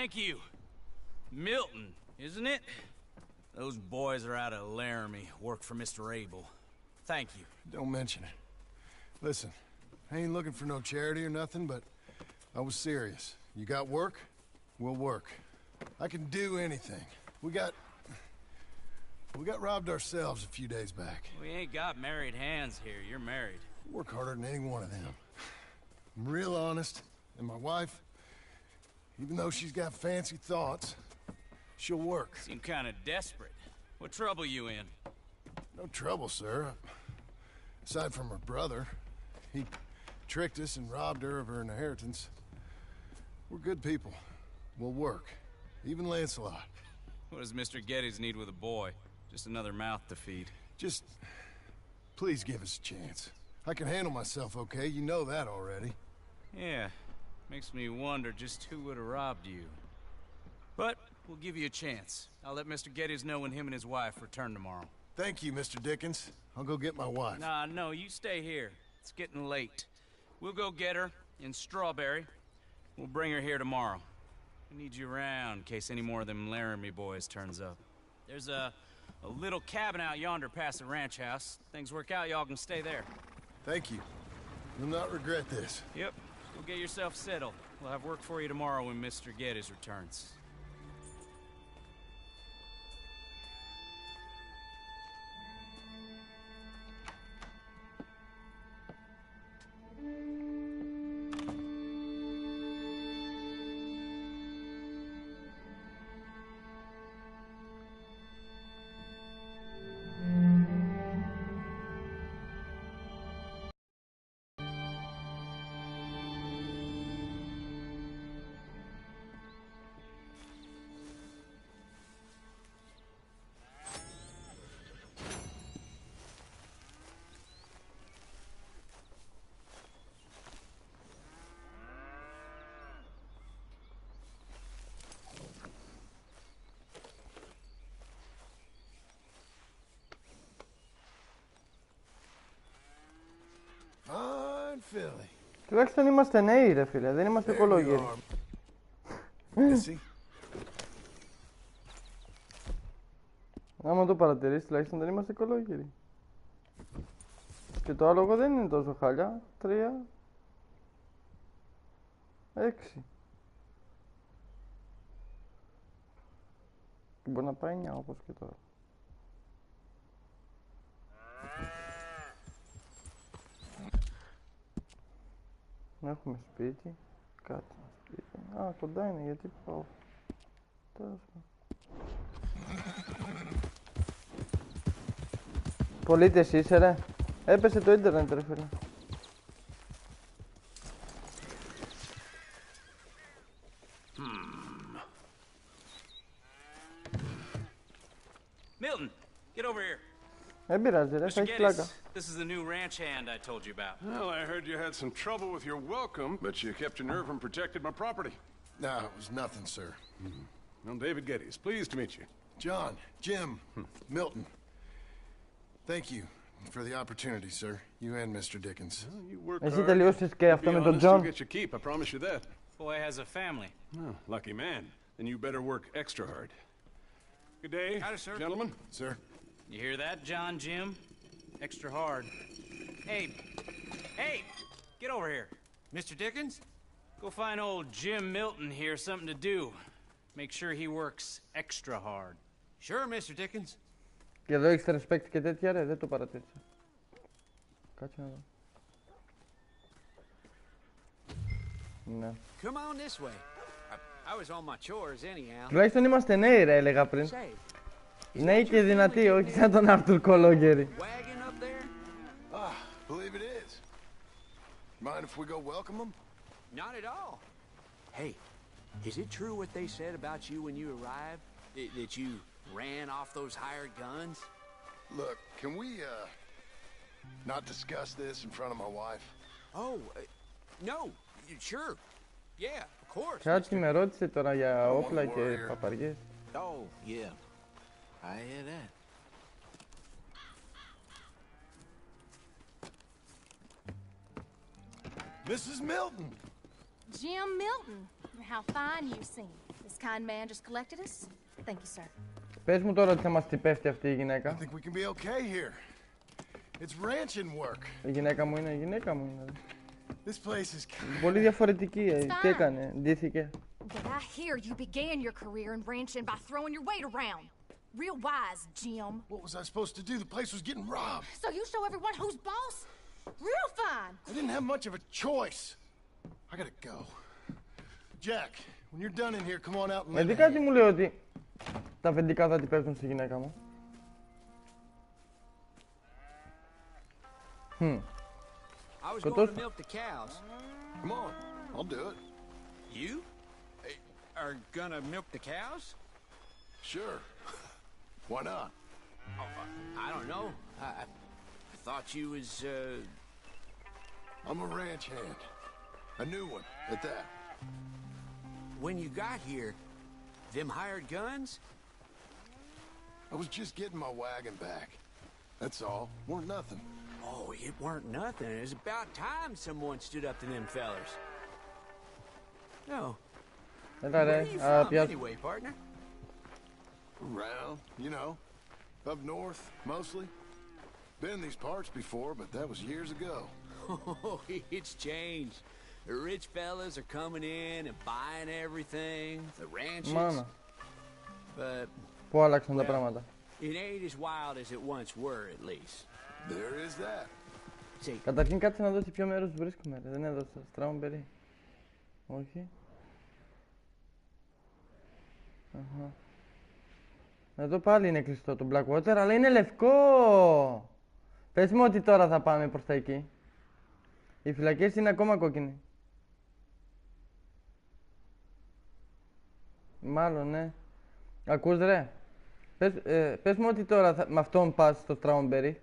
Thank you. Milton, isn't it? Those boys are out of Laramie, work for Mr. Abel. Thank you. Don't mention it. Listen, I ain't looking for no charity or nothing, but I was serious. You got work? We'll work. I can do anything. We got robbed ourselves a few days back. We ain't got married hands here. You're married. Work harder than any one of them. I'm real honest, and my wife, even though she's got fancy thoughts, she'll work. Seem kind of desperate. What trouble you in? No trouble, sir. Aside from her brother, he tricked us and robbed her of her inheritance. We're good people. We'll work. Even Lancelot. What does Mr. Geddes need with a boy? Just another mouth to feed. Just... please give us a chance. I can handle myself okay, you know that already. Yeah. Makes me wonder just who would have robbed you. But we'll give you a chance. I'll let Mr. Geddes know when him and his wife return tomorrow. Thank you, Mr. Dickens. I'll go get my wife. Nah, no, you stay here. It's getting late. We'll go get her in Strawberry. We'll bring her here tomorrow. We need you around in case any more of them Laramie boys turns up. There's a little cabin out yonder past the ranch house. Things work out, y'all can stay there. Thank you. You'll not regret this. Yep. Go get yourself settled. We'll have work for you tomorrow when Mr. Geddes returns. Fine Philly. Τουλάχιστον είμαστε νέοι ρε φίλε, δεν είμαστε κολόγεροι. Άμα το παρατηρείς τουλάχιστον δεν είμαστε κολόγεροι. Και το άλογο δεν είναι τόσο χάλια. 3 6. Και μπορεί να πάει 9 όπως και τώρα. Έχουμε σπίτι, κάτι σπίτι. Α, κοντά είναι, γιατί πάω. Τέλος πάντων. Πολίτες είσαι ρε. Έπεσε το ίντερνετ ρε φίλε. Milton, get over here. Δεν πειράζει ρε, θα έχει πλάκα. This is the new ranch hand I told you about. Well, I heard you had some trouble with your welcome, but you kept your nerve and protected my property. No, it was nothing, sir. I'm David Geddes. Pleased to meet you. John, Jim, Milton. Thank you for the opportunity, sir. You and Mr. Dickens. Well, you work Εσύ hard. τελειώσεις και αυτό με τον You'll John. get your keep, I promise you that. Boy has a family. Oh, lucky man. Then you better work extra hard. Good day, Howdy, sir. gentlemen. Sir? You hear that, John, Jim? Extra hard. Hey, get over here. Mr. Dickens? Go find old Jim Milton here something to do. Make sure he works extra hard. Sure, Mr. Dickens. Και εδώ έχεις respect και τέτοια ρε, δεν το παρατήρησα. Κάτσε να δω. Ναι. Come on this way. I was on my chores anyhow. Τουλάχιστον είμαστε νέοι ρε, έλεγα πριν. Νέοι και δυνατοί, όχι σαν τον Άρθουρ κολόγερη. Wagon up there? Ah, believe it is. Mind if we go welcome them? Not at all. Hey, is it true what they said about you when you arrived? That you ran off those hired guns? Look, can we, not discuss this in front of my wife? Oh, no, sure. Yeah, of course. Κάτι με ρώτησε τώρα για όπλα και παπαριές. Oh, yeah. I hear that. Mrs. Milton! Jim Milton, how fine you seem. This kind man just collected us. Thank you, sir. Πες μου τώρα ότι θα μας τυπεύει αυτή η γυναίκα. I think we can be okay here. It's ranching work. Η γυναίκα μου είναι, η γυναίκα μου είναι. This place is Πολύ διαφορετική, τι έκανε, ντύθηκε. But I hear you began your career in ranching by throwing your weight around. Real wise, Jim. What was I supposed to do? The place was getting robbed. So you show everyone who's boss? Real fine. I didn't have much of a choice. I gotta go. Jack, when you're done in here, come on out and let me. Γιατί κάτι μου λέει ότι τα αφεντικά θα την πέφτουν στη γυναίκα μου. I was going to milk the cows. Come on, I'll do it. You are gonna milk the cows? Sure. Why not? I don't know. I thought you was, I'm a ranch hand. A new one, at that. When you got here, them hired guns? I was just getting my wagon back. That's all. Weren't nothing. Oh, it weren't nothing. It was about time someone stood up to them fellers. No. Έλα Where ρε, are you from, πιάσου. anyway, partner? Around, you know. Up north, mostly. Been in these parts before, but that was years ago. Oh, it's changed. The rich fellas are coming in and buying everything, the ranches. Μάνα, But πού άλλαξαν τα πράγματα. it ain't as wild as it once were, at least. There is that. See, Καταρχήν κάτσε να δω σε ποιο μέρος βρίσκομαι, ρε. Δεν έδωσα, Στράουνμπερι. Όχι. Αχα. Εδώ πάλι είναι κλειστό το Blackwater, αλλά είναι λευκό! Πες μου ότι τώρα θα πάμε προς τα εκεί. Οι φυλακές είναι ακόμα κόκκινοι. Μάλλον, ναι. Ακούς ρε. Πες μου ότι τώρα με αυτόν πας στο Στράουνμπερι.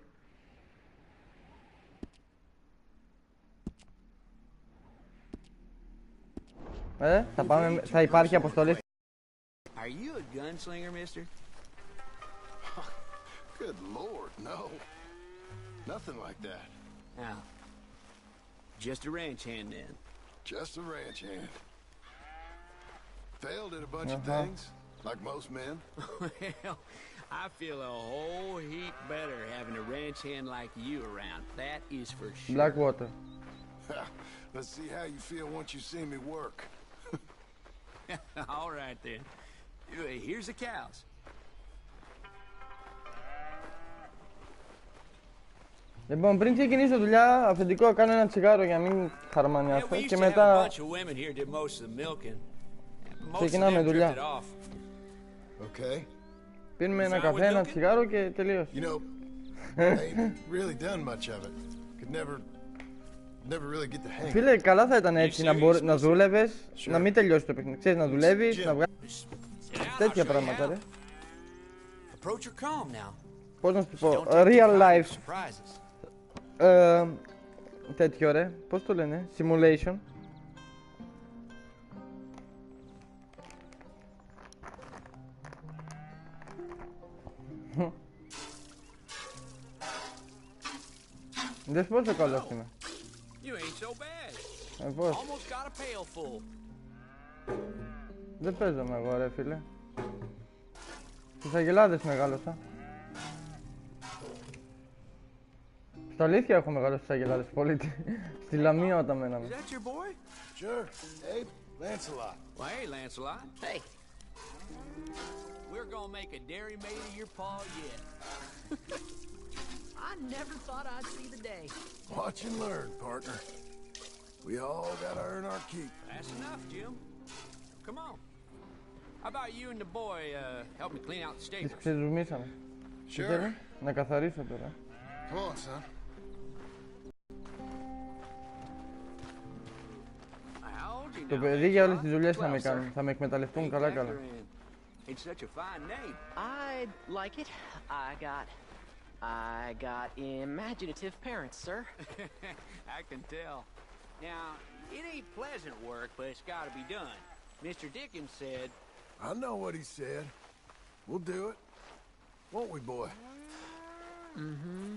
Θα υπάρχει αποστολή. are you a gunslinger, mister? Good Lord, no. Nothing like that. Now, just a ranch hand then. Just a ranch hand. Failed at a bunch of things, like most men. Well, I feel a whole heap better having a ranch hand like you around. That is for sure. Blackwater. Let's see how you feel once you see me work. All right then. Here's the cows. Λοιπόν, πριν ξεκινήσω δουλειά, αφεντικό κάνω ένα τσιγάρο για να μην χαρμανιάσω και μετά ξεκινάμε δουλειά. Okay. Πίνουμε ένα καφέ, ένα τσιγάρο και τελείωσε. You know, I ain't really done much of it. Could never really get the hang. Φίλε, καλά θα ήταν έτσι να δούλευες, να μην τελειώσει το παιχνίδι. Ξέρεις, να δουλεύεις, να βγάλεις τέτοια πράγματα, ρε. Πώς να σου πω, real life. Τέτοιο ρε, πώς το λένε, simulation. Δες πόσο καλός είμαι. Πώς. Δεν παίζω εγώ ρε φίλε. Στις Αγελάδες μεγάλωσα. Στα αλήθεια έχω μεγάλωσει στις Αγελάδες πολίτη. Στη Λαμία όταν μέναμε. Is that your boy? Sure. Hey, Lancelot. Well, hey, Lancelot. Hey. We're gonna make a dairy maid of your paw yet. I never thought I'd see the day. Watch and learn, partner. We all gotta earn our keep. That's enough, Jim. Come on. How about you and the boy help me clean out the Τις stables? ξεζουμίσαμε. Sure. Να καθαρίσω τώρα. Come on, son. Το παιδί για όλες τις δουλειές θα με κάνουν. Θα με εκμεταλλευτούν καλά καλά. It's such a fine name. I like it. I got imaginative parents, sir. I can tell. Now, it ain't pleasant work, but it's got to be done. Mr. Dickens said... I know what he said. We'll do it. Won't we, boy? Mm-hmm.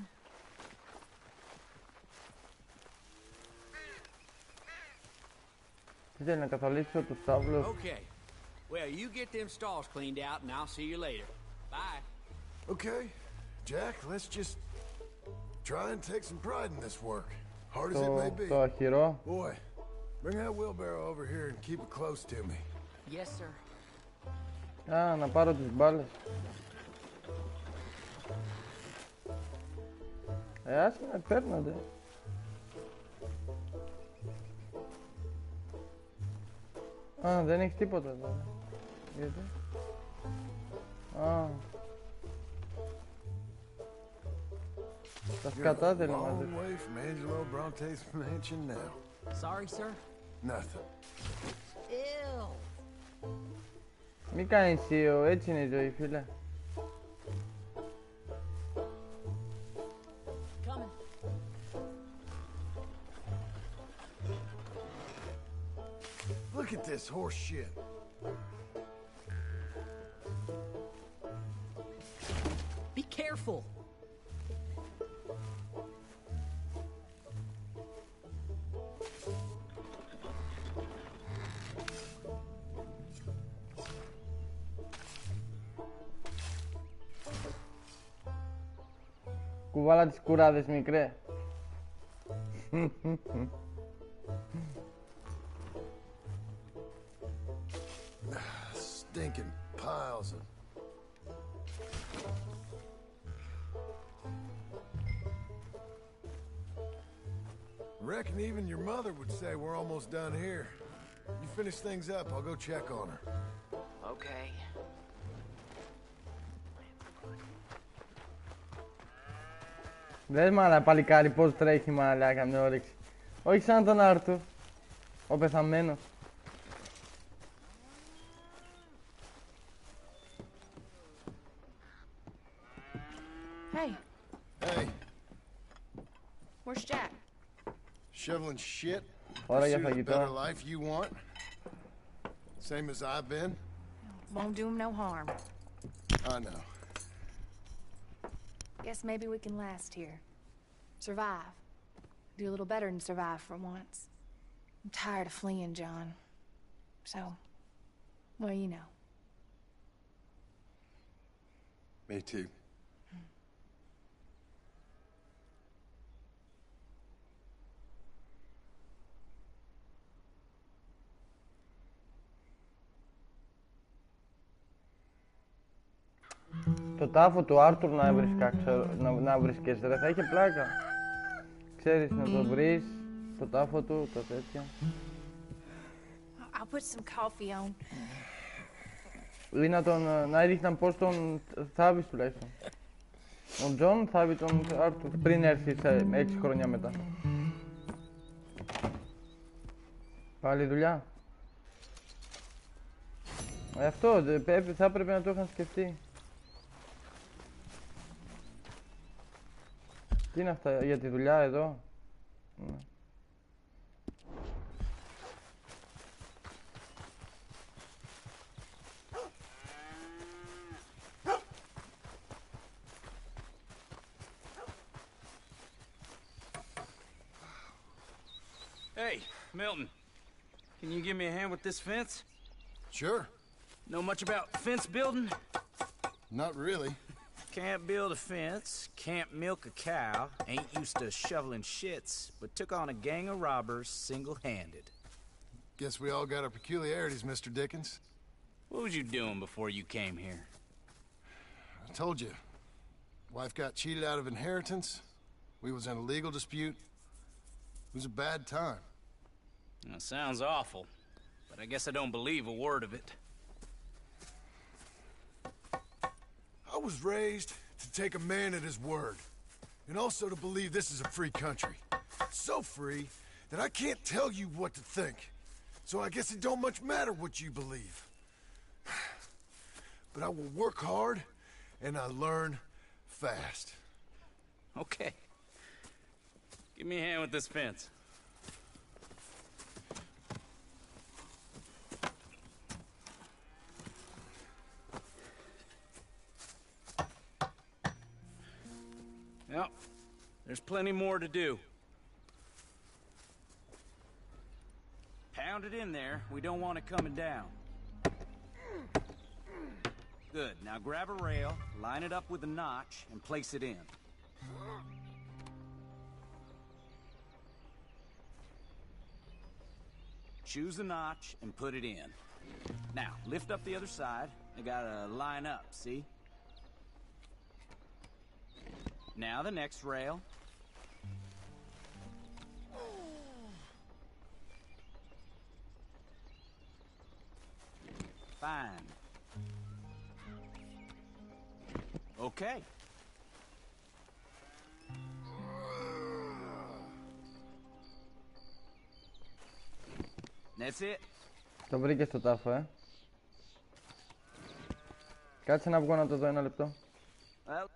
Θέλει να καθαρίσω τους τάβλους. Okay. Well, you get them stalls cleaned out, and I'll see you later. Bye. Okay, Jack, let's just try and take some pride in this work, hard as it may be. Το αχυρό. Boy, bring that wheelbarrow over here and keep it close to me. Yes, sir. Α, να πάρω τις μπάλες. Άσε με, παίρνονται. Α, δεν έχει τίποτα τώρα. Γιατί? Α. Τα σκατά δεν Long μαζεύει. way from Angelo Bronte's mansion now. Sorry, sir. Nothing. Ew. Μη κάνεις σιω, έτσι είναι η ζωή, φίλε. Coming. Look at this horse shit. Be careful. Κουβάλα τις κουράδες, μικρέ. Stinking piles of... Reckon even your mother would say we're almost done here. You finish things up, I'll go check on her. Okay. Δες μάλα παλικάρι πως τρέχει μάλα, καμιά όρεξη. Όχι σαν τον Άρτουρ, ο πεθαμένος. Hey, Hey, where's Jack? shoveling shit? Ώρα για Pursue the better φαγητό. life you want? Same as I've been? Won't do him no harm. I know. Guess maybe we can last here. Survive. Do a little better than survive for once. I'm tired of fleeing, John. So, well, you know. Me too. Το τάφο του Άρτουρ να έβρισκα, ξέρω, να βρίσκες ρε, θα είχε πλάκα. Ξέρεις να το βρεις, το τάφο του, το τέτοιο. I'll put some coffee on. Ή να έδειχναν πώς τον θάβεις τουλάχιστον. Ο Τζον θάβει τον Άρτουρ πριν έρθει σε 6 χρόνια μετά. Πάλι δουλειά. Αυτό θα έπρεπε να το είχαν σκεφτεί. Τι είναι αυτά για τη δουλειά εδώ? Ναι. Hey, Milton. Can you give me a hand with this fence? Sure. Know much about fence building? Not really. Can't build a fence, can't milk a cow, ain't used to shoveling shits, but took on a gang of robbers single-handed. Guess we all got our peculiarities, Mr. Dickens. What was you doing before you came here? I told you. Wife got cheated out of inheritance. We was in a legal dispute. It was a bad time. That sounds awful, but I guess I don't believe a word of it. I was raised to take a man at his word, and also to believe this is a free country. So free that I can't tell you what to think. So I guess it don't much matter what you believe. But I will work hard, and I learn fast. Okay. Give me a hand with this fence. Yep, there's plenty more to do. Pound it in there. We don't want it coming down. Good. Now grab a rail, line it up with a notch, and place it in. Choose a notch and put it in. Now, lift up the other side. You gotta line up, see? Now the next rail. Fine. Okay. That's it. Το βρήκε στο τάφο, Κάτσε να βγω να το δω ένα λεπτό. Well,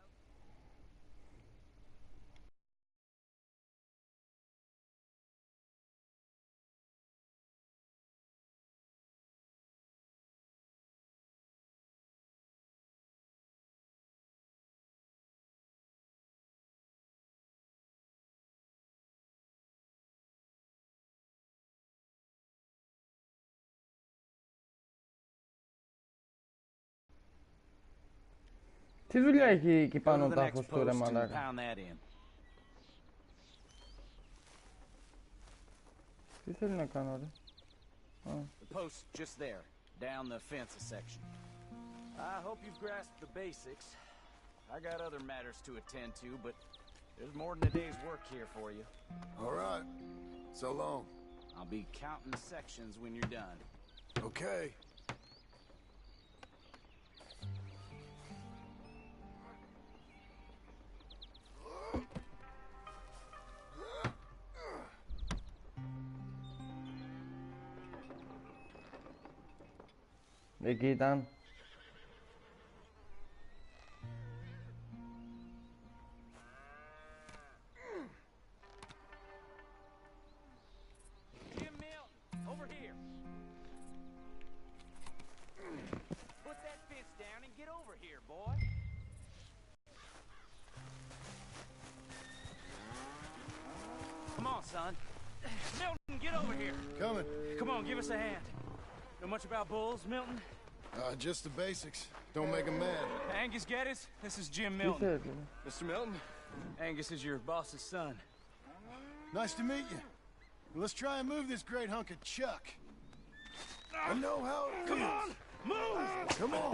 Τι δουλειά έχει εκεί go πάνω to ο the τάφος next του, ρε post and μαλάκα? pound that in. Τι θέλει να κάνω, ρε? The post's just there, down the fence a section. I hope you've grasped the basics. I got other matters to attend to, but there's more than a day's work here for you. All right. So long. I'll be counting sections when you're done. Okay. Εκεί ήταν. Jim Milton, over here. Put that fence down and get over here, boy. Come on, son. Milton, get over here. Coming. Come on, give us a hand. Know much about bulls, Milton? Just the basics. Don't make them mad. Angus Geddes, this is Jim Τι Milton. θέλει? Mr. Milton? Angus is your boss's son. Nice to meet you. Let's try and move this great hunk of chuck. I know how it feels. Come on, move! Come on.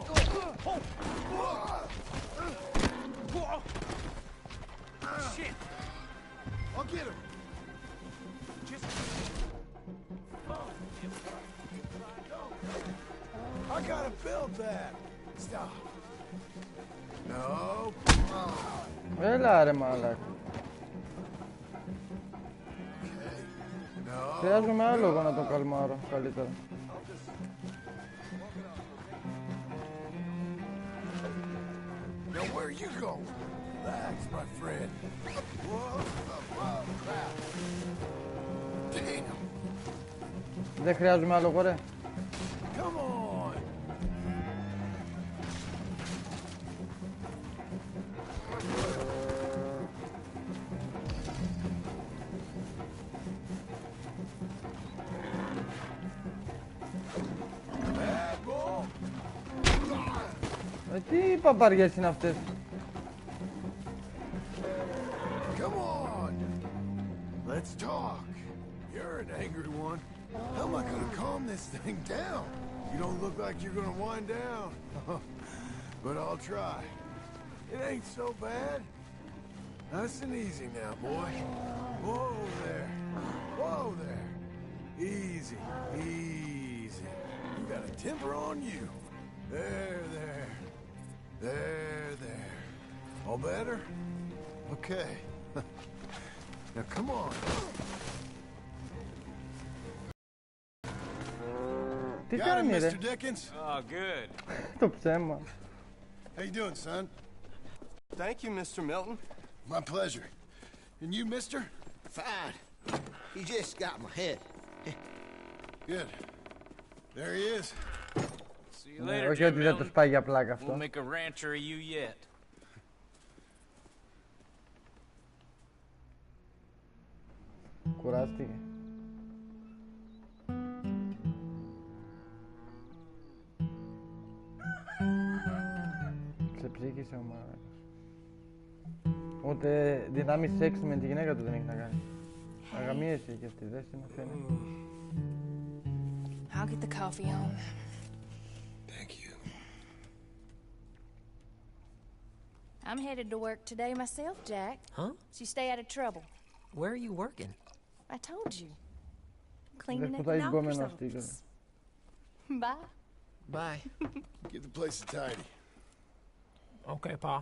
Shit! I'll get him. Just... I gotta build that. Stop. No. Έλα, ρε μαλάκα. Okay. No. Χρειάζομαι άλλο εγώ να τον καλμάρω καλύτερα. Now where are you going? Relax, my friend. Whoa, crap. Damn. Δεν χρειάζομαι άλλο εγώ, ρε. Come on. Bad ball. Τι παπαριές είναι αυτές? Come on. Let's talk. You're an angry one. How am I gonna calm this thing down? You don't look like you're gonna wind down. But I'll try. It ain't so bad. Nice and easy now, boy. Whoa there. Whoa there. Easy, easy. You got a temper on you. There, there. There, there. All better? Okay. Now come on. Τι Got him, κάνει, ρε? Mr. Dickens. Oh, good. Το ψέμα. How you doing, son? Thank you, Mr. Milton. My pleasure. And you, mister? Fine. He just got my head. Good. There he is. See you Ναι, later, όχι Jim ότι δεν το Milton. σπάει για πλάκα We'll αυτό. make a rancher of you yet. Κουράστηκε. Ατύχησε ο μάρακας. Ούτε δυνάμεις σεξ με τη γυναίκα του δεν έχει να κάνει. Αγαμίεση και αυτή, δες τι να φαίνει. I'll get the coffee on. Thank you. I'm headed to work today myself, Jack. Huh? So you stay out of trouble. Where are you working? I told you. Cleaning Δεν at θα the έχεις doctor's γκόμενο στίγιο. office. Bye. Bye. Get the place tidy. Okay, Pa.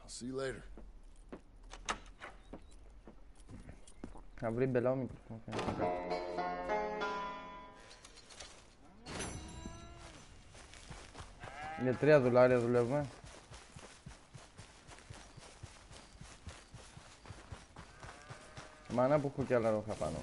I'll see you later. Θα βρει μπελάω μικρός μου φαίνεται. Για $3 δουλεύουμε. Μάνα που έχω κι άλλα ρόχα πάνω.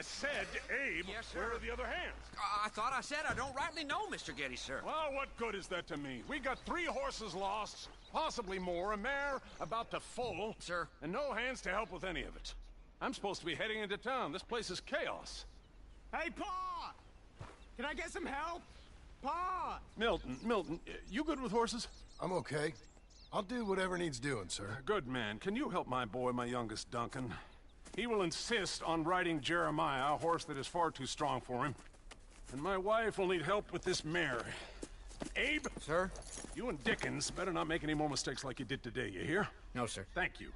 I said, Abe, Yes, sir. where are the other hands? I thought I said I don't rightly know, Mr. Getty, sir. Well, what good is that to me? We got 3 horses lost, possibly more, a mare about to foal, Sir. and no hands to help with any of it. I'm supposed to be heading into town. This place is chaos. Hey, Pa! Can I get some help? Pa! Milton, you good with horses? I'm okay. I'll do whatever needs doing, sir. Good man. Can you help my boy, my youngest Duncan? He will insist on riding Jeremiah, a horse that is far too strong for him. And my wife will need help with this mare. Abe? Sir? You and Dickens better not make any more mistakes like you did today, you hear? No, sir. Thank you.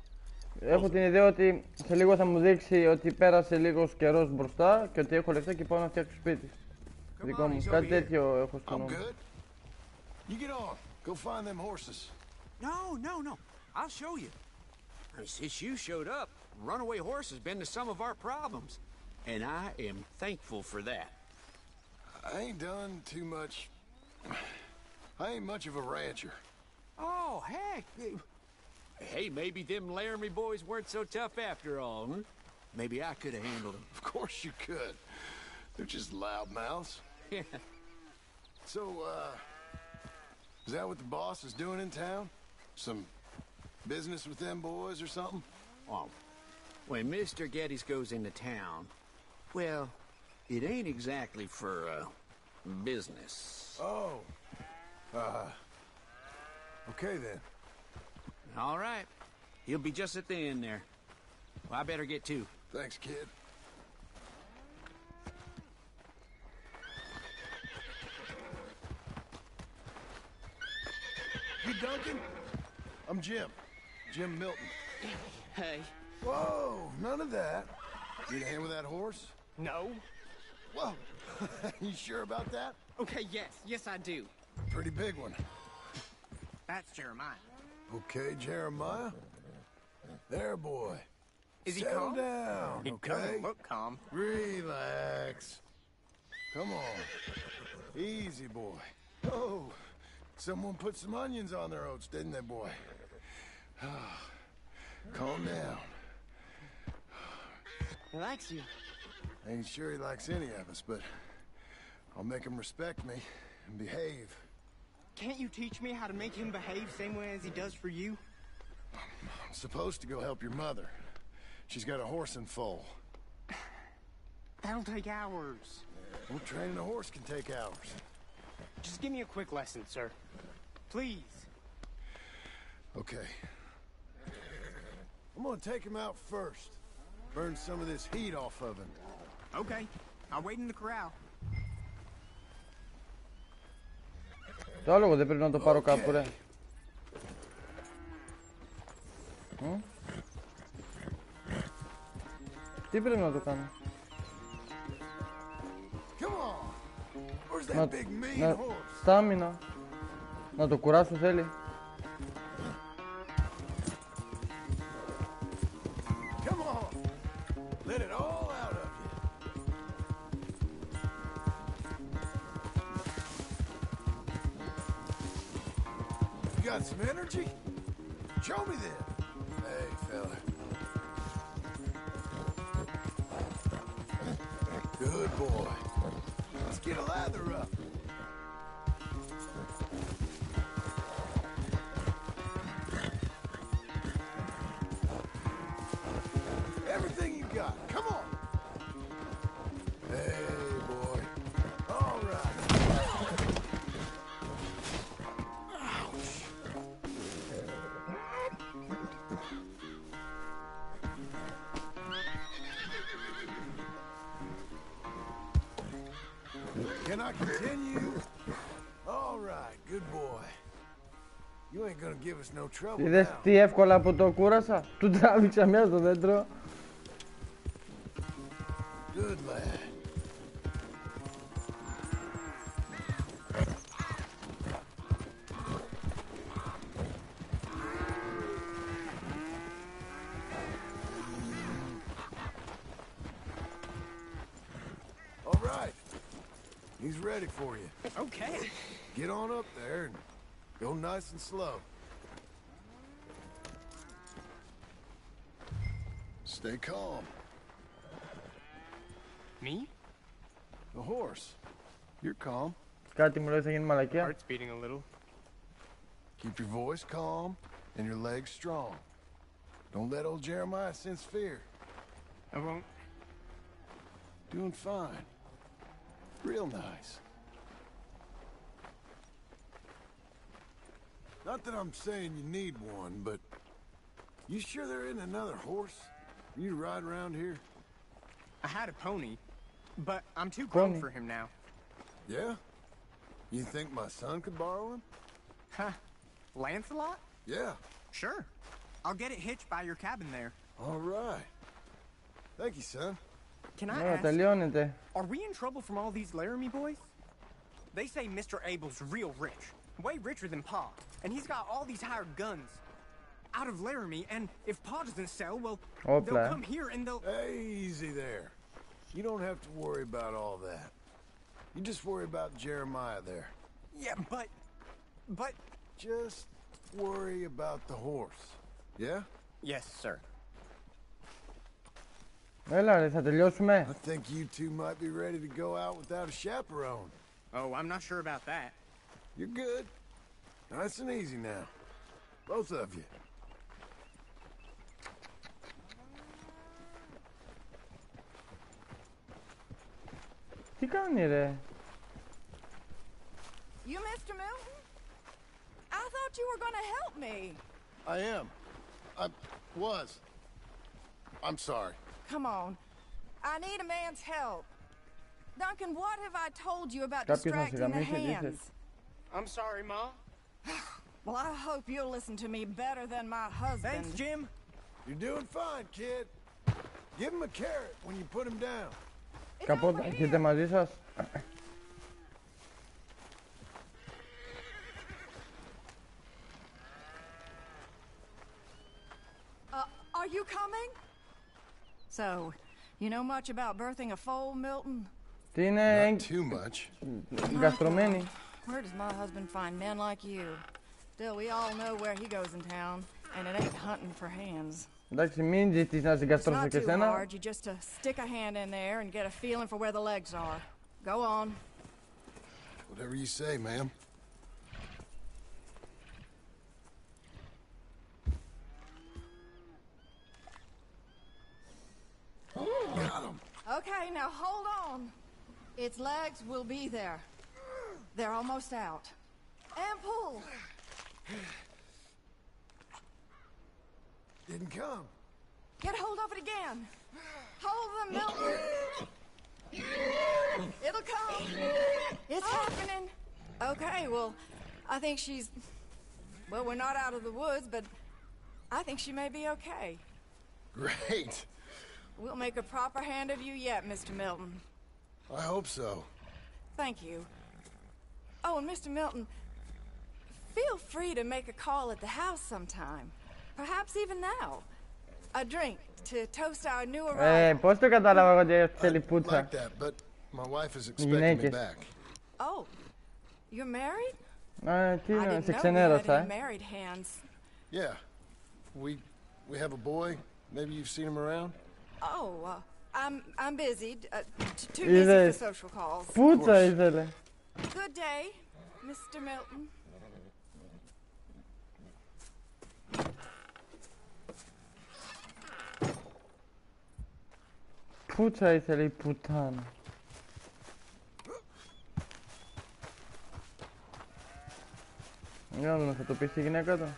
Έχω την ιδέα ότι σε λίγο θα μου δείξει ότι πέρασε λίγος καιρός μπροστά και ότι έχω λεφτά και πάω να φτιάξω σπίτι. Δικό μου. Κάτι τέτοιο έχω στο I'm νου. good. You get on. Go find them horses. No. I'll show you. Since you showed up, runaway horse has been to some of our problems. And I am thankful for that. I ain't done too much. I ain't much of a rancher. Oh, heck. Hey, maybe them Laramie boys weren't so tough after all, huh? Maybe I could have handled them. Of course you could. They're just loudmouths. Yeah. So, is that what the boss is doing in town? Some business with them boys or something? Well, when Mr. Geddes goes into town, well, it ain't exactly for, business. Oh. Okay then. All right. He'll be just at the end there. Well, I better get to. Thanks, kid. You Duncan? I'm Jim. Jim Milton. Hey. Whoa, none of that. Need a hand with that horse? No? Whoa. You sure about that? Okay, yes I do. Pretty big one. That's Jeremiah. Okay, Jeremiah. There, boy. Is he Settle calm? down, He okay? doesn't look calm. Relax. Come on. Easy, boy. Oh, someone put some onions on their oats, didn't they, boy? Calm down. He likes you. Ain't sure he likes any of us, but I'll make him respect me and behave. Can't you teach me how to make him behave same way as he does for you? I'm supposed to go help your mother. She's got a horse in foal. That'll take hours. Well, training a horse can take hours. Just give me a quick lesson, sir. Please. Okay. I'm gonna take him out first. Burn some of this heat off of him. Okay. I'll wait in the corral. Το άλογο δεν πρέπει να το πάρω κάπου, ρε. Τι πρέπει να το κάνω? Στάμινα. Να το κουράσω θέλει. Let it all out of you. You got some energy? Show me then. Hey, fella. Good boy. Let's get a lather up. Everything you got. Come on. Can I continue? All right, good boy. You ain't gonna give us no trouble Είδες now. τι εύκολα που το κούρασα. Του τράβηξα μια στο δέντρο. Good lad. All right. He's ready for you. Okay. Get on up there and go nice and slow. Stay calm. Me? The horse. You're calm. Κάτι μου λέει θα γίνει μαλακία. Heart's beating a little. Keep your voice calm and your legs strong. Don't let old Jeremiah sense fear. I won't. Doing fine. Real nice. Not that I'm saying you need one, but you sure there isn't another horse for you to ride around here? I had a pony, but I'm too grown Pony. for him now. Yeah? You think my son could borrow him? Huh. Lancelot? Yeah. Sure. I'll get it hitched by your cabin there. All right. Thank you, son. Can I Ωραία, ask, τελειώνεται. are we in trouble from all these Laramie boys? They say Mr. Abel's real rich. Way richer than Pa. And he's got all these hired guns. Out of Laramie, and if Pa doesn't sell, well, Όπλα. they'll come here and they'll... Easy there. You don't have to worry about all that. You just worry about Jeremiah there. Yeah, but... Just worry about the horse. Yeah? Yes, sir. Έλα ρε, θα τελειώσουμε. I think you two might be ready to go out without a chaperone. Oh, I'm not sure about that. You're good. Nice and easy now. Both of you. Τι κάνει ρε. You Mr. Milton? I thought you were gonna help me. I am. I was. I'm sorry. Come on. I need a man's help. Duncan, what have I told you about Κάποιος να distracting the σιγαμίσει, hands? I'm sorry, Ma. Well, I hope you'll listen to me better than my husband. Thanks, Jim. You're doing fine, kid. Give him a carrot when you put him down. It's Καπότα, over έχετε μαζί σας. Are you coming? So, you know much about birthing a foal, Milton? Τι είναι Not too much. γκαστρωμένη. Where does my husband find men like you? Still, we all know where he goes in town, and it ain't hunting for hands. Εντάξει, μην ζητείς να It's συγκαστρώσω not και too σένα. hard. You just stick a hand in there and get a feeling for where the legs are. Go on. Whatever you say, ma'am. Got him. Okay, now hold on. Its legs will be there. They're almost out. And pull. Didn't come. Get hold of it again. Hold them, Milton. It'll come. It's happening. Okay, well, I think she's... Well, we're not out of the woods, but I think she may be okay. Great. We'll make a proper hand of you yet, Mr. Milton. I hope so. Thank you. Oh, and Mr. Milton, feel free to make a call at the house sometime. Perhaps even now. A drink to toast our new arrival. Πώς το κατάλαβα εγώ ότι θέλει I'd πουτσα. like that, but my wife is expecting me Γυναίκες. back. Oh, you're married? Τι I είναι, didn't σε know we had ξενέρωσα. any married hands. Yeah. We have a boy. Maybe you've seen him around? Oh, I'm busy. Too busy for Είδες. social calls. Πουτσα ήθελε. Good day, Mr. Milton. Πουτσα ήθελε η πουτάνα. Για να θα το πει στη γυναίκα του.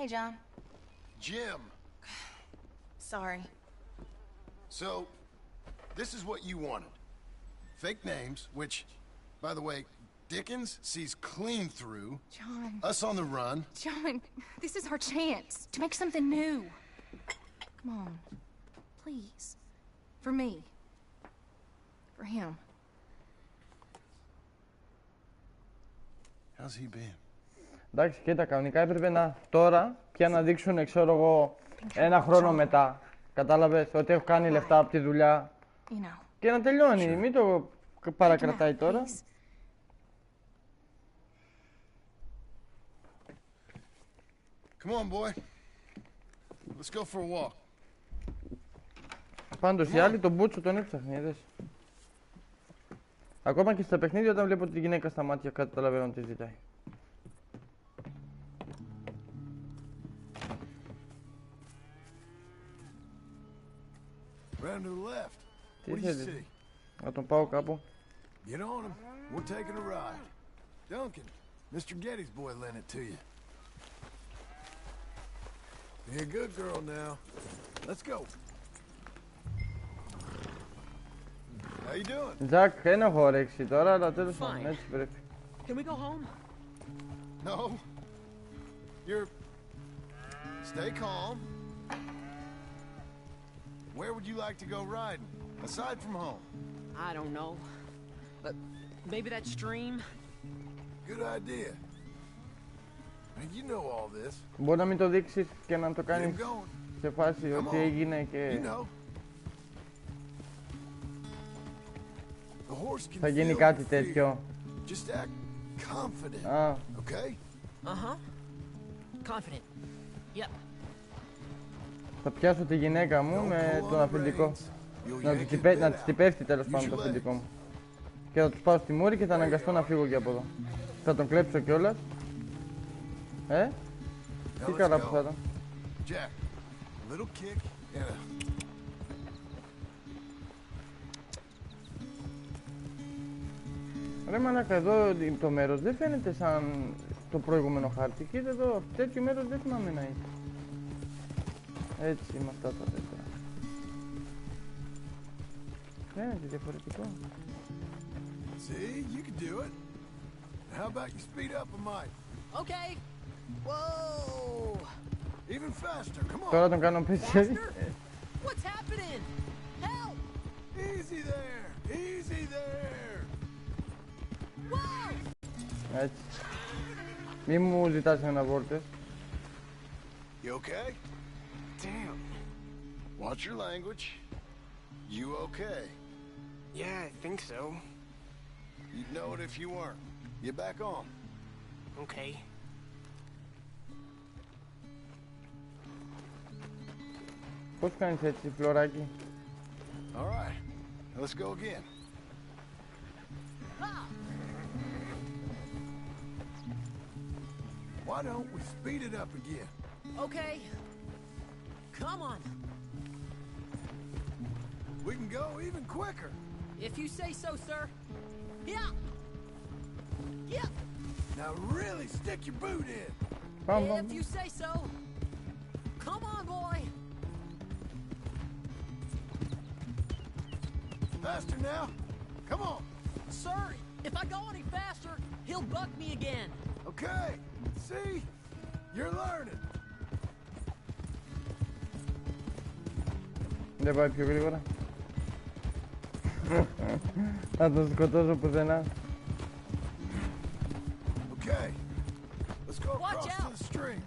Hey, John. Jim. Sorry. So, this is what you wanted. Fake names, which, by the way, Dickens sees clean through. John. Us on the run. John, this is our chance to make something new. Come on. Please. For me. For him. How's he been? Εντάξει, κοίτα, κανονικά έπρεπε να τώρα πια να δείξουν, ξέρω εγώ, ένα χρόνο μετά. Κατάλαβες ότι έχω κάνει λεφτά από τη δουλειά και να τελειώνει. Μην το παρακρατάει τώρα. Come on, boy. Let's go for a walk. Πάντως οι άλλοι τον Μπούτσο τον έψαχνε, είδες. Ακόμα και στα παιχνίδια όταν βλέπω τη γυναίκα στα μάτια καταλαβαίνω τι ζητάει. Round to the left. Τι What do you θέλεις, see? να τον πάω κάπου. Get on him. We're taking a ride. Duncan, Mr. Getty's boy lent it to you. Be a good girl now. Let's go. How you doing? Ζακ, δεν έχω όρεξη τώρα, αλλά τέλος πάντων, έτσι πρέπει. Can we go home? No. You're... Stay calm. Where would you like to go riding, aside from home? I don't know. But maybe that stream? Good idea. You know all this. Μπορεί να μην το δείξεις και να το κάνεις σε φάση ότι έγινε και... θα γίνει κάτι τέτοιο. Just act confident. Okay? Uh-huh. Confident. Yep. Θα πιάσω τη γυναίκα μου με τον αφεντικό. Να της τυπεύσει τέλος πάντων το αφεντικό μου. Και θα τους πάω στη μούρη και θα αναγκαστώ να φύγω και από εδώ. Θα τον κλέψω κιόλας. Τι καλά που θα ήταν. Ρε μαλάκα, εδώ το μέρος δεν φαίνεται σαν το προηγούμενο χάρτη. Κοίτα εδώ, τέτοιο μέρος δεν θυμάμαι να είναι. Έτσι με αυτά τα τέτοια. Φαίνεται διαφορετικό. See, you can do it. How about you speed up a mite? Okay. Whoa. Even faster. Come on. Τώρα τον κάνω πίσω. What's happening? Help! Easy there. Easy there. Whoa! Έτσι. Μη μου ζητάς αναβόρτες. You okay? Damn. Watch your language. You okay? Yeah, I think so. You'd know it if you weren't. Get back on. Okay. Πώς κάνεις έτσι, φλωράκι? All right. Let's go again. Why don't we speed it up again? Okay. Come on. We can go even quicker. If you say so, sir. Yeah. Yeah. Now really stick your boot in. If you say so. Come on, boy. Faster now. Come on. Sir, if I go any faster, he'll buck me again. Okay. See? You're learning. Δεν πάει πιο γρήγορα. Θα τον σκοτώσω πουθενά. Okay. Let's go across to the stream.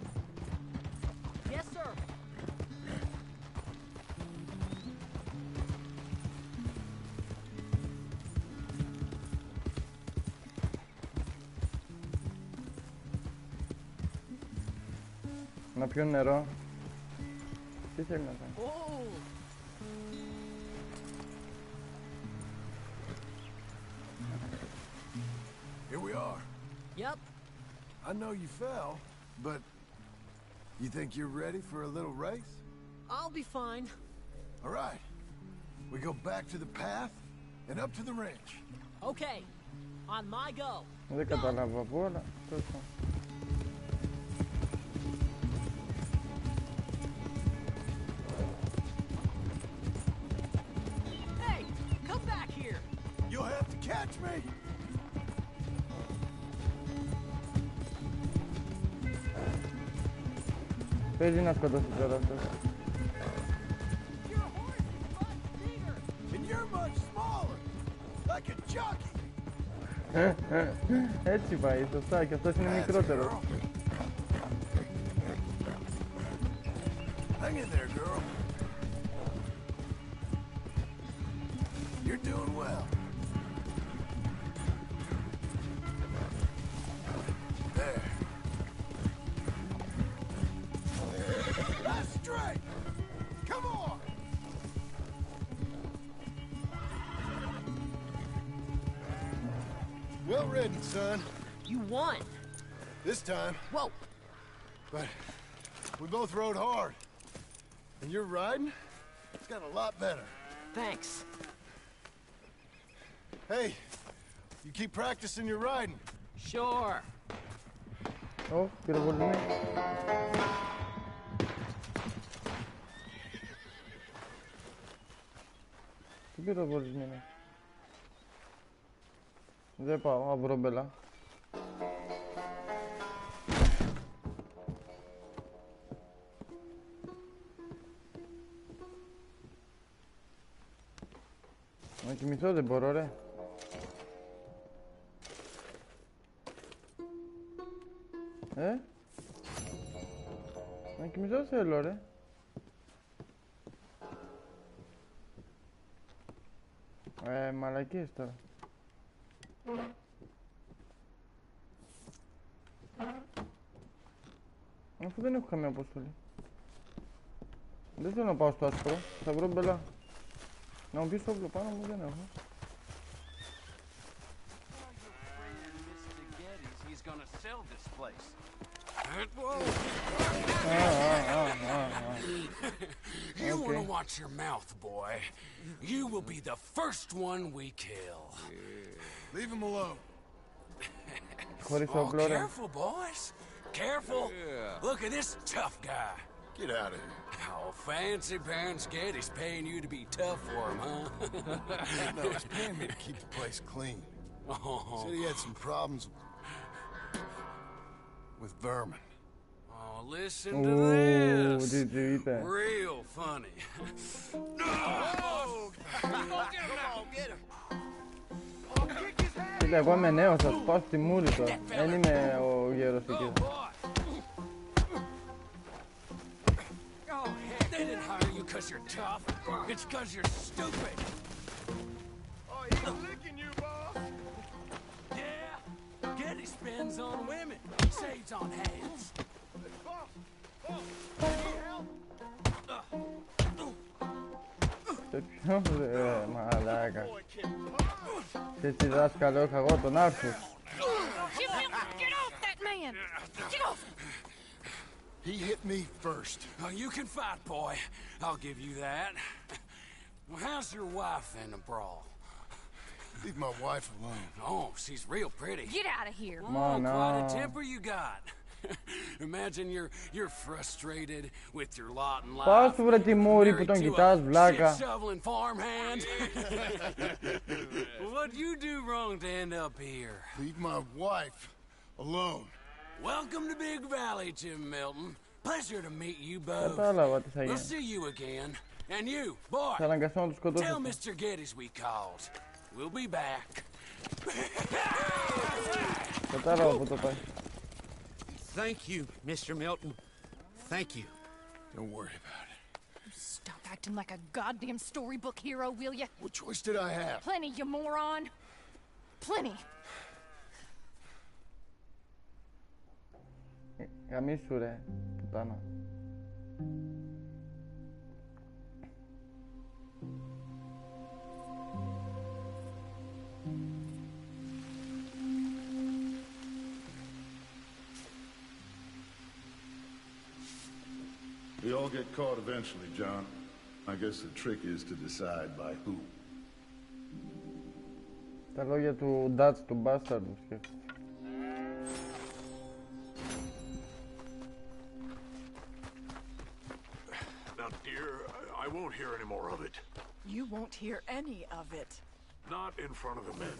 Yes, sir. Να πιω νερό. Τι θέλει να κάνει? Here we are. Yep. I know you fell, but you think you're ready for a little race? I'll be fine. All right. We go back to the path and up to the ranch. Okay. On my go. Δεν κατάλαβα πού, αλλά τέλος πάντων. Παίζει να σκοτώσει τώρα αυτός. And you're much smaller, like a jockey. Έτσι πάει, σωστά, και αυτός είναι μικρότερος. Hang in there, girl. You're doing well. There. That's straight. Come on. Well ridden, son. You won. This time. Whoa. But we both rode hard. And your riding, it's got a lot better. Thanks. Hey, you keep practicing your riding. Sure. Ω, πυροβολημένη. Τι πυροβολημένη. Δεν πάω, αμπρόμπελα. Να κοιμηθώ δεν μπορώ ρε. Να κοιμηθώ θέλω ρε. Μαλακίες τώρα. Αφού δεν έχω καμία αποστολή. Δεν θέλω να πάω στο άσπρο. Θα βρω μπελά. Να μου πεις το όπλο πάνω μου δεν έχω. You want to watch your mouth, boy. You will be the first one we kill. Leave him alone. Oh, careful, boys. Careful. Look at this tough guy. Get out of here. Oh, fancy Baron Sketty's paying you to be tough for him, huh? No, he's paying me to keep the place clean. Oh. Said he had some problems with vermin. Oh, listen to this. Τζιτζίτε. Real funny. Κοίτα, εγώ είμαι νέος, θα σου πάω στη μούρη τώρα. Δεν είμαι ο γέρος εκεί. They didn't hire you because you're tough. It's because you're stupid. Oh, he's licking you, boss. Yeah, Getty spends on women, saves on hands. Ποιο ρε μαλάκα. Και έτσι δάσκαλο είχα εγώ τον Άρθουρ. Get off that man! Get off! He hit me first. Oh, you can fight, boy. I'll give you that. Well, how's your wife in the brawl? Leave my wife alone. Oh, she's real pretty. Get out of here! Oh, quite a temper you got. Imagine you're frustrated with your lot in life. Πάω σου βρε τη μούρη που τον κοιτάς, βλάκα. Shoveling farmhand. What'd you do wrong to end up here? Leave my wife alone. Welcome to Big Valley, Jim Milton. Pleasure to meet you both. Κατάλαβα τι θα We'll γίνει. see you again. And you, boy, Θα αναγκαστώ να τους σκοτώσω. tell Mr. Geddes we called. We'll be back. Κατάλαβα που το πάει. Thank you, Mr. Milton. Thank you. Don't worry about it. Stop acting like a goddamn storybook hero, will ya? What choice did I have? Plenty, you moron. Plenty. Γαμίσου ρε, πουτάνα. We all get caught eventually, John. I guess the trick is to decide by who. Τα λόγια του Dutch, του Bastard, σκέφτομαι. Now, dear, I won't hear any more of it. You won't hear any of it. Not in front of the men.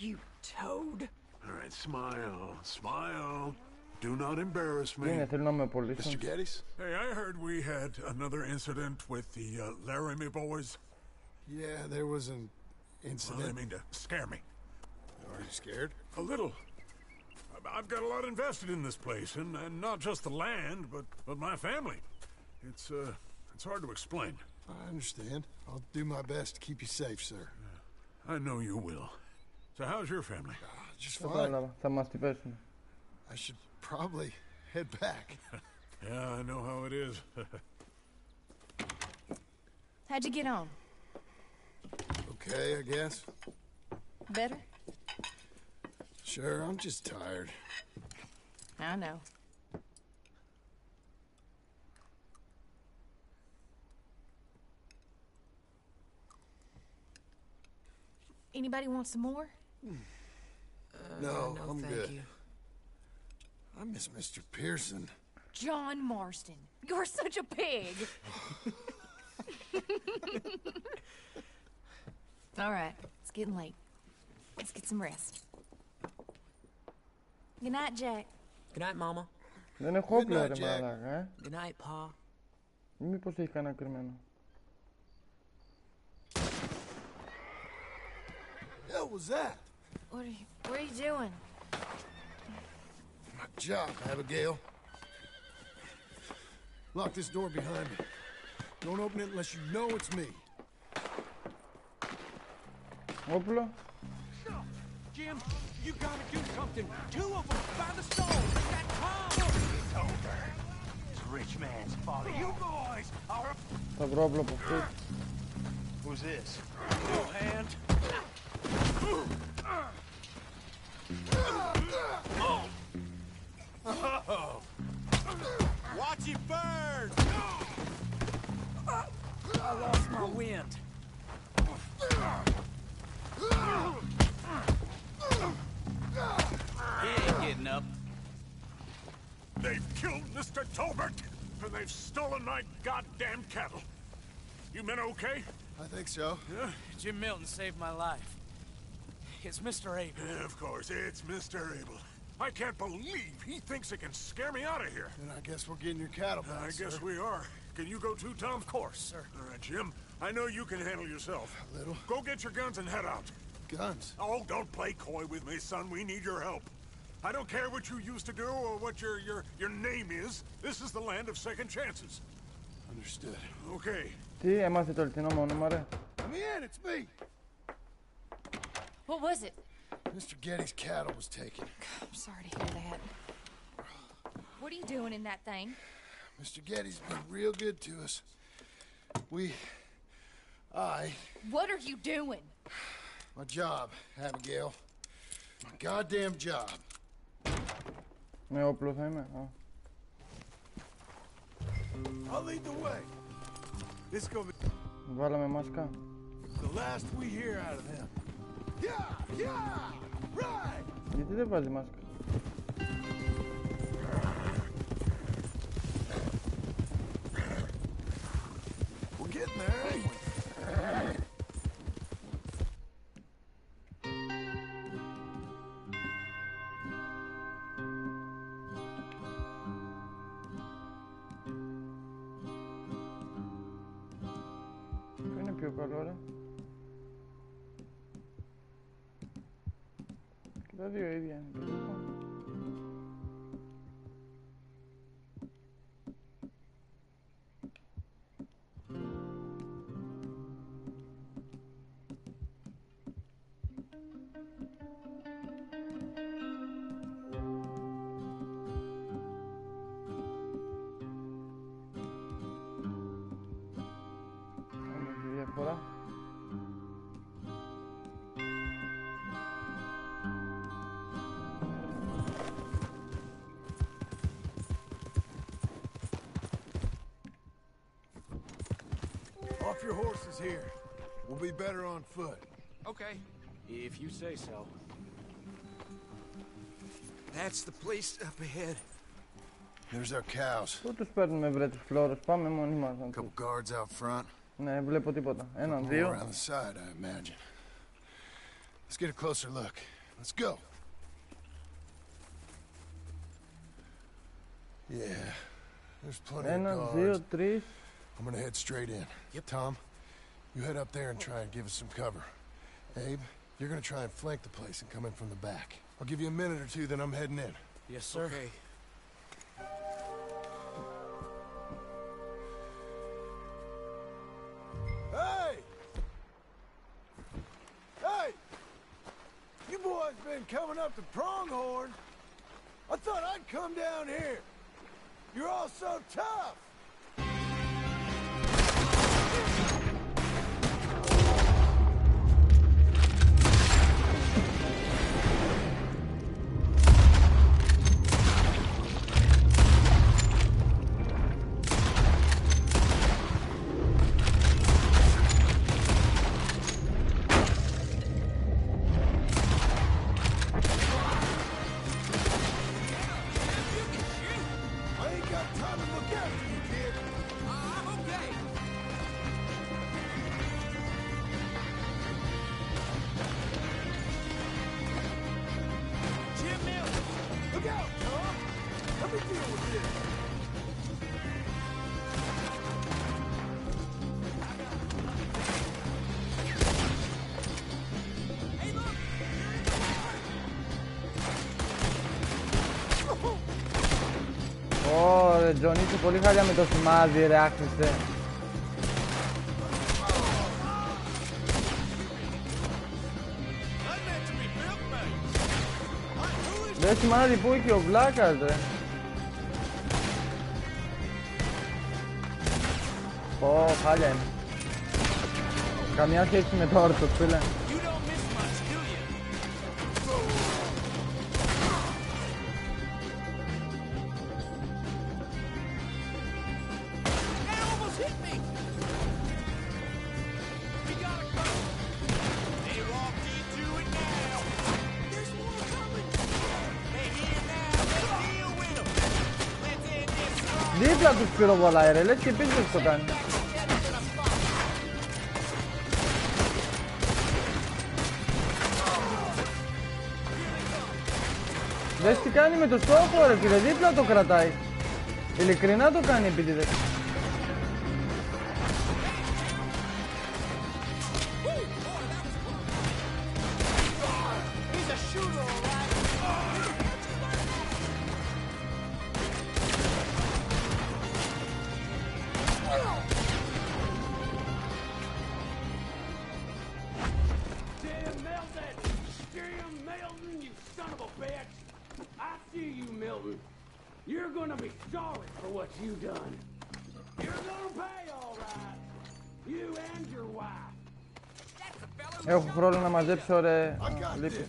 You toad. All right, smile, smile. Do not embarrass Τι είναι, me. θέλω να με απολύσουν. Mr. Geddes? Hey, I heard we had another incident with the Laramie boys. Yeah, there was an Well, incident. I mean to scare me. Are you scared? A little. I've got a lot invested in this place, and not just the land, but my family. It's hard to explain. I understand. I'll do my best to keep you safe, sir. I know you will. So how's your family? Just fine. Κατάλαβα, θα μας τη πέσουν. I should probably head back. Yeah, I know how it is. How'd you get on? Okay, I guess. Better? Sure, I'm just tired. I know. Anybody want some more? No, I'm thank good. you. I miss Mr. Pearson. John Marston, you're such a pig. All right, it's getting late. Let's get some rest. Good night, Jack. Good night, Mama. Δεν έχω όπλα night, ρε Jack. μαλάκα, Good night, Pa. Μήπως έχει κανένα κρυμμένο. Hell was that? What are you doing? My job, Abigail. Lock this door behind me. Don't open it unless you know it's me. Όπλο. Jim, you gotta do something. Two of them by the stone. That Tom. It's over. It's a rich man's folly. You boys are. Θα βρω όπλο από αυτούς. Who's this? No hand. Watch it burn! I lost my wind. He ain't getting up. They've killed Mr. Tolbert, and they've stolen my goddamn cattle. You men okay? I think so. Yeah? Jim Milton saved my life. It's Mr. Abel. Yeah, of course, it's Mr. Abel. I can't believe he thinks he can scare me out of here. Then I guess we're getting your cattle back, I guess sir. we are. Can you go too, Tom? Of course, sir. All right, Jim. I know you can handle yourself. A little. Go get your guns and head out. Guns? Oh, don't play coy with me, son. We need your help. I don't care what you used to do or what your name is. This is the land of second chances. Understood. Okay. Τι, έμαθε το αληθινό όνομα ρε. Let me in, it's me! What was it? Mr. Geddes' cattle was taken. I'm sorry to hear that. What are you doing in that thing? Mr. Geddes been real good to us. What are you doing? My job, Abigail. My goddamn job. Με όπλο θα είμαι. I'll lead the way. This is gonna be Βάλαμε μάσκα. the last we hear out of them. Yeah! Right! Γιατί δεν βάζει μάσκα. We're getting there, ain't we? Ποιο είναι πιο καλό ρε. Και τα δύο ίδια είναι. Διαφορά. Off your horses here. We'll be better on foot. Okay, if you say so. That's the place up ahead. There's our cows. Πού τους παίρνουμε βρε τους φλόρους, πάμε μόνοι μας. Couple guards out front. Ναι, βλέπω τίποτα. Έναν, More δύο. around the side, I imagine. Let's get a closer look. Let's go. Yeah, there's plenty Ένα, of δύο, guards. τρεις. I'm gonna head straight in. Yep. Tom, you head up there and try and give us some cover. Abe, you're gonna try and flank the place and come in from the back. I'll give you a minute or two, then I'm heading in. Yes, sir. Okay. Hey! Hey! You boys been coming up to Pronghorn? I thought I'd come down here. You're all so tough. Ωρε Τζονί, είσαι πολύ χαλιά με το σημάδι ρε άχρηστε. Δεν σημάδι που είχε ο Βλάκας ρε. Ω, χάλια είναι. Καμιά σχέση με το όρθος φίλε. Δίπλα τους πυροβολάει ρε, λες και πίσω τους το κάνει. Δες τι κάνει με το στόχο ρε φίλε, δίπλα το κρατάει. Ειλικρινά το κάνει επίτηδες. Έχω χρόνο να μαζέψω ρε λύπη.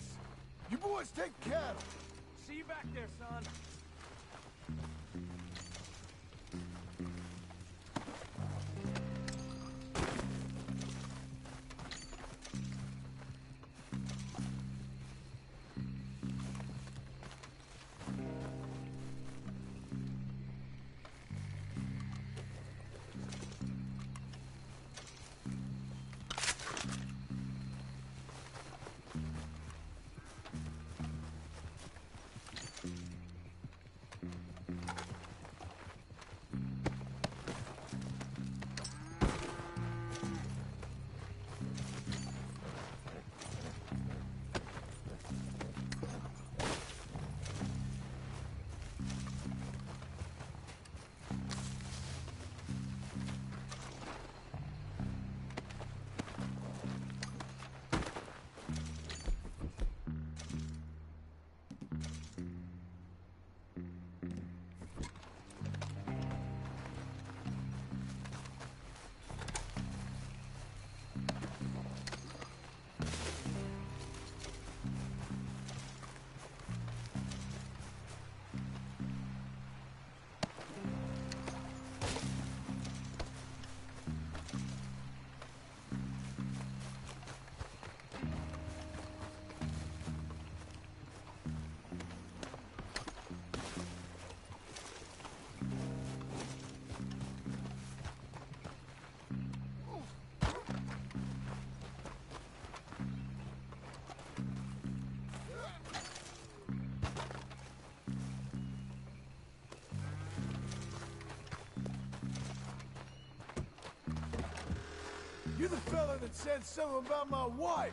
You're the fella that said something about my wife.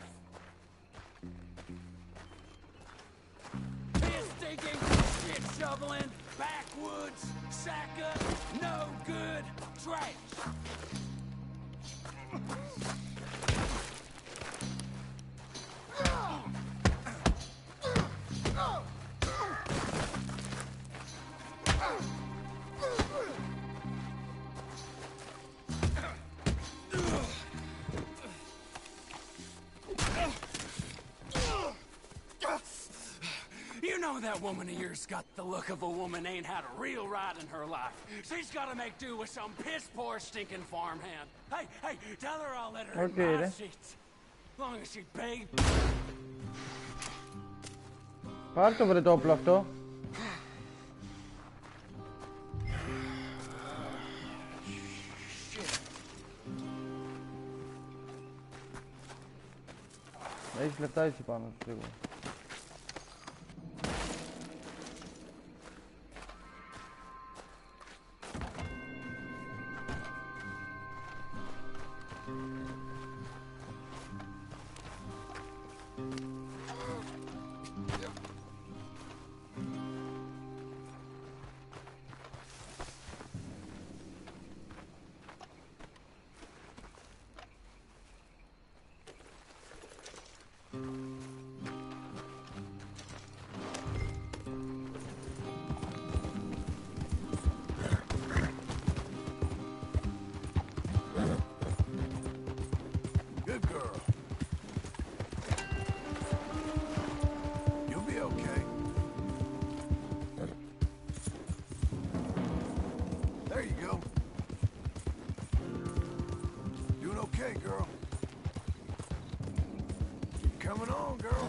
Piss digging, shit shoveling, backwoods, sacker, no good, trash. You know that woman of yours got the look of a woman ain't had a real ride in her life. She's gotta make do with some piss-poor stinking farmhand. Hey, tell her I'll let her in my seats. As long as she pays. Πάρ' το βρε το όπλο αυτό. Έχεις λεφτά εσύ πάνω σου σίγουρα. Good girl. You'll be okay. There you go. Doing okay, girl. Keep coming on, girl.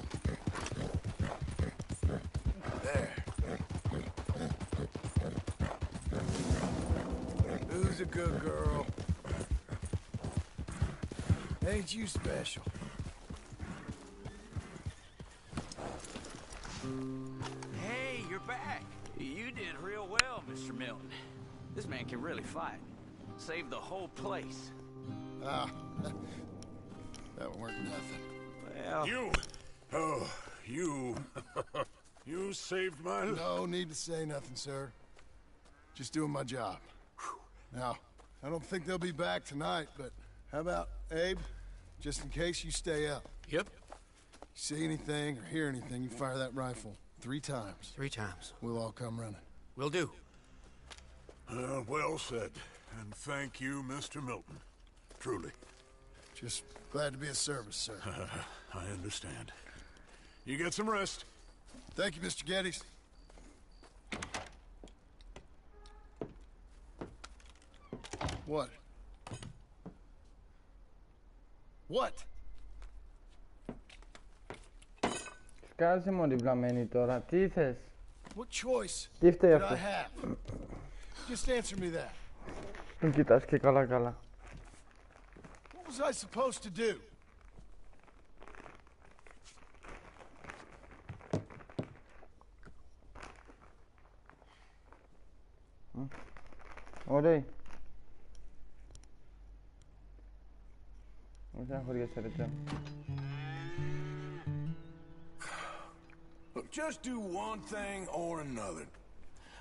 There. Who's a good girl? Ain't you special? Hey, you're back. You did real well, Mr. Milton. This man can really fight. Saved the whole place. Ah, that weren't nothing. Well... You! Oh, you... you saved my life. No need to say nothing, sir. Just doing my job. Now, I don't think they'll be back tonight, but how about Abe? Just in case you stay up. Yep. See anything or hear anything, you fire that rifle 3 times. 3 times. We'll all come running. Will do. Well said. And thank you, Mr. Milton. Truly. Just glad to be of service, sir. I understand. You get some rest. Thank you, Mr. Geddes. What? What? Σκάσε μόνοι βλαμμένοι τώρα. Τι θες? What choice Τι φταίει did I αυτό? have? Just answer me that. Τον κοιτάς και καλά. What was I supposed to do? Ωραίοι. Μην αγχωριέσαι ρε Τζέμ. Look, just do one thing or another.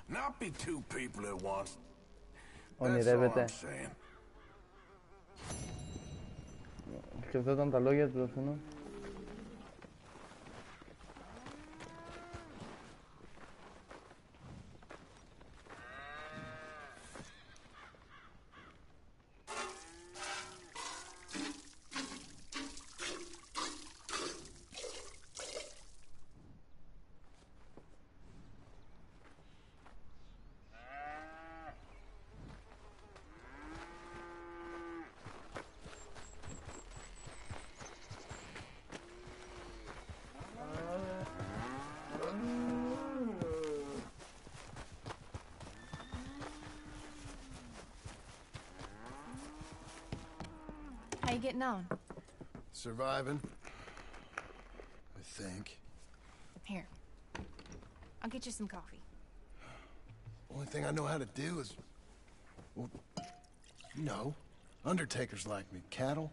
Not be 2 people at once. That's all Ονειρεύεται. I'm saying. Σκεφτόταν τα λόγια του δοθουνού. How you getting on? Surviving. I think. Here. I'll get you some coffee. Only thing I know how to do is... Well, you know, undertakers like me. Cattle,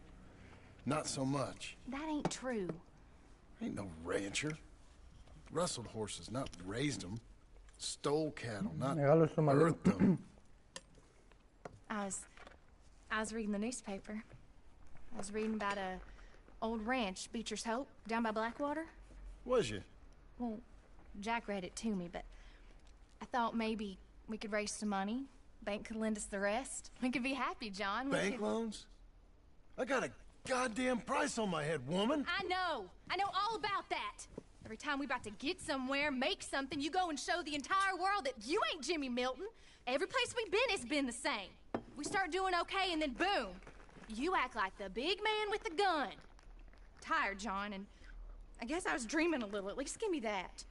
not so much. That ain't true. Ain't no rancher. Rustled horses, not raised them. Stole cattle, not birthed them. I was reading the newspaper. I was reading about a old ranch, Beecher's Hope, down by Blackwater. Was you? Well, Jack read it to me, but I thought maybe we could raise some money. Bank could lend us the rest. We could be happy, John. Bank loans? I got a goddamn price on my head, woman. I know all about that. Every time we about to get somewhere, make something, you go and show the entire world that you ain't Jimmy Milton. Every place we've been, it's been the same. We start doing okay, and then boom, you act like the big man with the gun. Tired, John, and I guess I was dreaming a little. At least give me that.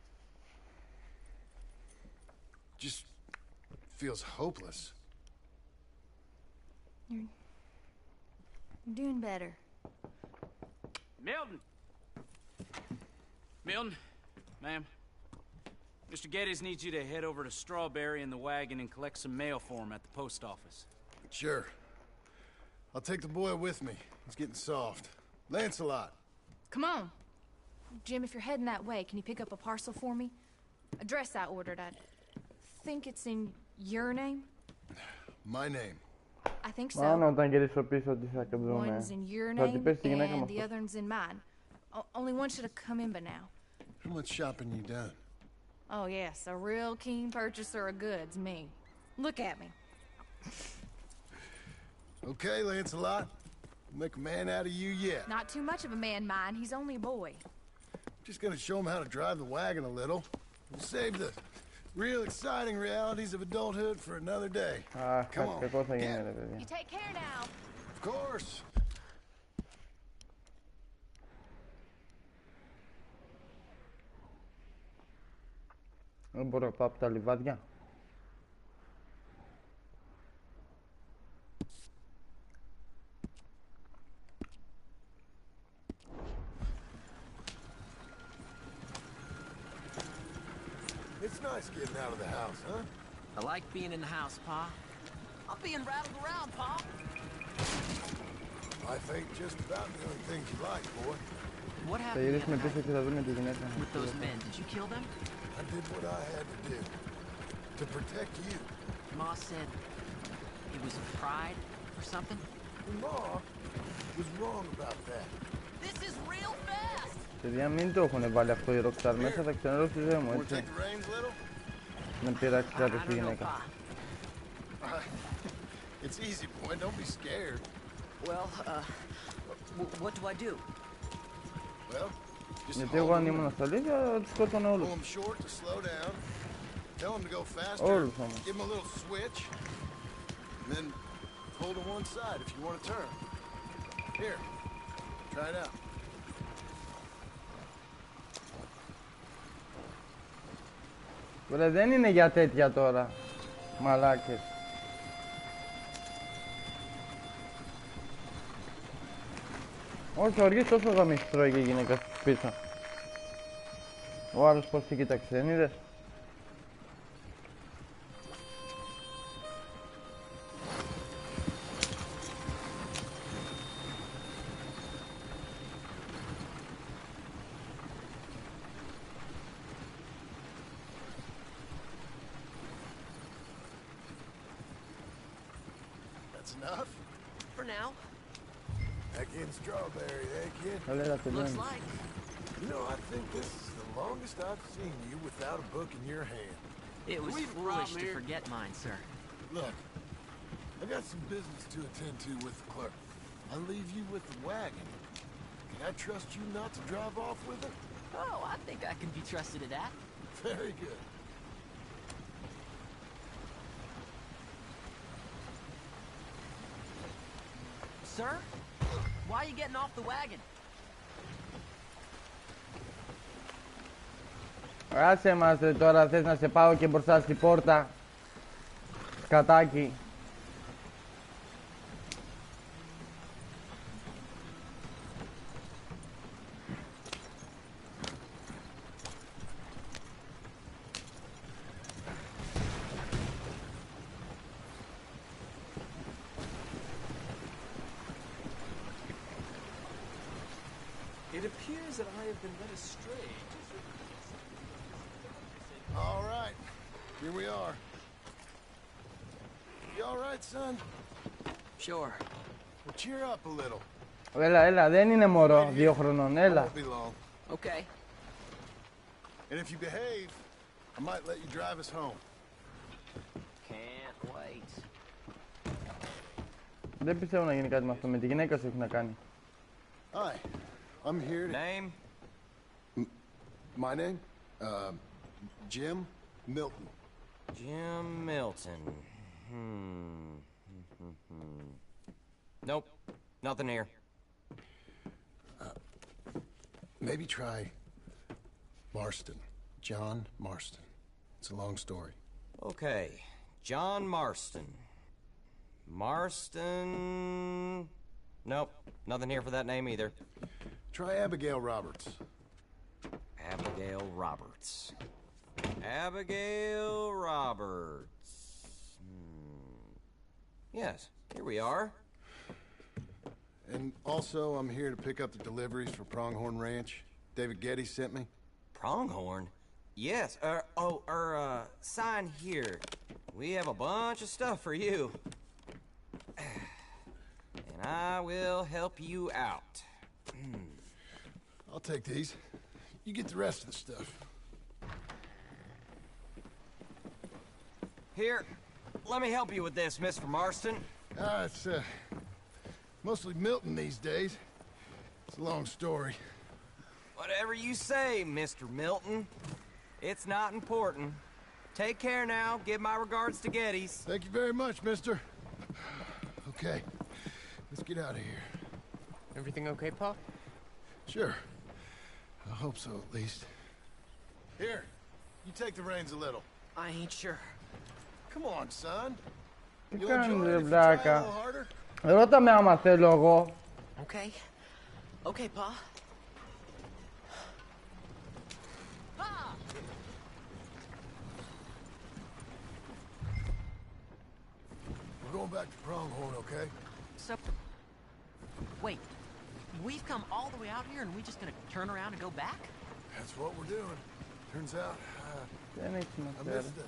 Just feels hopeless. You're doing better. Milton! Milton, ma'am. Mr. Geddes needs you to head over to Strawberry in the wagon and collect some mail for him at the post office. Sure. I'll take the boy with me. He's getting soft. Lancelot. Come on. Jim, if you're heading that way, can you pick up a parcel for me? A dress I ordered. I think it's in your name? My name. I think so. Μάλλον όταν γυρίσω πίσω τι θα δούμε. One's in your Θα την name πες τη γυναίκα μου and the αυτό. other one's in mine. Only one should have come in by now. How much shopping you done? Oh, yes, a real keen purchaser of goods, me. Look at me. Okay, Lancelot. We'll make a man out of you yet. Not too much of a man, mine. He's only a boy. Just gonna show him how to drive the wagon a little. We'll save the real exciting realities of adulthood for another day. Come on. Κακό θα γίνει, ρε παιδιά. You take care now. Of course. Δεν μπορώ να πάω από τα λιβάδια. It's nice getting out of the house, huh? I like being in the house, Pa. I'm being rattled around, Pa. Life ain't just about doing things you like, boy. What Θα happened γυρίσουμε πίσω και θα δούμε τη γυναίκα. with those men? Did you kill them? I did what I had to do. To protect you. Ma said it was pride or something? Ma was wrong about that. This is real fast! Παιδιά, μην το έχουν βάλει αυτό οι Rockstar μέσα, θα ξενερώσει τη ζωή μου, Want to έτσι. take the reins, little? Να πειράξει κάτι στη γυναίκα. It's easy, boy. Don't be scared. Well, what do I do? Well, just Γιατί εγώ αν ήμουν στα αλήθεια, θα τους σκότωνα όλους. pull him short to slow down. Tell him to go faster. Όλους όμως. Give him a little switch. And then pull to one side if you want to turn. Here. Try it out. Βρε, δεν είναι για τέτοια τώρα. Μαλάκες. Όσο αργείς τόσο γαμίς τρώει και η γυναίκα στους πίσω. Ο άλλος πως τη κοίταξε, δεν είδες? That's enough? For now. Back in Strawberry, eh, kid? Looks like. You know, I think this is the longest I've seen you without a book in your hand. It was We have a foolish problem to here. forget mine, sir. Look, I got some business to attend to with the clerk. I'll leave you with the wagon. Can I trust you not to drive off with it? Oh, I think I can be trusted to that. Very good. Sir? Why are you getting off the wagon? Άσε μας ρε, τώρα θες να σε πάω και μπροστά στην πόρτα. Σκατάκι. appears that I have been led astray. All right, here we are. You all right, son? Sure. Well, cheer up a little. Έλα, δεν είναι μωρό, 2 χρονών, έλα. Won't be long. Okay. And if you behave, I might let you drive us home. Can't wait. Δεν πιστεύω να γίνει κάτι με αυτό, με τη γυναίκα σου έχει να κάνει. Hi, I'm here to... Name? My name? Jim Milton. Jim Milton. Nope, nothing here. Maybe try Marston. John Marston. It's a long story. Okay, John Marston. Marston... Nope, nothing here for that name either. Try Abigail Roberts. Abigail Roberts. Abigail Roberts. Yes, here we are. And also, I'm here to pick up the deliveries for Pronghorn Ranch. David Getty sent me. Pronghorn? Yes, sign here. We have a bunch of stuff for you. And I will help you out. I'll take these. You get the rest of the stuff. Here, let me help you with this, Mr. Marston. It's, mostly Milton these days. It's a long story. Whatever you say, Mr. Milton. It's not important. Take care now. Give my regards to Geddes. Thank you very much, mister. Okay, let's get out of here. Everything okay, Pa? Sure. I hope so, at least. Here, you take the reins a little. I ain't sure. Come on, son. Τι You'll κάνεις enjoy it ρε if you try a βλάκα. little harder. Ρώτα με άμα θέλω εγώ. Okay. Okay, Pa. We're going back to Pronghorn, okay? So... Wait. We've come all the way out here and we just gonna turn around and go back? That's what we're doing. Turns out, Δεν έχει I σημασία. missed it.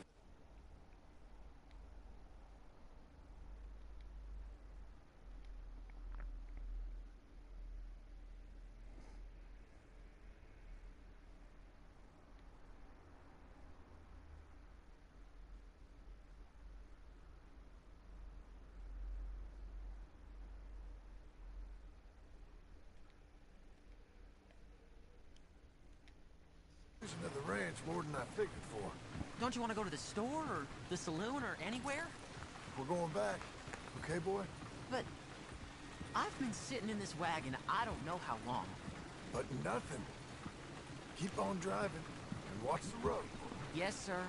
Of the ranch more than I figured for. Don't you want to go to the store or the saloon or anywhere? We're going back, okay, boy? But I've been sitting in this wagon I don't know how long. But nothing. Keep on driving and watch the road. Yes, sir.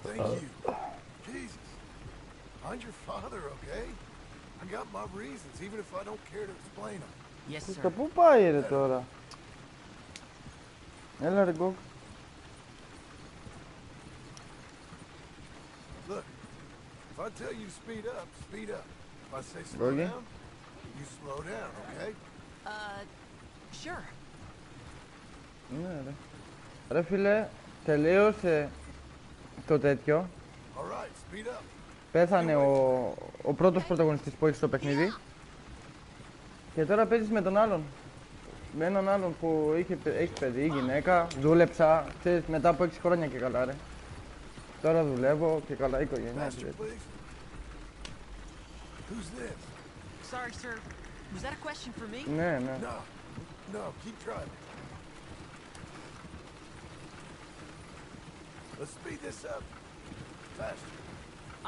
Thank you. Jesus. Find your father, okay? I got my reasons, even if I don't care to explain them. Yes, sir. Στο πού πάει ρε τώρα. Έλα ρε Γκόκ. Look, if I tell you to speed up, speed up. If I say slow Bogey? down, you slow down, okay? Sure. Ναι ρε. Ρε φίλε, τελείωσε το τέτοιο. All right, speed up. Πέθανε ο πρώτος πρωταγωνιστής που έχει στο παιχνίδι. Και τώρα παίζεις με τον άλλον. Με έναν άλλον που έχει παιδί, γυναίκα, δούλεψα, ξέρεις, μετά από 6 χρόνια και καλά ρε. Τώρα δουλεύω και καλά οικογένεια. Faster, please. Who's this? Sorry, sir. Was that a question for me? Ναι, ναι. No, no, keep driving. Let's speed this up. Faster.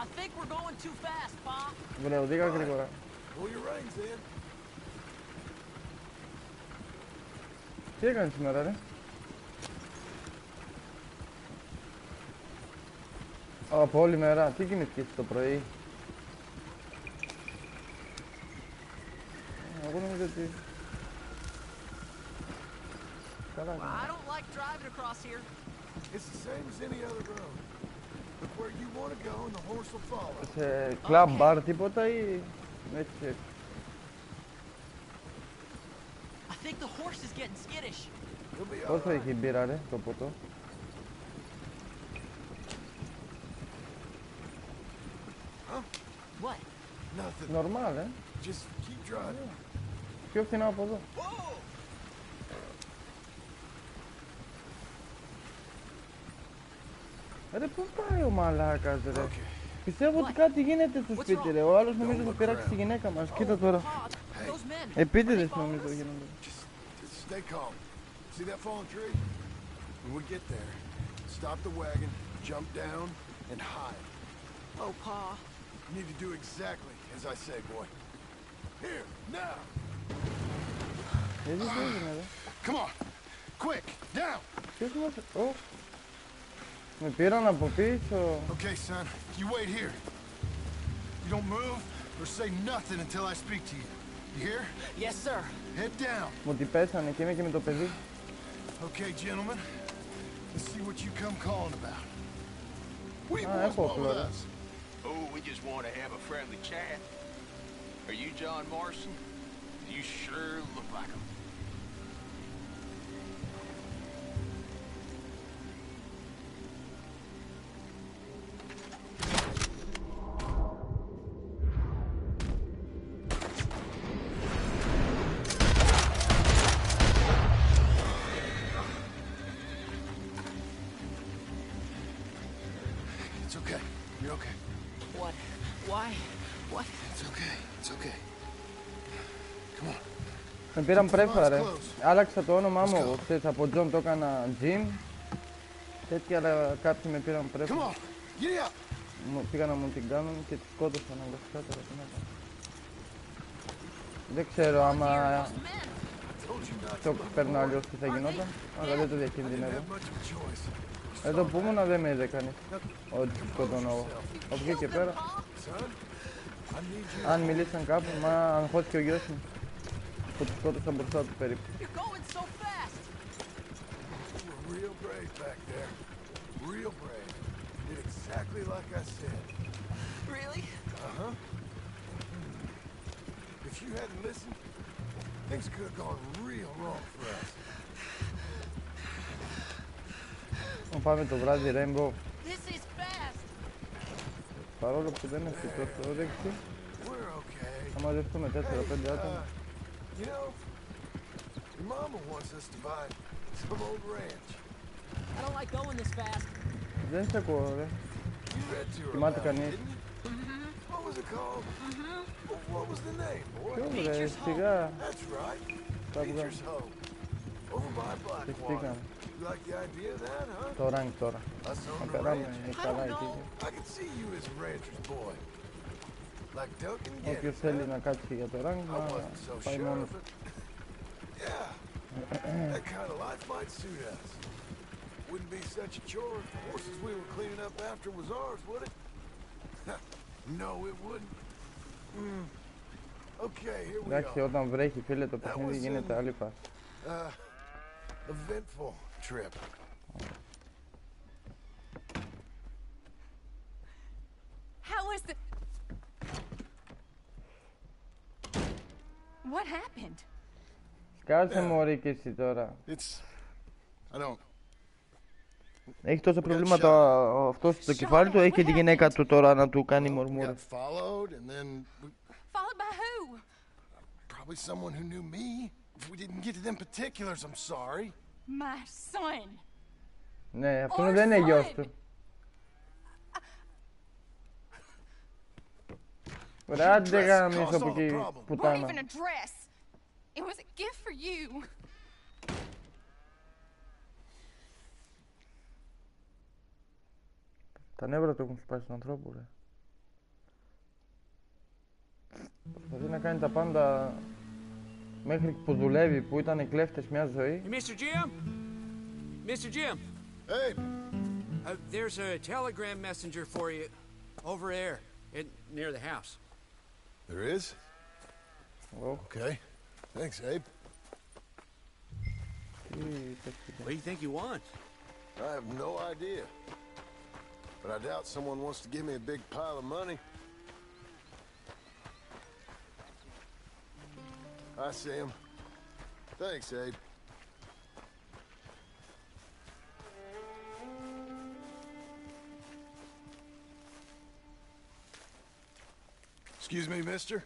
I think we're going too fast, Pa. Βρε, οδήγα γρήγορα. Pull your reins in. Τι έκανες σήμερα ρε. Από όλη μέρα, τι κοιμηθήκες το πρωί. Εγώ νομίζω ότι... Καλά. I don't like driving across here. It's the same as any other road. Look where you want to go and the horse will follow. Σε κλαμπ μπαρ τίποτα ή... έτσι. I think the horse is getting skittish. Πόσο έχει η μπύρα ρε, το ποτό? Νορμάλ, Πιο φθηνά από εδώ. Ρε, πού πάει ο μαλάκας ρε? Πιστεύω ότι κάτι γίνεται στο σπίτι ρε. Ο άλλος νομίζω θα πειράξει τη γυναίκα μας. Κοίτα τώρα. Επίτηδες νομίζω γίνονται. Stay calm. See that fallen tree? When we get there, stop the wagon, jump down, and hide. Oh, Pa. You need to do exactly as I say, boy. Here, now! Come on! Quick, down! Με πήραν από πίσω. Okay, son, you wait here. You don't move or say nothing until I speak to you. You hear? Yes, sir. Head down. Μου την πέσανε και είμαι και με το παιδί. Okay, gentlemen. Let's see what you come calling about. What do you want with us? Oh, we just want to have a friendly chat. Are you John Morrison? You sure look like him. It's okay. You're okay. What? Why? What? It's okay. It's okay. Come on. Με πήραν πρέφα ρε. Άλλαξα το όνομά μου εγώ. Ξέρεις, από John το έκανα Jim. Τέτοια, αλλά κάποιοι με πήραν πρέφα. Πήγα να μου την κάνουν και τη σκότωσαν αναγκαστικά τώρα. Τι να κάνω. Δεν ξέρω άμα το παίρνω αλλιώς τι θα γινόταν, αλλά δεν το διακινδυνεύω. Εδώ που ήμουνα δεν με είδε κανείς ότι τους σκοτώνω εγώ. Από εκεί και πέρα, αν μιλήσαν κάπου, μα αγχώθηκε ο γιος μου που τους σκότωσαν μπροστά του περίπου. If you hadn't listened, things could have gone real wrong for us. Πάμε το βράδυ Rainbow. Παρόλο που δεν είναι τόσο όρεξη, θα μαζευτούμε 4-5 άτομα. You know, your mama wants us to buy some old ranch. I don't like going this fast. Δεν σε ακούω ρε. Κοιμάται κανείς. What was it called? What was the name, boy? Ποιο ρε, σιγά. That's right. Τα βγάλω. Nature's home. Over by Blackwater. You like the idea of that, huh? Το rank τώρα. Θα περάμε καλά εκεί. I can see you as a rancher's boy. Like Duncan and Όποιος θέλει να κάτσει για το rank, να πάει μόνος. Yeah, that kind of life might suit us. Wouldn't be such a chore if the horses we were cleaning up after was ours, would it? No, it wouldn't. Okay, here we Εντάξει, are. όταν βρέχει φίλε το παιχνίδι γίνεται άλλη φάση. Eventful trip. How was the... What happened? Κάτσε μωρή και εσύ τώρα. I don't... Έχει τόσα προβλήματα αυτός στο κεφάλι του, έχει και τη γυναίκα του τώρα να του κάνει μορμούρες. Followed and then... Followed by who? Probably someone who knew me. If we didn't get to them particulars, I'm sorry. My son. Ναι, αυτό δεν είναι γιος του. Ρε, άντε γάμισο από εκεί, πουτάνα. Even a dress. It was a gift for you. Τα νεύρα του έχουν σπάσει τον ανθρώπου, ρε. Προσπαθεί να κάνει τα πάντα μέχρι που δουλεύει, που ήταν κλέφτες μια ζωή. Mr. Jim? Mr. Jim? Hey! There's a telegram messenger for you over there, near the house. There is? Okay. Thanks, Abe. What do you think you want? I have no idea. But I doubt someone wants to give me a big pile of money. I see him. Thanks, Abe. Excuse me, mister.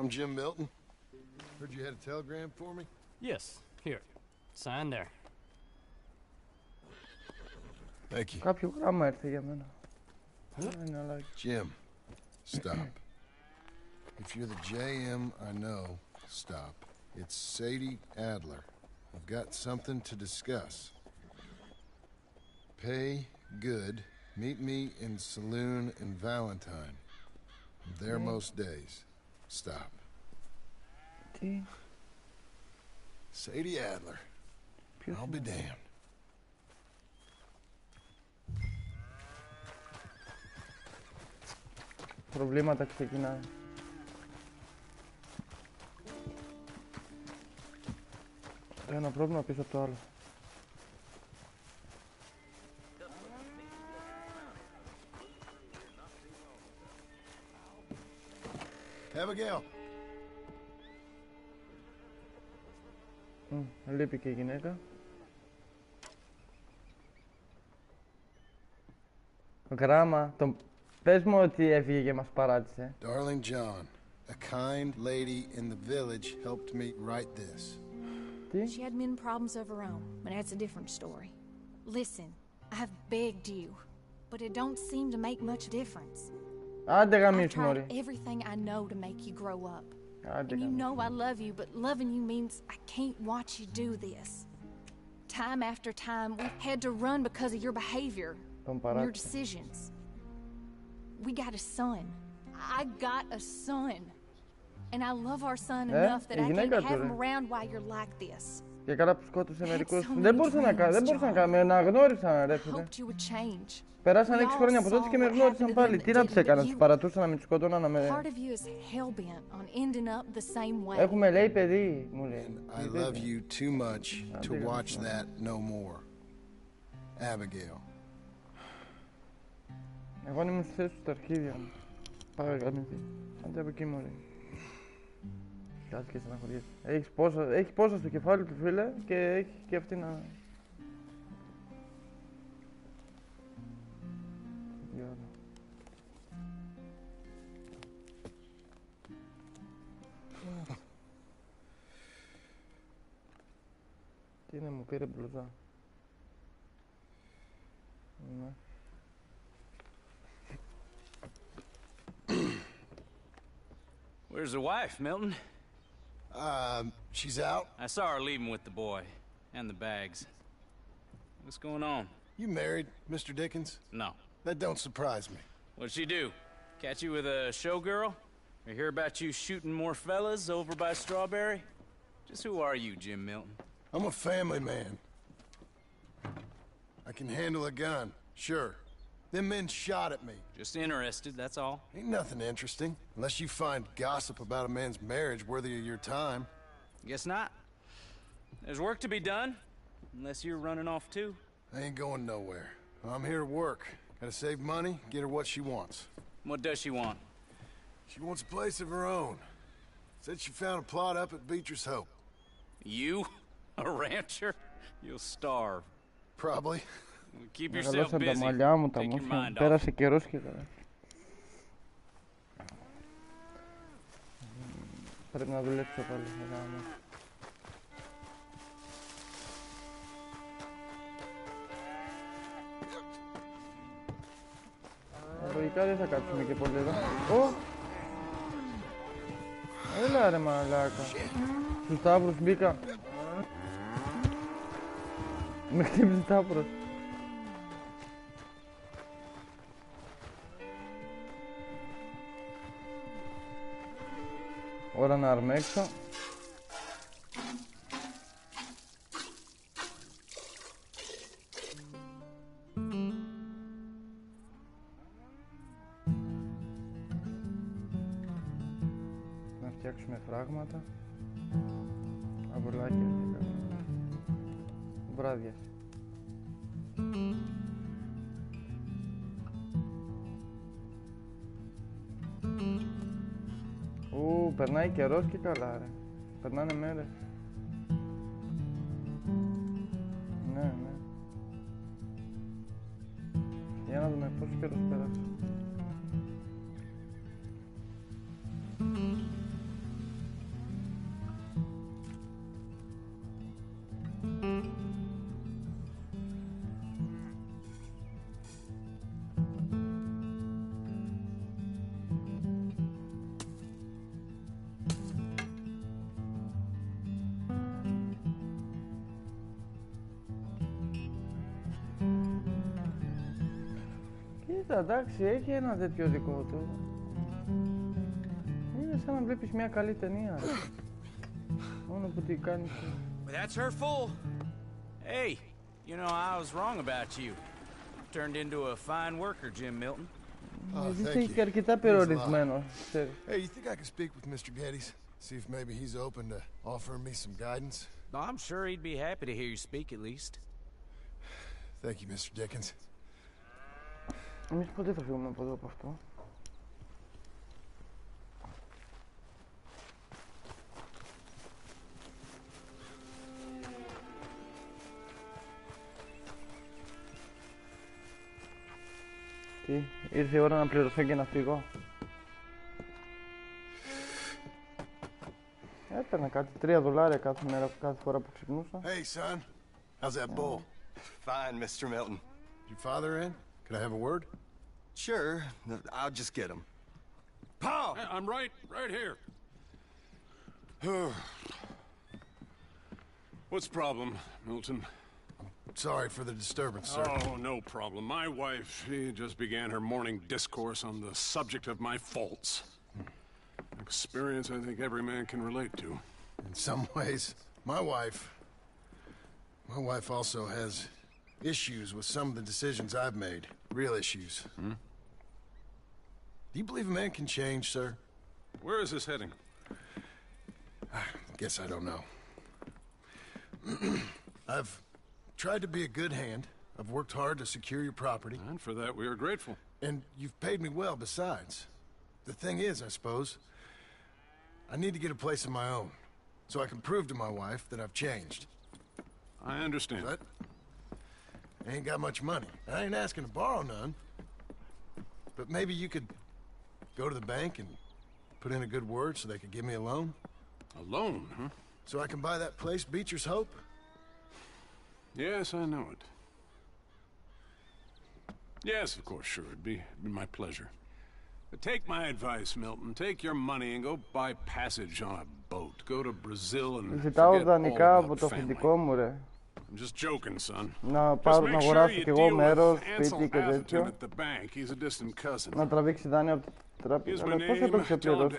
I'm Jim Milton. Heard you had a telegram for me? Yes, here. Sign there. Thank you. Κάποιο γράμμα ήρθε για μένα. Jim, stop. If you're the JM I know, stop. It's Sadie Adler. I've got something to discuss. Pay good. Meet me in saloon in Valentine. I'm there most days. Stop. Sadie Adler. I'll be damned. Προβλήματα ξεκινάνε. Ένα πρόβλημα πίσω από το άλλο. Abigail. Λείπει και η γυναίκα. Γράμμα. Πες μου ότι έφυγε και μας παράτησε. Darling John, a kind lady in the village helped me write this. She had men problems of her own, but that's a different story. Listen, I have begged you, but it don't seem to make much difference. Άντε I've γαμίσου tried μωρή. everything I know to make you grow up. Άντε And you γαμίσου. know I love you, but loving you means I can't watch you do this. Time after time, we've had to run because of your behavior, Τον and your παράτησε. decisions. We got a son. I got a son. And I love our son enough that I can't γυναίκα have του, him around while you're like this. Και καλά που σκότωσε μερικούς. so Δεν many μπορούσα να κάνω, δεν dreams, μπορούσα να John. κάνω. Με αναγνώρισαν ρε φίλε. Hoped you would change. Περάσαν We 6 all χρόνια από τότε και με saw what γνώρισαν happened to πάλι. them Τι that να τους didn't, έκανα, but τους you- παρατούσαν να μην τους σκοτώνα να με... Part of you is hell-bent on ending up the same way. Έχουμε λέει παιδί, μου λέει. I love you too much to watch that no more. Abigail. Εγώ αν ήμουν στη θέση του στα αρχίδια μου. Πάει γαμηθεί. Άντε από εκεί μωρή. Κάτσε και στεναχωριέσαι. Έχει πόσα στο κεφάλι του φίλε και έχει και αυτή να... Τι είναι, μου πήρε μπλουζά. Ναι. Where's the wife, Milton? She's out. I saw her leaving with the boy. And the bags. What's going on? You married, Mr. Dickens? No. That don't surprise me. What'd she do? Catch you with a showgirl? Or hear about you shooting more fellas over by Strawberry? Just who are you, Jim Milton? I'm a family man. I can handle a gun, sure. Them men shot at me. Just interested, that's all. Ain't nothing interesting, unless you find gossip about a man's marriage worthy of your time. Guess not. There's work to be done, unless you're running off too. I ain't going nowhere. I'm here to work. Gotta save money, get her what she wants. What does she want? She wants a place of her own. Said she found a plot up at Beecher's Hope. You? A rancher? You'll starve. Probably. Keep yourself Μεγαλώσαν τα busy. μαλλιά μου, τα Take your μούτια μου. mind off. Πέρασε καιρός και καλά. Πρέπει να δουλέψω πάλι. Λογικά δεν θα κάτσουμε και πολύ εδώ. Ω! Έλα ρε μαλάκα. Στους Σταύρους μπήκα. Με χτύπησε Σταύρος. Ώρα να αρμέξω. Να φτιάξουμε φράγματα. Αβολάκια και κάνουμε. Βράδιας. Περνάει καιρός και καλά ρε. Περνάνε μέρες. Ναι, ναι. Για να δούμε πόσο καιρός πέρασε. Κοίτα, εντάξει, έχει ένα τέτοιο δικό του. Είναι σαν να βλέπεις μια καλή ταινία. Μόνο που τι κάνεις. That's her full. Hey, you know, I was wrong about you. Turned into a fine worker, Jim Milton. Είσαι και αρκετά περιορισμένο. Hey, you think I could speak with Mr. Geddes? See if maybe he's open to offering me some guidance? I'm sure he'd be happy to hear you speak at least. Thank you, Mr. Dickens. Εμείς ποτέ θα φύγουμε από εδώ από αυτό. Τι, ήρθε η ώρα να πληρωθώ και να φύγω. Έπαιρνα κάτι $3 κάθε μέρα, κάθε φορά που ξυπνούσα. Hey, son. How's that bull? Fine, Mr. Milton. Your father in? Could I have a word? Sure. I'll just get him. Pa! Hey, I'm right here. What's the problem, Milton? Sorry for the disturbance, sir. Oh, no problem. My wife, she just began her morning discourse on the subject of my faults. Experience I think every man can relate to. In some ways, my wife also has issues with some of the decisions I've made. Real issues. Do you believe a man can change, sir? Where is this heading? I guess I don't know. I've tried to be a good hand. I've worked hard to secure your property. And for that we are grateful. And you've paid me well besides. The thing is, I suppose, I need to get a place of my own, so I can prove to my wife that I've changed. I understand. But I ain't got much money. I ain't asking to borrow none. But maybe you could go to the bank and put in a good word so they could give me a loan. A loan, huh? So I can buy that place, Beecher's Hope? Yes, I know it. Yes, of course, sure. It'd be my pleasure. But take my advice, Milton. Take your money and go buy passage on a boat. Go to Brazil and ζητάω δανεικά από forget το all about αφεντικό μου, ρε. I'm just joking, son. Να αγοράσω κι εγώ μέρος, σπίτι και τέτοιο. Να τραβήξει δάνειο από την τράπεζα. Αλλά πώς θα το ξεπληρώσω?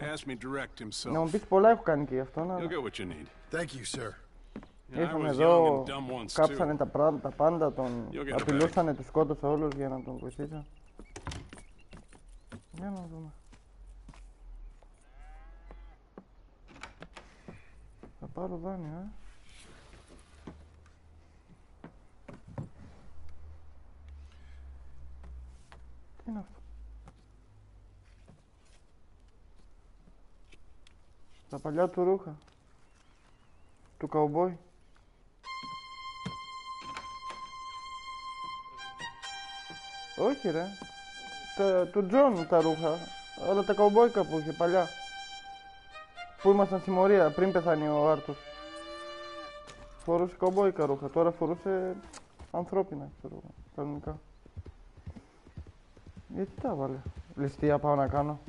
Να μου πεις πολλά έχω κάνει και γι' αυτό. Ήρθαν εδώ, κάψανε τα πάντα, τον απειλούσανε, τους σκότωσα όλους για να τον βοηθήσω. Για να δούμε. Θα πάρω δάνειο, Τι είναι αυτό? Τα παλιά του ρούχα. Του καουμπόι. Όχι ρε. Του Τζον τα ρούχα. Αλλά τα καουμπόικα που είχε παλιά. Που ήμασταν συμμορία πριν πεθάνει ο Άρτουρ. Φορούσε καουμπόικα ρούχα. Τώρα φορούσε ανθρώπινα, ξέρω, κανονικά. Γιατί τα βάλε? Ληστεία πάω να κάνω.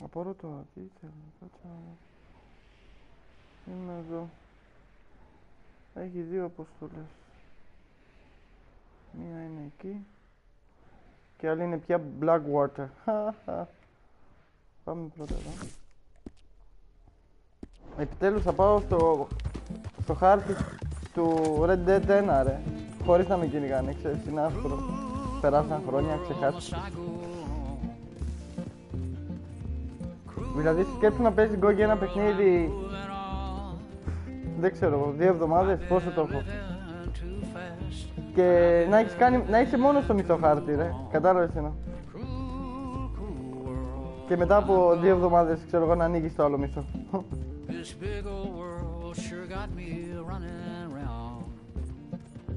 Απορώ τώρα, τι ήθελα, κάτσα. Είμαι εδώ. Έχει δύο αποστολές. Μία είναι εκεί. Και άλλη είναι πια Blackwater. Πάμε πρώτα εδώ. Επιτέλους θα πάω στο χάρτη του Red Dead 1, ρε. Χωρίς να με κυνηγάνε, ξέρεις, είναι άσπρο. Περάσαν χρόνια, ξεχάσεις. Δηλαδή σκέψου να παίζεις γκόγκι ένα παιχνίδι, δεν ξέρω, 2 εβδομάδες, πόσο το έχω. Και να είσαι μόνο στο μισό χάρτη, ρε. Κατάλαβες εννοώ. Και μετά από 2 εβδομάδες, ξέρω εγώ, να ανοίγεις το άλλο μισό.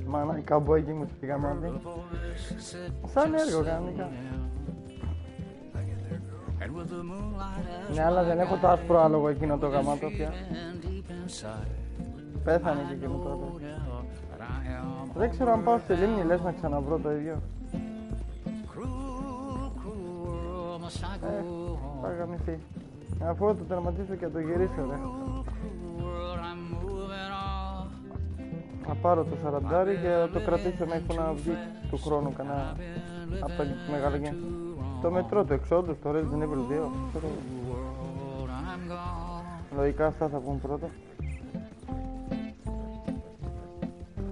Μάνα, οι καμπόικοι μου πήγαμε αυτοί. Σαν έργο κανονικά. Ναι, αλλά δεν έχω το άσπρο άλογο εκείνο το γαμάτο πια. Πέθανε και εκείνο τότε. Δεν ξέρω αν πάω στη λίμνη, λες να ξαναβρω το ίδιο. Θα γαμηθεί. Αφού το τερματίσω και το γυρίσω, ρε. Να πάρω το 40 και να το κρατήσω μέχρι να βγει του χρόνου κανένα από τα μεγάλα game. Το μετρό, το εξόντους, το Resident Evil 2. Λογικά αυτά θα βγουν πρώτα.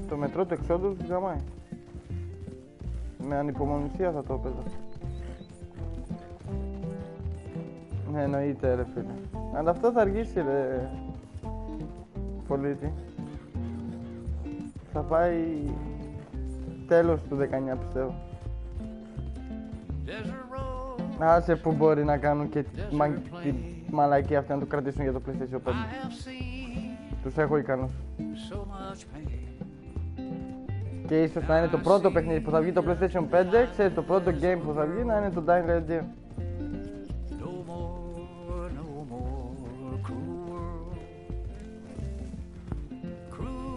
Το μετρό, το εξόντους γαμάει. Με ανυπομονησία θα το έπαιζα. Ναι, εννοείται ρε φίλε. Αλλά αυτό θα αργήσει ρε πολίτη. Θα πάει τέλος του 19 πιστεύω. Άσε που μπορεί να κάνουν και τη μαλακή αυτή να το κρατήσουν για το PlayStation 5. Τους έχω ικανούς. Και ίσως να είναι το πρώτο παιχνίδι που θα βγει το PlayStation 5. Ξέρεις, το πρώτο game που θα βγει να είναι το Dying Light 2.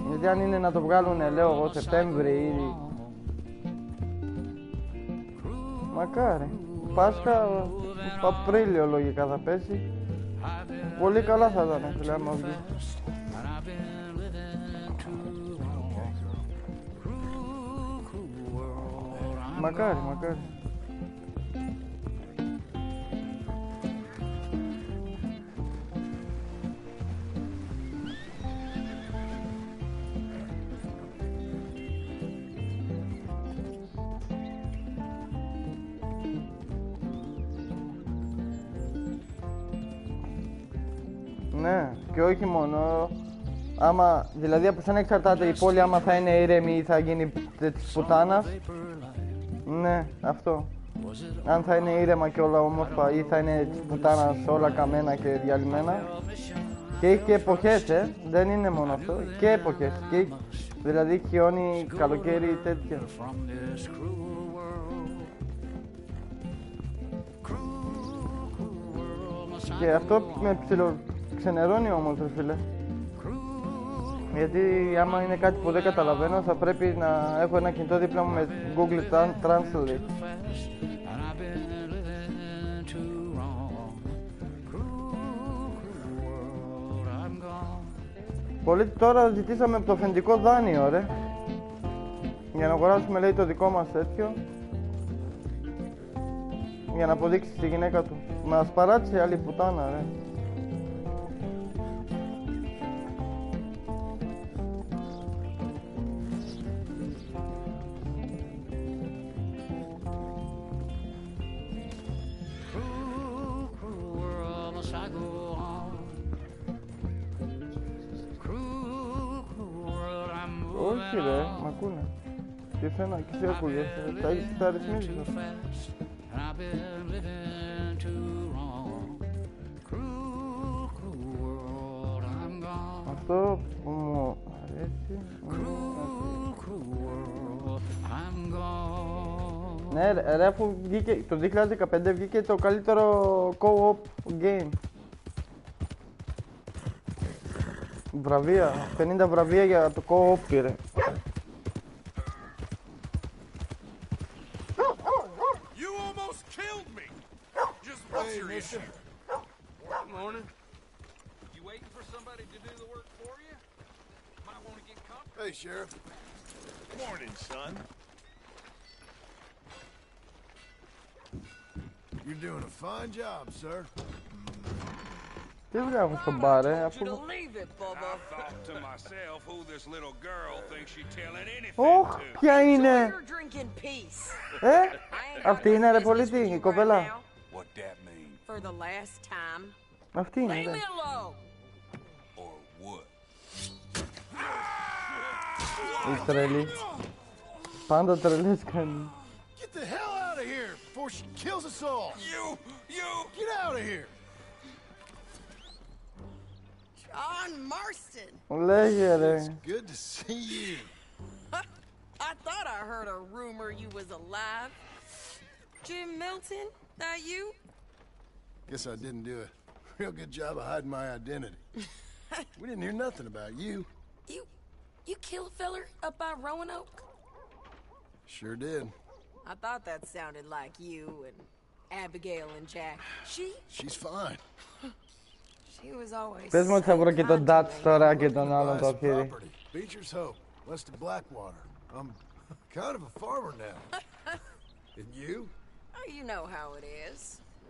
Γιατί αν είναι να το βγάλουν, λέω εγώ, Σεπτέμβρη ή... Μακάρι. Πάσχα, Απρίλιο λογικά θα πέσει. Πολύ καλά θα ήταν, φίλε, άμα βγει. Μακάρι, μακάρι. Ναι, και όχι μόνο. Άμα, δηλαδή από σένα εξαρτάται η πόλη άμα θα είναι ήρεμη ή θα γίνει της πουτάνας. Ναι, αυτό. Αν θα είναι ήρεμα και όλα όμορφα ή θα είναι της πουτάνας όλα καμένα και διαλυμένα. Και έχει και εποχές, δεν είναι μόνο αυτό. Και εποχές. Και, δηλαδή χιόνι, καλοκαίρι, τέτοια. Και αυτό με ξενερώνει όμως, ρε φίλε. Γιατί άμα είναι κάτι που δεν καταλαβαίνω θα πρέπει να έχω ένα κινητό δίπλα μου με Google Translate. Πολύ τώρα ζητήσαμε από το αφεντικό δάνειο, ρε. Για να αγοράσουμε, λέει, το δικό μας τέτοιο. Για να αποδείξει στη γυναίκα του. Μας παράτησε άλλη πουτάνα, ρε. Όχι ρε, μ' ακούνε. Και εσένα και εσύ ακούγεσαι, τα ρυθμίζεις. Αυτό που μου αρέσει... Ναι ρε, αφού βγήκε, το 2015 βγήκε το καλύτερο co-op game. Βραβεία, 50 βραβεία για το co-op πήρε. Hey, Sheriff. Morning, son. You're doing a fine job, sir. Τι βλέπω στον μπαρ, αφού... Ωχ, ποια είναι! Αυτή είναι ρε πολίτη, η κοπέλα. Αυτή είναι, ρε. Η τρελή. Πάντα τρελές κάνει. Get the hell out of here before she kills us all! Get out of here! John Marston! Λέγε ρε. It's good to see you. I thought I heard a rumor you was alive. Jim Milton, that you? Guess I didn't do a real good job of hiding my identity. We didn't hear nothing about you. You kill a feller up by Roanoke? Sure did. I thought that sounded like you, and Abigail and Jack. She's fine. She was always Πες μου ότι θα βρω και τον Dutch τώρα και τον άλλον το αρχίδι. Beecher's Hope, west of Blackwater. I'm kind of a farmer now. And you? Oh, you know how it is.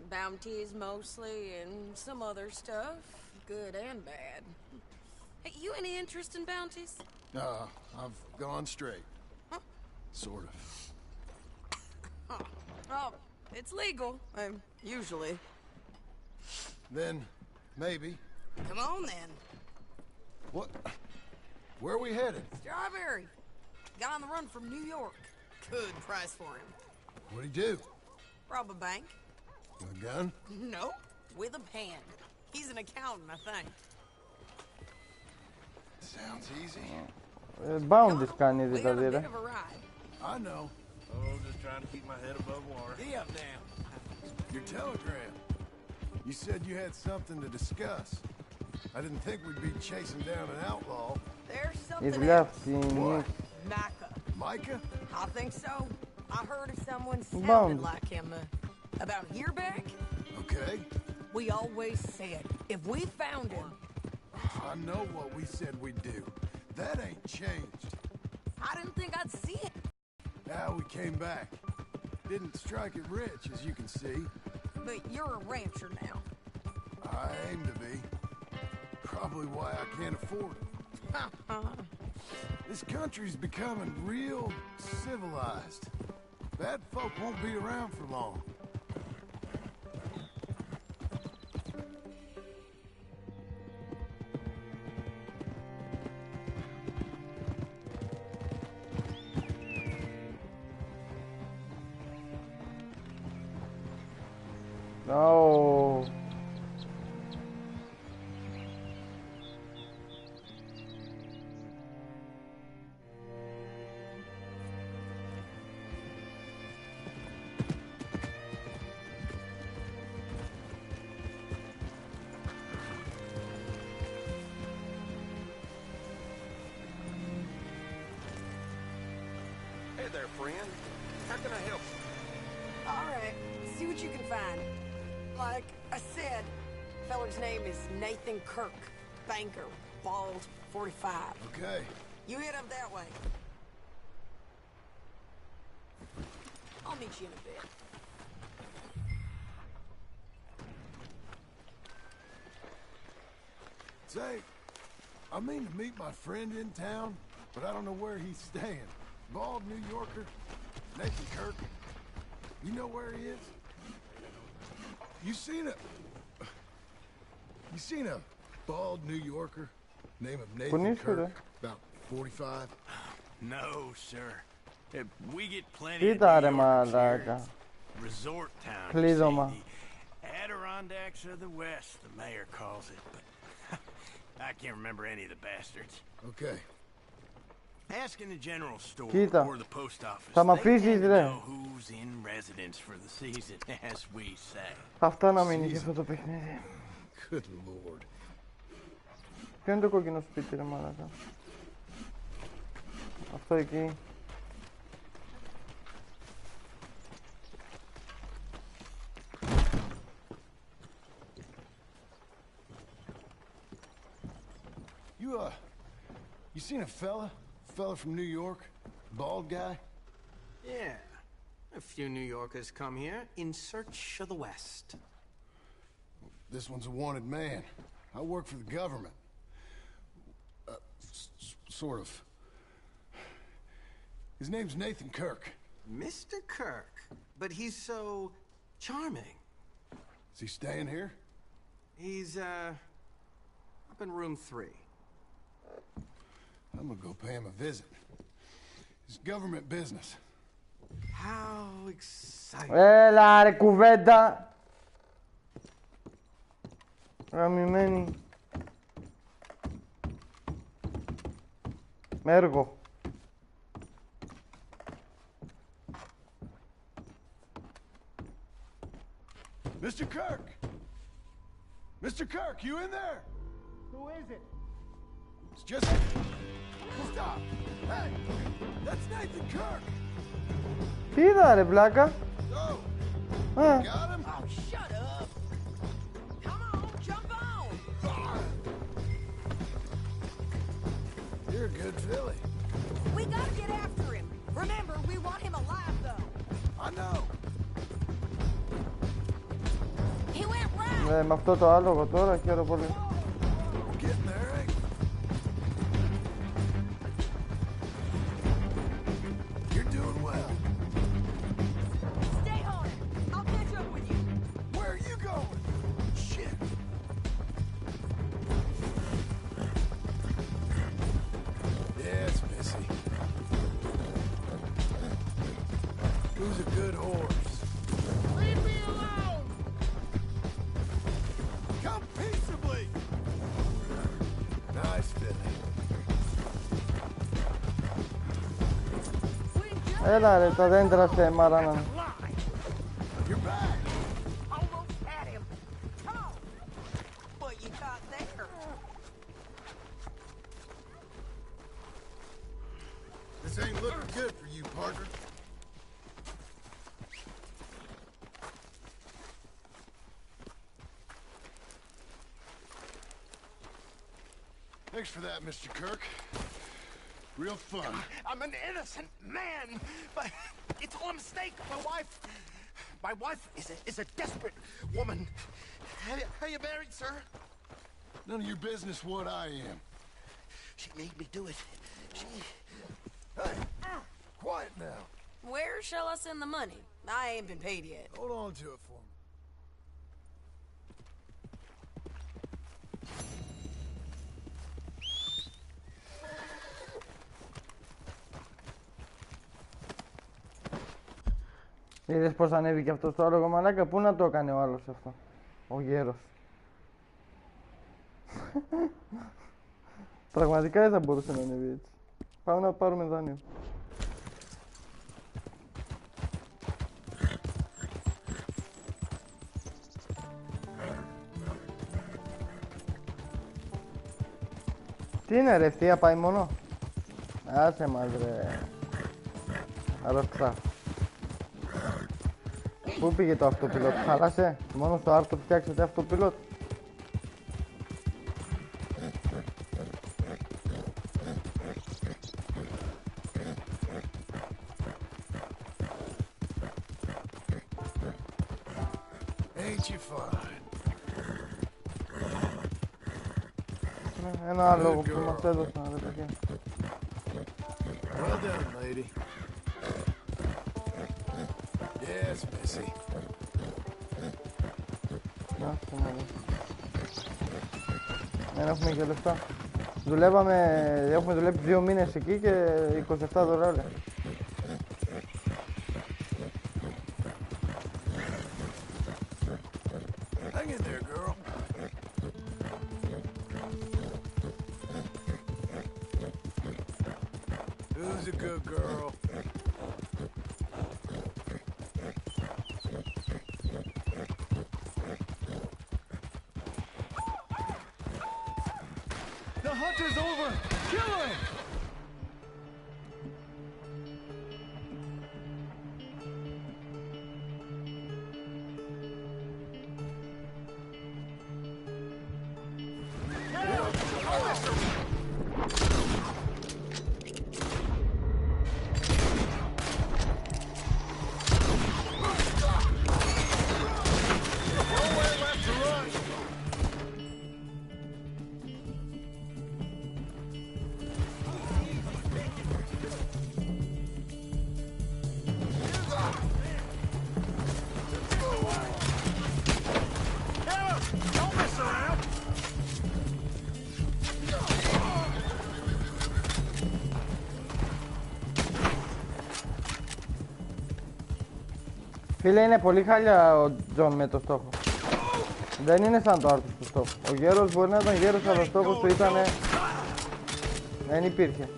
Bounties mostly, and some other stuff, good and bad. Hey, you any interest in bounties? I've gone straight. Huh? Sort of. Oh, it's legal, usually. Then, maybe. Come on, then. What? Where are we headed? Strawberry. Got on the run from New York. Good price for him. What'd he do? Rob a bank. With a gun? No, with a pen. He's an accountant, I think. Sounds easy. Bounties κάνει δηλαδή, ρε. I know. Oh, just trying to keep my head above water. Gee up now. Your telegram. You said you had something to discuss. I didn't think we'd be chasing down an outlaw. There's something else. Micah. Micah? I think so. I heard of someone Bound. sounded like him about a year back. Okay. We always said if we found him. I know what we said we'd do. That ain't changed. I didn't think I'd see it. Now we came back. Didn't strike it rich, as you can see. But you're a rancher now. I aim to be. Probably why I can't afford it. This country's becoming real civilized. Bad folk won't be around for long. No. Hey there, friend. How can I help you? All right, see what you can find. Like I said, feller's name is Nathan Kirk. Banker, bald, 45. Okay. You head up that way. I'll meet you in a bit. Say, I mean to meet my friend in town, but I don't know where he's staying. Bald New Yorker, Nathan Kirk. You know where he is? You seen a bald New Yorker? Name of Nathan Kirk, about 45? No, sir. We get plenty Κοίτα ρε of New μαλάκα. resort town. Κλείδωμα. Adirondacks of the West, the mayor calls it, but I can't remember any of the bastards. Okay. Ask in the general store Κοίτα. or the post office. Θα μ' αφήσεις ρε. Know who's in residence for the season, as we say. Αυτό να μείνει και αυτό το παιχνίδι. Good lord. Ποιο είναι το κόκκινο σπίτι ρε μαλάκα? Αυτό εκεί. You seen a fella from New York? Bald guy? Yeah. A few New Yorkers come here in search of the West. This one's a wanted man. I work for the government. Sort of. His name's Nathan Kirk. Mr. Kirk? But he's so charming. Is he staying here? He's, up in room 3. I'm gonna go pay him a visit. It's government business. How exciting. Έλα ρε κουβέντα. Γαμημένη. Με έργο. Mr. Kirk! Mr. Kirk, you in there? Who is it? It's just... Stop! Hey! That's Nathan Kirk! Τι είδα ρε βλάκα? So, Got him? Oh, shut up. Come on, jump on. You're a good filly. We gotta get after him. Remember, we want him alive, though. I know. He went right. Ναι, με αυτό το άλογο τώρα χαίρομαι πολύ. We're getting there, eh? You're doing well. Stay on it. I'll catch up with you. Where are you going? Shit. Yes, Missy. Who's a good horse? Leave me alone! Come peaceably! Nice filly. Έλα ρε, τα δέντρα σε μαράναν. You're back. Almost had him. Oh, but you got there. This ain't looking good for you, Parker. Thanks for that, Mr. Kirk. Real fun. I'm an innocent man, but it's all a mistake. My wife is a desperate woman. Are you married, sir? None of your business what I am. She made me do it. She... Hey, quiet now. Where shall I send the money? I ain't been paid yet. Hold on to it for me. Είδες πως ανέβηκε αυτό στο άλογο, μαλάκα, πού να το έκανε ο άλλος αυτό, ο γέρος. Πραγματικά δεν θα μπορούσε να ανέβει έτσι. Πάμε να πάρουμε δάνειο. Τι είναι ρε, ευθεία πάει μόνο. Άσε μας ρε. Αρρωστά. Πού πήγε το αυτοπιλότ, χάλασε, μόνο στο άρτο φτιάξετε αυτοπιλότ. Ain't you fine? Ένα λόγο που μας έδωσαν, ρε παιδιά. Well done, lady. Yes, Missy. Δεν έχουμε και λεφτά. Έχουμε δουλέψει 2 μήνες εκεί και 27 δολάρια. Hang in there, girl. Who's a good girl? The hunt is over! Kill him! Φίλε, είναι πολύ χάλια ο Τζον με το στόχο. Δεν είναι σαν το άρθρο του στόχου. Ο γέρος μπορεί να ήταν γέρος, αλλά ο στόχος του ήταν... δεν υπήρχε.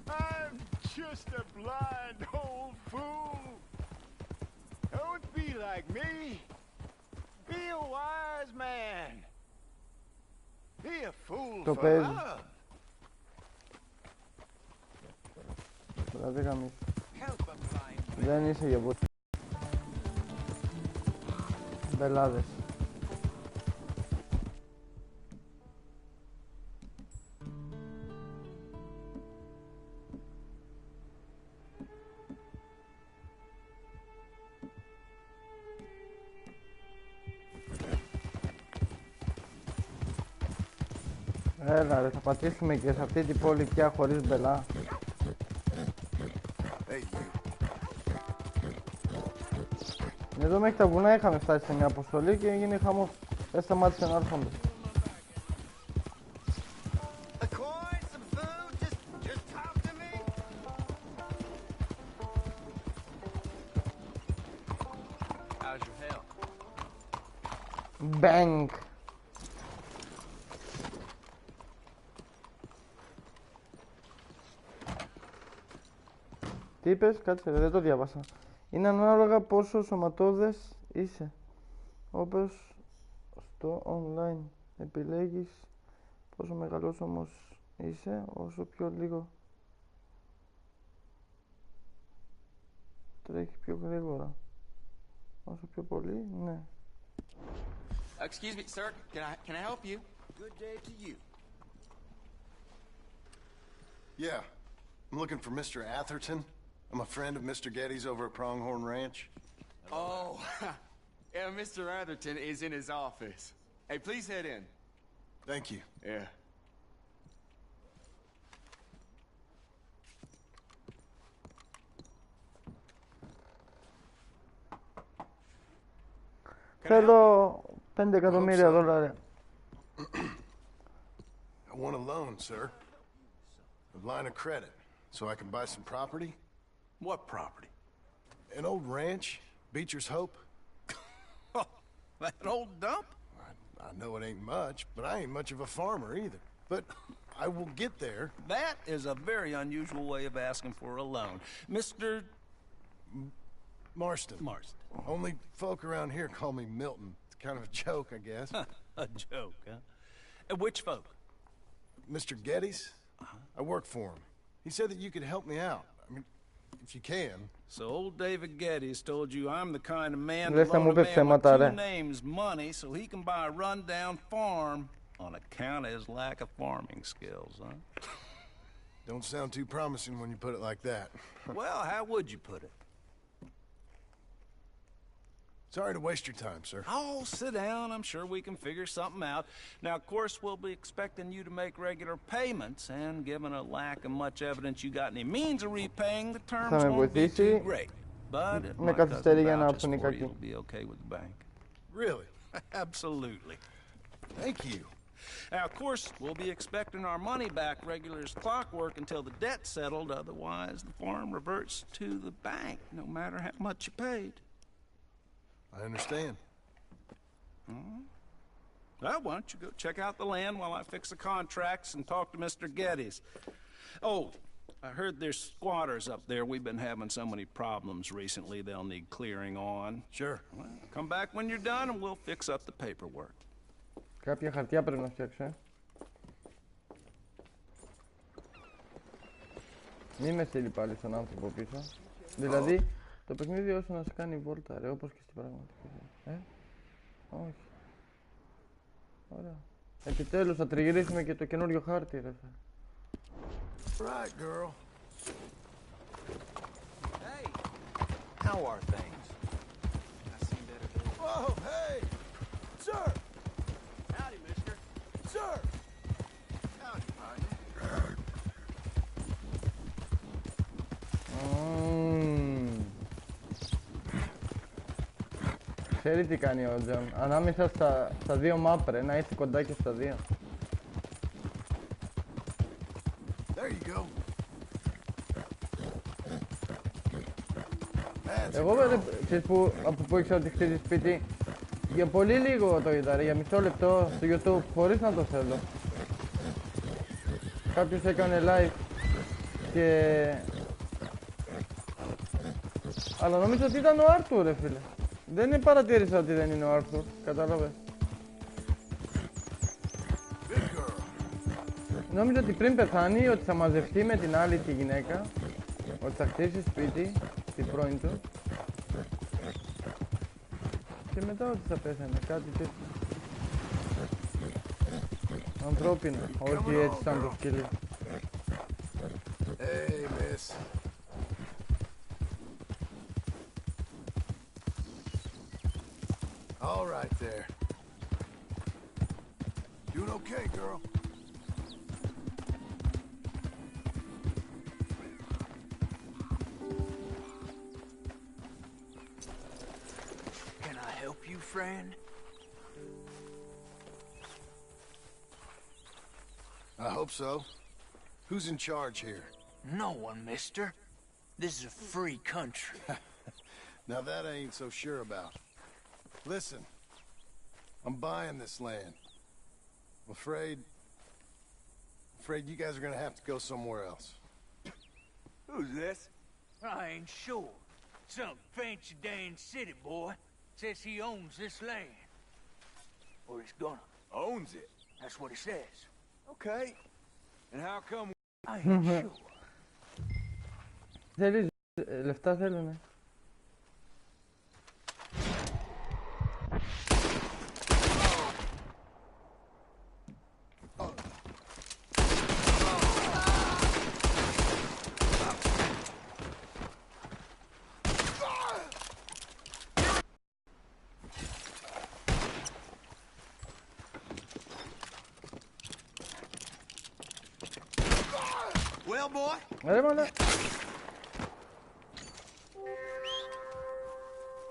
I'm just a blind old fool. Don't be like me. Be a wise man. Be a fool Το for παίζει. love. Δηλαδή γαμίς. Δεν είσαι για ποτέ. Μπελάδες. Έλα ρε, θα πατήσουμε και σε αυτή την πόλη πια χωρίς μπελά. Εδώ μέχρι τα βουνά είχαμε φτάσει σε μια αποστολή και έγινε χαμός. Δεν σταμάτησε να έρχονται. Bang! Τι είπες, κάτσε ρε, δεν το διάβασα. Είναι ανάλογα πόσο σωματώδες είσαι. Όπως στο online επιλέγεις πόσο μεγαλός όμως είσαι, όσο πιο λίγο τρέχει πιο γρήγορα. Όσο πιο πολύ, ναι. Excuse me, sir. Can I help you? Good day to you. Yeah, I'm looking for Mr. Atherton. I'm a friend of Mr. Getty's over at Pronghorn Ranch. Oh, yeah, Mr. Atherton is in his office. Hey, please head in. Thank you. Yeah. Θέλω 5 εκατομμύρια δολάρια. I want a loan, sir. A line of credit, so I can buy some property. What property? An old ranch, Beecher's Hope. That old dump? I know it ain't much, but I ain't much of a farmer either. But I will get there. That is a very unusual way of asking for a loan. Mr. Marston. Marston. Only folk around here call me Milton. It's kind of a joke, I guess. A joke, huh? Which folk? Mr. Getty's. I work for him. He said that you could help me out. I mean, if you can. So old David Geddes told you I'm the kind of man to Λες να loan μου a πες man with ψέματα, two ρε. names money so he can buy a rundown farm on account of his lack of farming skills, huh? Don't sound too promising when you put it like that. Well, how would you put it? Sorry to waste your time, sir. Oh, sit down. I'm sure we can figure something out. Now, of course, we'll be expecting you to make regular payments, and given a lack of much evidence you got any means of repaying, the terms Θα με won't be too βοηθήσει great. But if με my καθυστερεί cousin για να vouches έρθουν οι for you, κακοί. it'll be okay with the bank. Really? Absolutely. Thank you. Now, of course, we'll be expecting our money back regular as clockwork until the debt's settled. Otherwise, the farm reverts to the bank, no matter how much you paid. I understand. Well, why don't you go check out the land while I fix the contracts and talk to Mr. Geddes. Oh, I heard there's squatters up there. We've been having so many problems recently, they'll need clearing on. Sure. Well, come back when you're done and we'll fix up the paperwork. Κάποια χαρτιά πρέπει να φτιάξω, Μη με στείλει πάλι στον άνθρωπο πίσω. Δηλαδή, το παιχνίδι όσο να σε κάνει βόλτα, ρε, όπως και στην πραγματικότητα. Όχι. Ωραία. Επιτέλους θα τριγυρίσουμε και το καινούριο χάρτη, ρε. Right, girl. Hey, how are things? I seen better days. Whoa, hey! Sir! Howdy, mister. Sir! Howdy, partner. Ξέρει τι κάνει ο Τζον. Ανάμεσα στα δύο μάπρε, να είσαι κοντά και στα δύο. There you go. Εγώ ξέρεις από που ήξερα ότι χτίζει σπίτι, για πολύ λίγο το είδα, ρε, για μισό λεπτό στο YouTube, χωρίς να το θέλω. Κάποιος έκανε live και... Αλλά νομίζω ότι ήταν ο Άρθουρ, ρε φίλε. Δεν παρατήρησα ότι δεν είναι ο Άρθουρ, κατάλαβες. Good girl. Νόμιζα ότι πριν πεθάνει ότι θα μαζευτεί με την άλλη τη γυναίκα, ότι θα χτίσει σπίτι, την πρώην του, και μετά ότι θα πέθανε, κάτι τέτοιο. Ανθρώπινα, όχι έτσι σαν το σκύλι. Hey, miss. All right there. Doing okay, girl? Can I help you, friend? I hope so. Who's in charge here? No one, mister. This is a free country. Now that I ain't so sure about. Listen, I'm buying this land. I'm afraid you guys are gonna have to go somewhere else. Who's this? I ain't sure. Some fancy Dan city boy says he owns this land. Or he's gonna. Owns it? That's what he says. Okay. And how come... I ain't sure. Θέλεις, λεφτά θέλουνε. Well, boy. Ρε μάνα.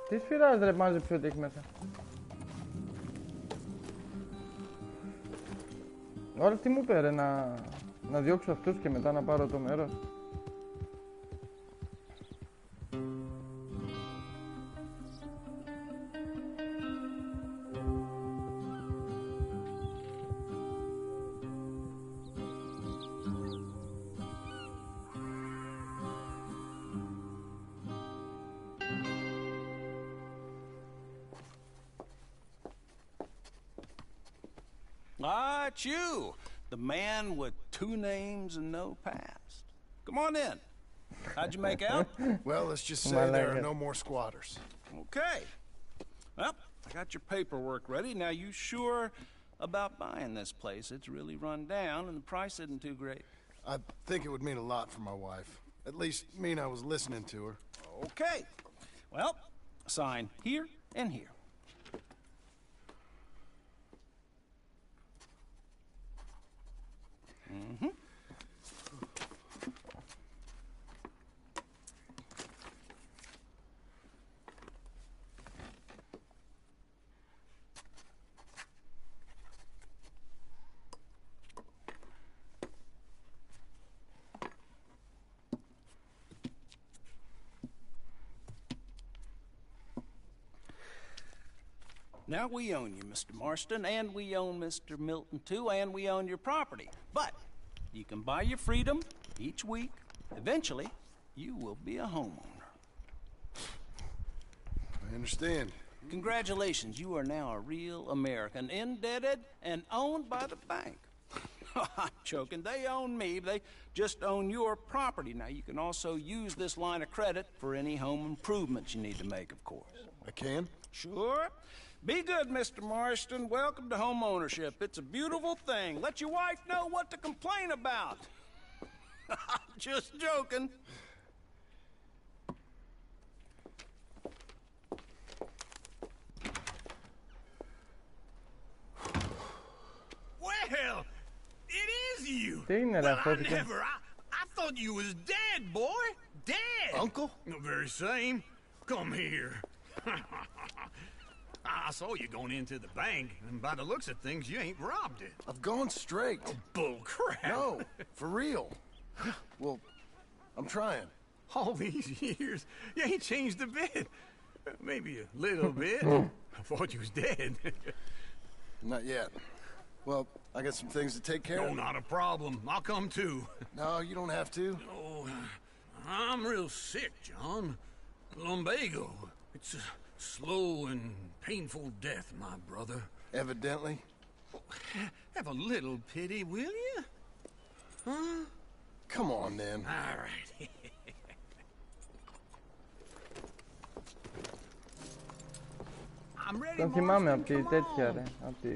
Τι σφυράς ρε, μάζεψε ό,τι έχει μέσα. Ωραία, τι μου είπε ρε, να διώξω αυτούς και μετά να πάρω το μέρος. Ah, it's you, the man with 2 names and no past. Come on in. How'd you make out? Well, let's just say there are no more squatters. Okay. Well, I got your paperwork ready. Now, you sure about buying this place? It's really run down, and the price isn't too great. I think it would mean a lot for my wife. At least mean I was listening to her. Okay. Well, sign here and here. Mm-hmm. Now we own you, Mr. Marston, and we own Mr. Milton, too, and we own your property. But you can buy your freedom each week. Eventually, you will be a homeowner. I understand. Congratulations, you are now a real American, indebted and owned by the bank. I'm joking, they own me, they just own your property. Now, you can also use this line of credit for any home improvements you need to make, of course. I can? Sure. Be good, Mr. Marston. Welcome to home ownership. It's a beautiful thing. Let your wife know what to complain about. Just joking. Well, it is you. I thought you was dead, boy. Dead. Uncle? The very same. Come here. I saw you going into the bank, and by the looks of things, you ain't robbed it. I've gone straight. Bull crap. No, for real. Well, I'm trying. All these years, you ain't changed a bit. Maybe a little bit. I thought you was dead. Not yet. Well, I got some things to take care of. No, not a problem. I'll come too. No, you don't have to. Oh, I'm real sick, John. Lumbago. It's a slow and painful death, my brother. Evidently. Have a little pity, will you? Huh? Come on, then. All right. I'm ready, Τον θυμάμαι Marston. από τη Come τέτοια, on. ρε. Από τη...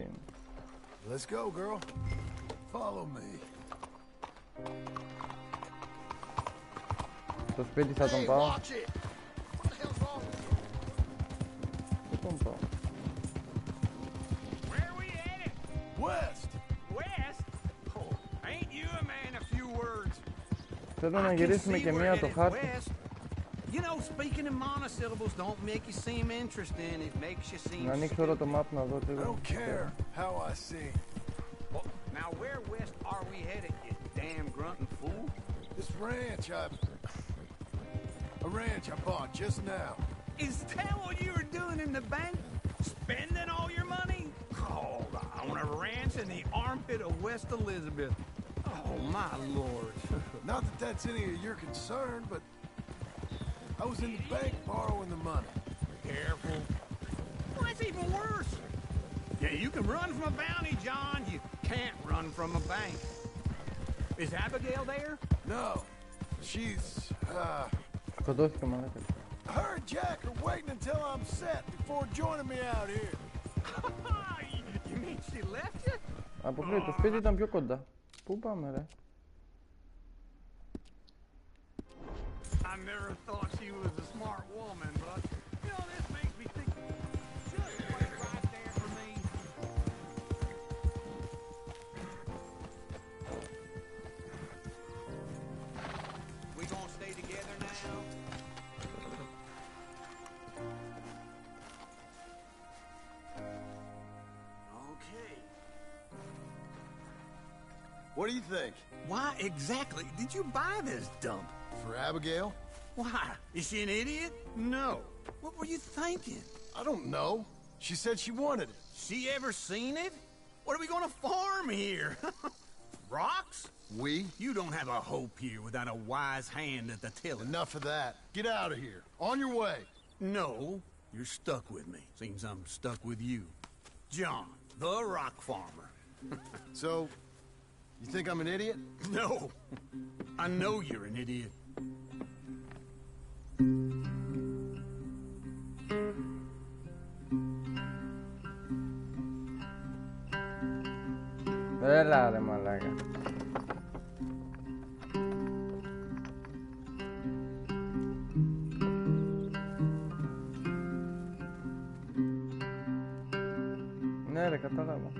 Let's go, girl. Follow me. Στο σπίτι θα τον Hey, πάω. watch it. What the hell's wrong with you? Πού τον πάω. Where we headed? West. West? Oh, ain't you a man of few words? Θέλω να γυρίσουμε και μία το χάρτη. You know, speaking in monosyllables don't make you seem interesting. It makes you seem. Να ανοίξω όλο το map να δω τι... I don't care how I see. Well, now where west are we headed, you damn grunting fool? This ranch a ranch I bought just now. Is that what you were doing in the bank? Spending all your money? Oh, on a ranch in the armpit of West Elizabeth. Oh, my lord. Not that that's any of your concern, but I was in the bank borrowing the money. Careful. Well, that's even worse. Yeah, you can run from a bounty, John. You can't run from a bank. Is Abigail there? No. She's, Σκοτώθηκε μαλάκα. her and Jack are waiting until I'm set before joining me out here. You mean she left you? Αποκλείεται, το σπίτι ήταν πιο κοντά. Πού πάμε, ρε? I never thought she was a smart woman, but you know, this makes me think. Just wait right there for me. We gonna stay together now? Okay. What do you think? Why exactly did you buy this dump? For Abigail? Why? Is she an idiot? No. What were you thinking? I don't know. She said she wanted it. She ever seen it? What are we gonna farm here? Rocks? We? You don't have a hope here without a wise hand at the tiller. Enough of that. Get out of here. On your way. No, you're stuck with me. Seems I'm stuck with you. John, the rock farmer. So, you think I'm an idiot? No. I know you're an idiot. Έλα ρε μαλάκα. Ναι ρε, κατάλαβα.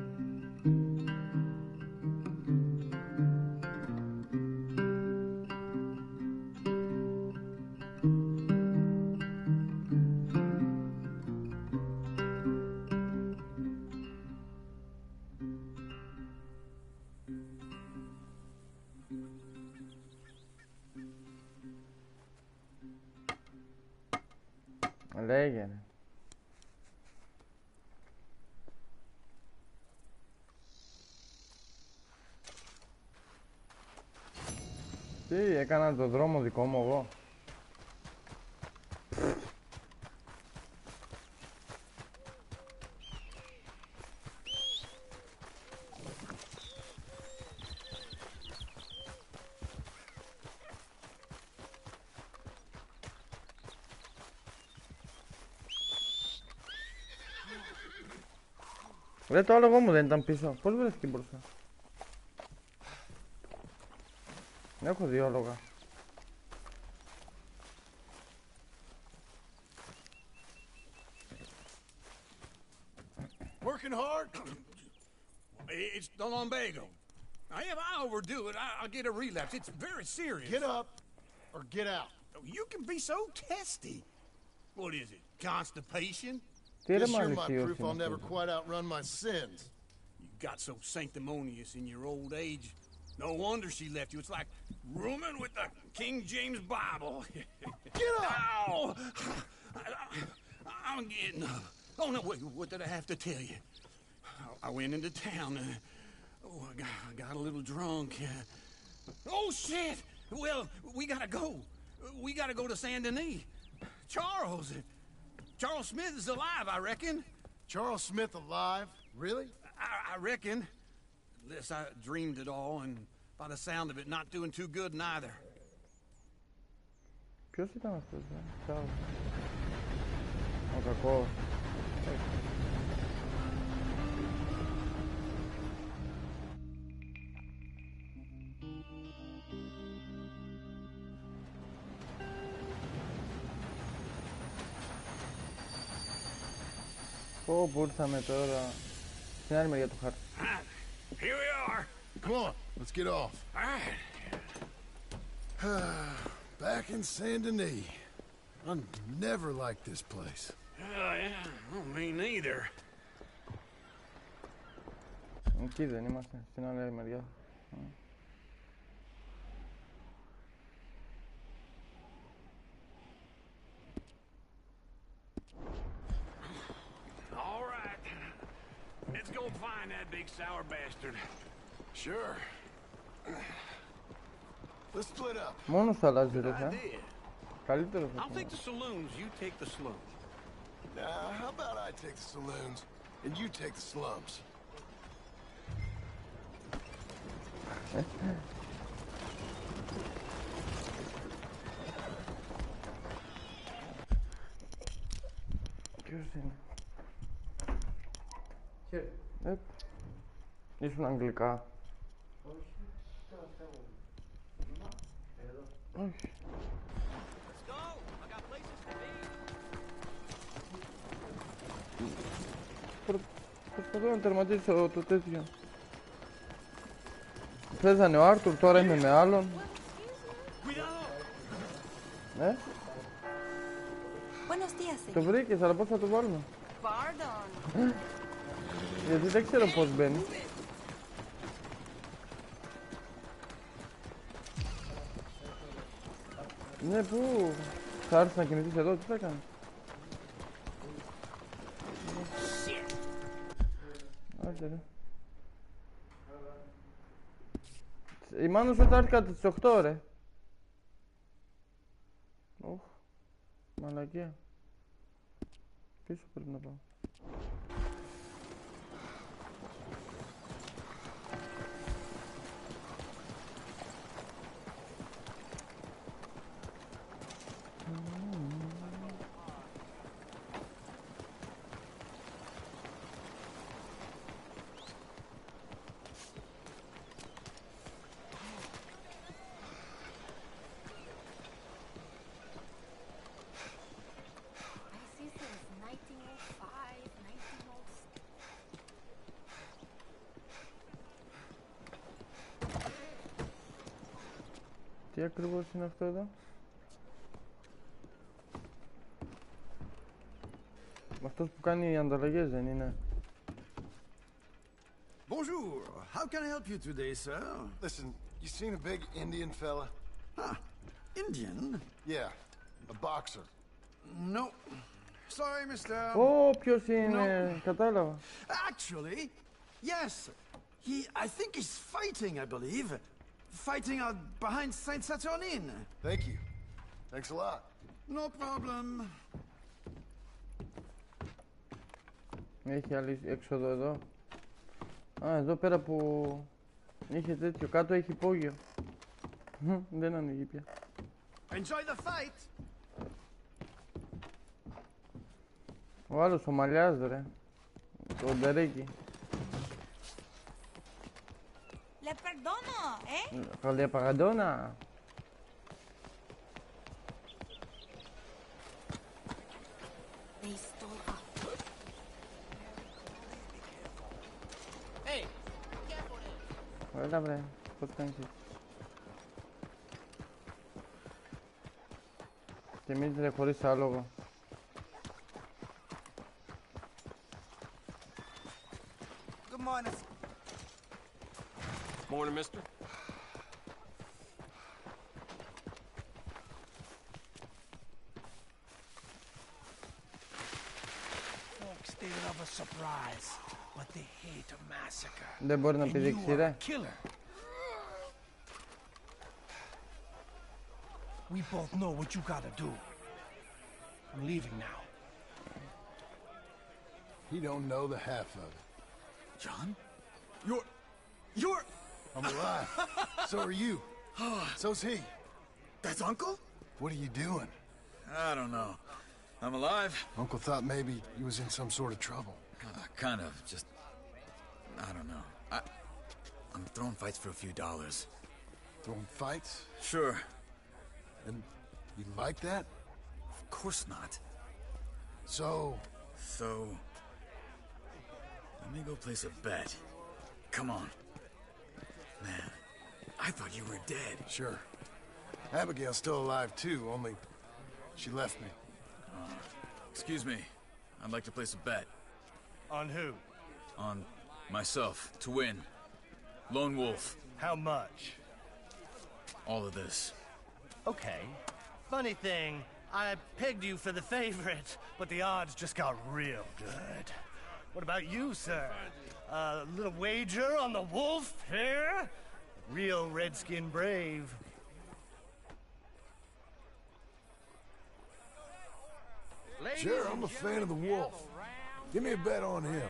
Λέγε. Τι έκανα το δρόμο δικό μου εγώ. Ρε το άλογο μου δεν ήταν πίσω. Πώς βρέθηκε μπροστά? Έχω δύο άλογα. Working hard? It's the lumbago. Now, if I overdo it, I'll get a relapse. It's very serious. Get up or get out. You can be so testy. What is it? Constipation? Guess you're my proof I'll never quite outrun my sins. You got so sanctimonious in your old age. No wonder she left you. It's like rooming with the King James Bible. Get up! Ow! I'm getting up. Oh, no, wait, what did I have to tell you? I went into town. I got a little drunk. Oh, shit! Well, we gotta go. We gotta go to Saint Denis. Charles Smith is alive, I reckon. Charles Smith alive? Really? I reckon. Unless I dreamed it all and By the sound of it, not doing too good neither. Ποιος ήταν αυτός, Τσάου. Ο κακός. Πού ήρθαμε τώρα. Στην άλλη μεριά του χάρτη. Here we are. Come on, let's get off. All right. Back in Saint Denis. I never liked this place. Yeah, well, me neither. Εκεί δεν είμαστε, στην άλλη μεριά. All right. Let's go find that big sour bastard. Sure. Let's split up. Μόνος θα αλλάζει ρε, καλύτερο θα I'll take the saloons, you take the slums. Now, how about I take the saloons and you take the slums? Ποιος είναι? Ήσουν αγγλικά. Όχι. Προσπαθώ να τερματίσω το τέτοιο. Παίζανε ο Άρτουρ, τώρα είμαι με άλλον. Ναι. Το βρήκες, αλλά πώς θα το βάλουμε? Γιατί δεν ξέρω πώς μπαίνει. Ναι, πού? Θα έρθεις να κινηθείς εδώ, τι θα κάνεις? Άσε ρε. Η μάνα σου θα έρθει κατά τις 8 ρε. Οχ, μαλακία. Πίσω πρέπει να πάω. Τι ακριβώς είναι αυτό εδώ? Αυτός που κάνει οι ανταλλαγές δεν είναι? Bonjour. How can I help you today, sir? Listen, you seen a big Indian fella? Ah, Indian? Yeah, a boxer. No. Sorry, mister. Ω, ποιος είναι? Κατάλαβα. Actually, yes. I think he's fighting, I believe. Fighting out behind Saint Saturnine. Thank you. Thanks a lot. No problem. Έχει άλλη έξοδο εδώ. Α, εδώ πέρα που είχε τέτοιο, κάτω έχει υπόγειο. Δεν ανοίγει πια. Enjoy the fight. Ο άλλος ο Μαλλιάς ρε. Το ντερέκι. Le perdono, eh? Le perdona. They stole up. Hey, careful there. Έλα βρε, πώς κάνεις έτσι? Και εμείς ρε χωρίς άλογο. Good morning. Morning, mister. Folks, they love a surprise, but they hate a massacre. Δεν μπορεί να πηδήξει ρε. Killer. We both know what you gotta do. I'm leaving now. He don't know the half of it. John? You're... I'm alive. So are you. So's he. That's Uncle? What are you doing? I don't know. I'm alive. Uncle thought maybe he was in some sort of trouble. Kind of. Just... I don't know. I'm throwing fights for a few dollars. Throwing fights? Sure. And you like that? Of course not. So... Let me go place a bet. Come on. Man, I thought you were dead. Sure. Abigail's still alive, too, only she left me. Excuse me. I'd like to place a bet. On who? On myself, to win. Lone Wolf. How much? All of this. Okay. Funny thing, I pegged you for the favorite, but the odds just got real good. What about you, sir? A little wager on the wolf here? Real redskin brave. Sure, I'm a fan of the wolf. Give me a bet on him.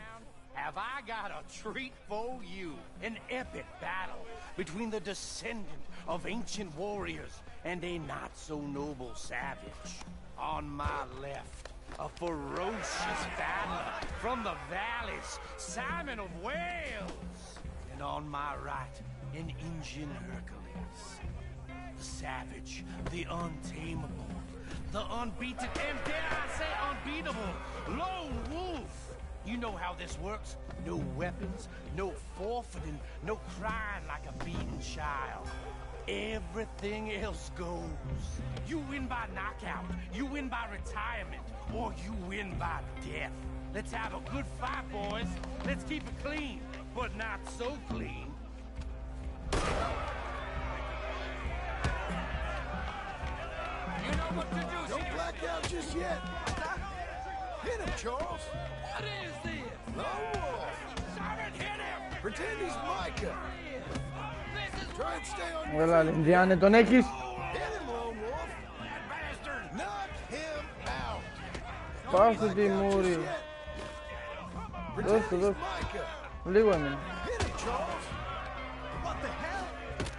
Have I got a treat for you? An epic battle between the descendant of ancient warriors and a not-so-noble savage. On my left, a ferocious battler from the valleys, Simon of Wales. And on my right, an Injun Hercules. The savage, the untamable, the unbeaten, and dare I say unbeatable, Lone Wolf. You know how this works. No weapons, no forfeiting, no crying like a beaten child. Everything else goes. You win by knockout, you win by retirement, or you win by death. Let's have a good fight, boys. Let's keep it clean, but not so clean. You know what to do, Don't black out just yet. Hit him, Charles. What is this? Lone Wolf. Simon, hit him! Pretend he's Micah. Try and stay on your Έλα, Λινδιάνε, τον έχεις. Hit him, Lone Wolf. Bastard. Knock him out. Πάσε τη μούρη. Δώσ' του, δώσ' του. Λίγο έμεινε. Hit him, Charles. What the hell?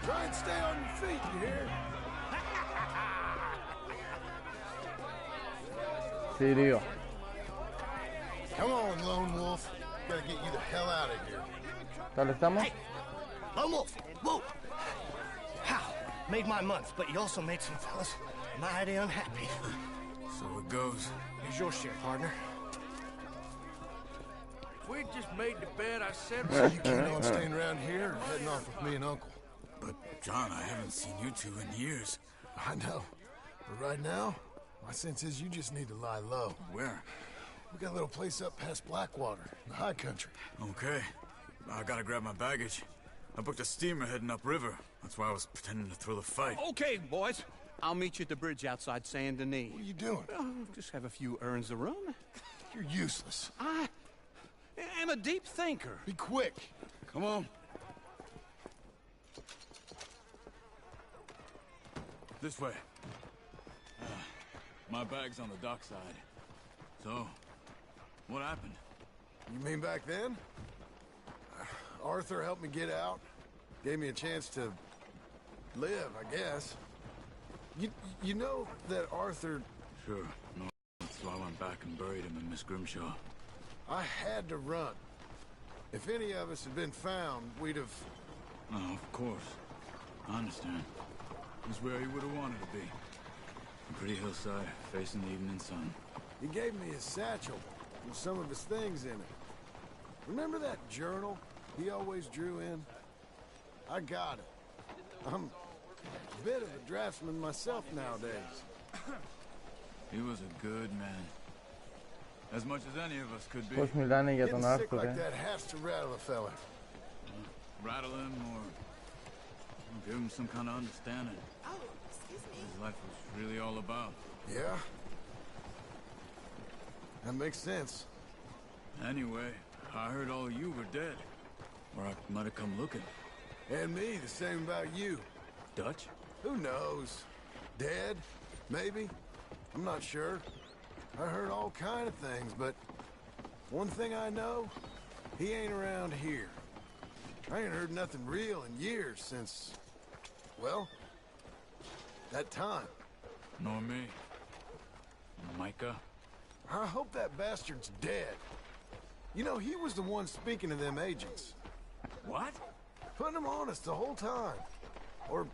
Try and stay on your feet, you hear? Θηρίο. Come on, Lone Wolf. Gotta get you the hell out of here. Τα λεφτά μας. Lone Wolf, whoa! How? Made my month, but you also made some fellas mighty unhappy. So it goes. Here's your share, partner. If we just made the bet, I said... You can't on staying around here or heading off with me and Uncle. But, John, I haven't seen you two in years. I know. But right now, my sense is you just need to lie low. Where? We got a little place up past Blackwater, in the high country. Okay. I gotta grab my baggage. I booked a steamer heading upriver. That's why I was pretending to throw the fight. Okay, boys. I'll meet you at the bridge outside Saint Denis. What are you doing? Just have a few errands to run. You're useless. I am a deep thinker. Be quick. Come on. This way. My bag's on the dockside. So, what happened? You mean back then? Arthur helped me get out. Gave me a chance to live, I guess. You know that Arthur... Sure. No, so I went back and buried him in Miss Grimshaw. I had to run. If any of us had been found, we'd have... Oh, of course. I understand. He's where he would have wanted to be. A pretty hillside, facing the evening sun. He gave me his satchel with some of his things in it. Remember that journal he always drew in? I got it. I'm a bit of a draftsman myself nowadays. He was a good man. As much as any of us could be. Πώς μιλάνε για τον Getting sick Άρθουρ, like that has to rattle a fella. Rattle him or give him some kind of understanding. Oh, excuse me. His life was really all about. Yeah? That makes sense. Anyway, I heard all you were dead. Or I might have come looking. And me, the same about you. Dutch? Who knows? Dead? Maybe? I'm not sure. I heard all kind of things, but one thing I know, he ain't around here. I ain't heard nothing real in years since, well, that time. Nor me. Micah? I hope that bastard's dead. You know, he was the one speaking to them agents. What? Putting them on us the whole time. Or,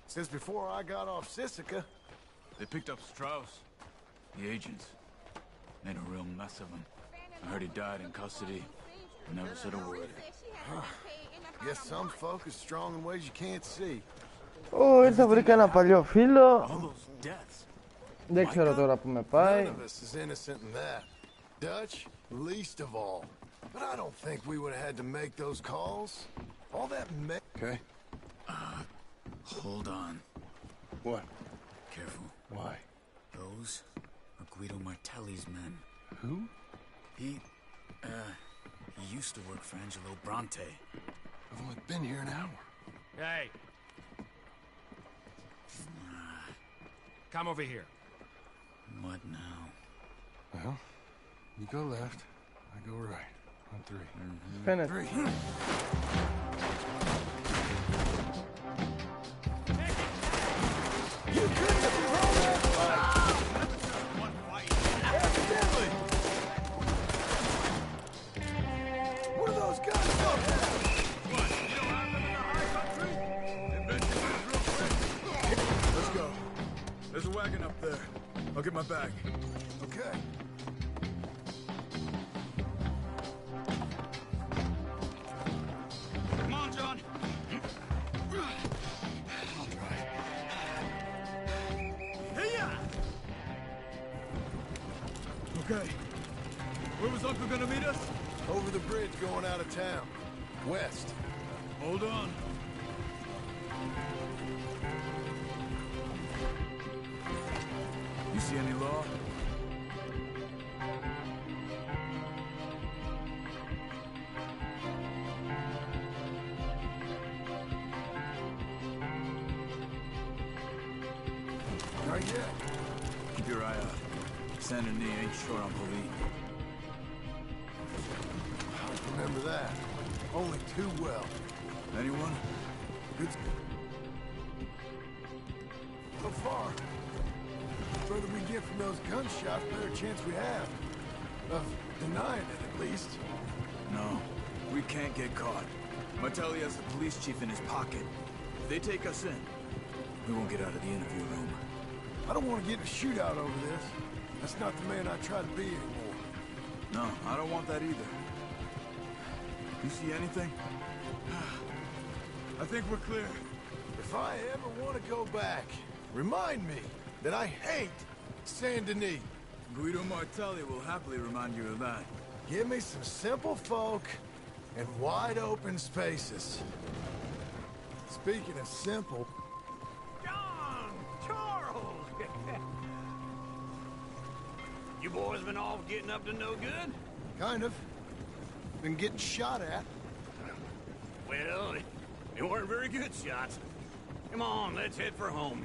since before I got off Sisika. They picked up Strauss. The agents. Made a real mess of him. I heard he died in custody. Never said a word. Guess some folk is strong in ways you can't see. Ήρθα βρήκα ένα παλιό φίλο. Δεν ξέρω τώρα που με πάει. None of us is innocent in that. Dutch, least of all. But I don't think we would have had to make those calls. All that Okay. Hold on. What? Careful. Why? Those are Guido Martelli's men. Who? He used to work for Angelo Bronte. I've only been here an hour. Hey. Come over here. What now? Well, you go left, I go right. On three. Finish. Three. You couldn't have thrown that fight! Evidently! What are those guns up there? What? You don't have them in the high country? Investigate real quick. Let's go. There's a wagon up there. I'll get my bag. Okay. Come on, John. I'll try. Hey-ya! Okay. Where was Uncle gonna meet us? Over the bridge going out of town. West. Hold on. You see any law? Not yet. Keep your eye out. Saint Denis ain't short on police. I remember that. Only too well. Anyone? Good. So far, the further we get from those gunshots, the better chance we have of denying it, at least. No, we can't get caught. Martelli has the police chief in his pocket. If they take us in, we won't get out of the interview room. I don't want to get in a shootout over this. That's not the man I try to be anymore. No, I don't want that either. You see anything? I think we're clear. If I ever want to go back, remind me that I hate Saint Denis. Guido Martelli will happily remind you of that. Give me some simple folk and wide open spaces. Speaking of simple... John! Charles! You boys been off getting up to no good? Kind of. Been getting shot at. Well, they weren't very good shots. Come on, let's head for home.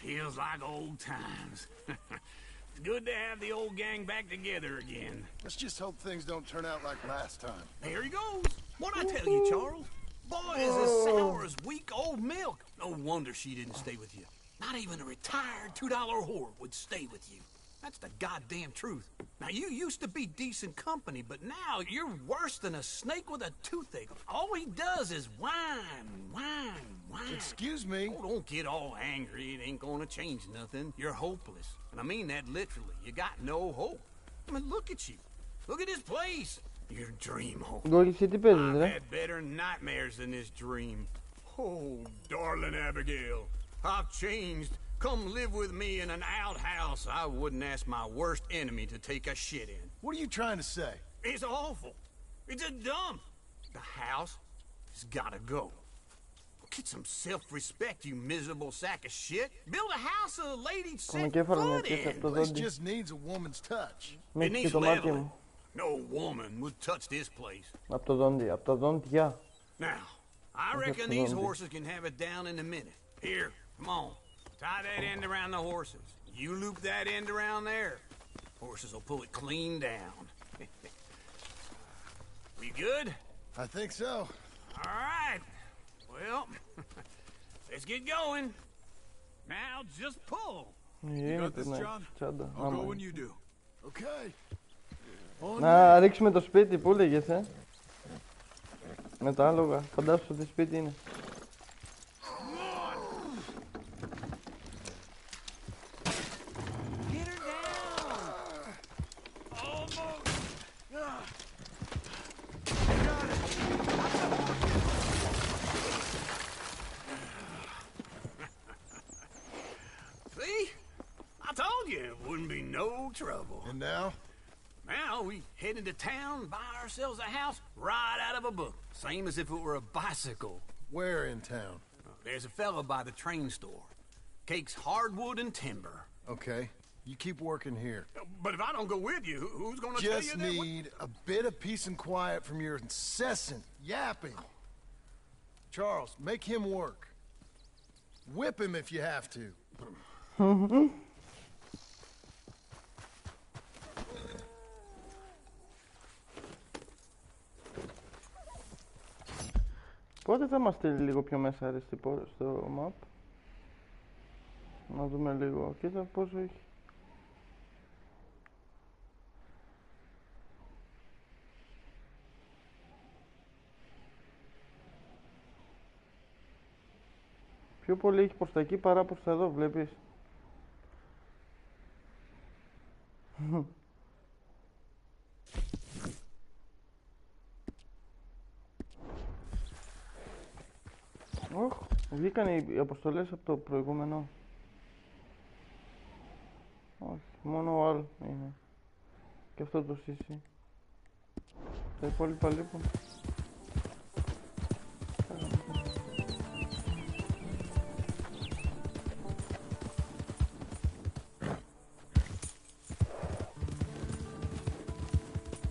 Feels like old times. It's good to have the old gang back together again. Let's just hope things don't turn out like last time. There he goes. What'd I tell you, Charles? Boy is as sour as weak old milk. No wonder she didn't stay with you. Not even a retired $2 whore would stay with you. That's the goddamn truth. Now, you used to be decent company, but now you're worse than a snake with a toothache. All he does is whine, whine, whine. Excuse me? Oh, don't get all angry. It ain't gonna change nothing. You're hopeless. And I mean that literally. You got no hope. I mean, look at you. Look at this place. Your dream home. I've had better nightmares than this dream. Oh, darling Abigail, I've changed. Come live with me in an outhouse I wouldn't ask my worst enemy to take a shit in. What are you trying to say? It's awful. It's a dump. The house has gotta go. Get some self-respect, you miserable sack of shit. Build a house a lady'd set foot in. This just needs a woman's touch. It needs leveling. No woman would touch this place. Απ' το δόντι, απ' τα δόντια. Now, I reckon these horses can have it down in a minute. Here, come on. Tie that end around the horses. You loop that end around there. Horses will pull it clean down. We good? I think so. All right. Well, let's get going. Now just pull. You got this, John? I'll go when you do. Okay. Να ρίξουμε το σπίτι, πού λέγες, με τα άλογα, φαντάσου ότι σπίτι είναι. And now? Now we head into town, buy ourselves a house right out of a book. Same as if it were a bicycle. Where in town? There's a fella by the train store. Cakes hardwood and timber. Okay. You keep working here. But if I don't go with you, who's gonna tell you that? Just need a bit of peace and quiet from your incessant yapping. Charles, make him work. Whip him if you have to. Πότε θα μας στείλει λίγο πιο μέσα ρε στο map? Να δούμε λίγο. Κοίτα πόσο έχει. Πιο πολύ έχει προς τα εκεί παρά προς τα εδώ, βλέπεις. Βγήκαν οι αποστολές από το προηγούμενο. Όχι, μόνο ο άλλο είναι. Και αυτό το CC. Τα υπόλοιπα λείπουν.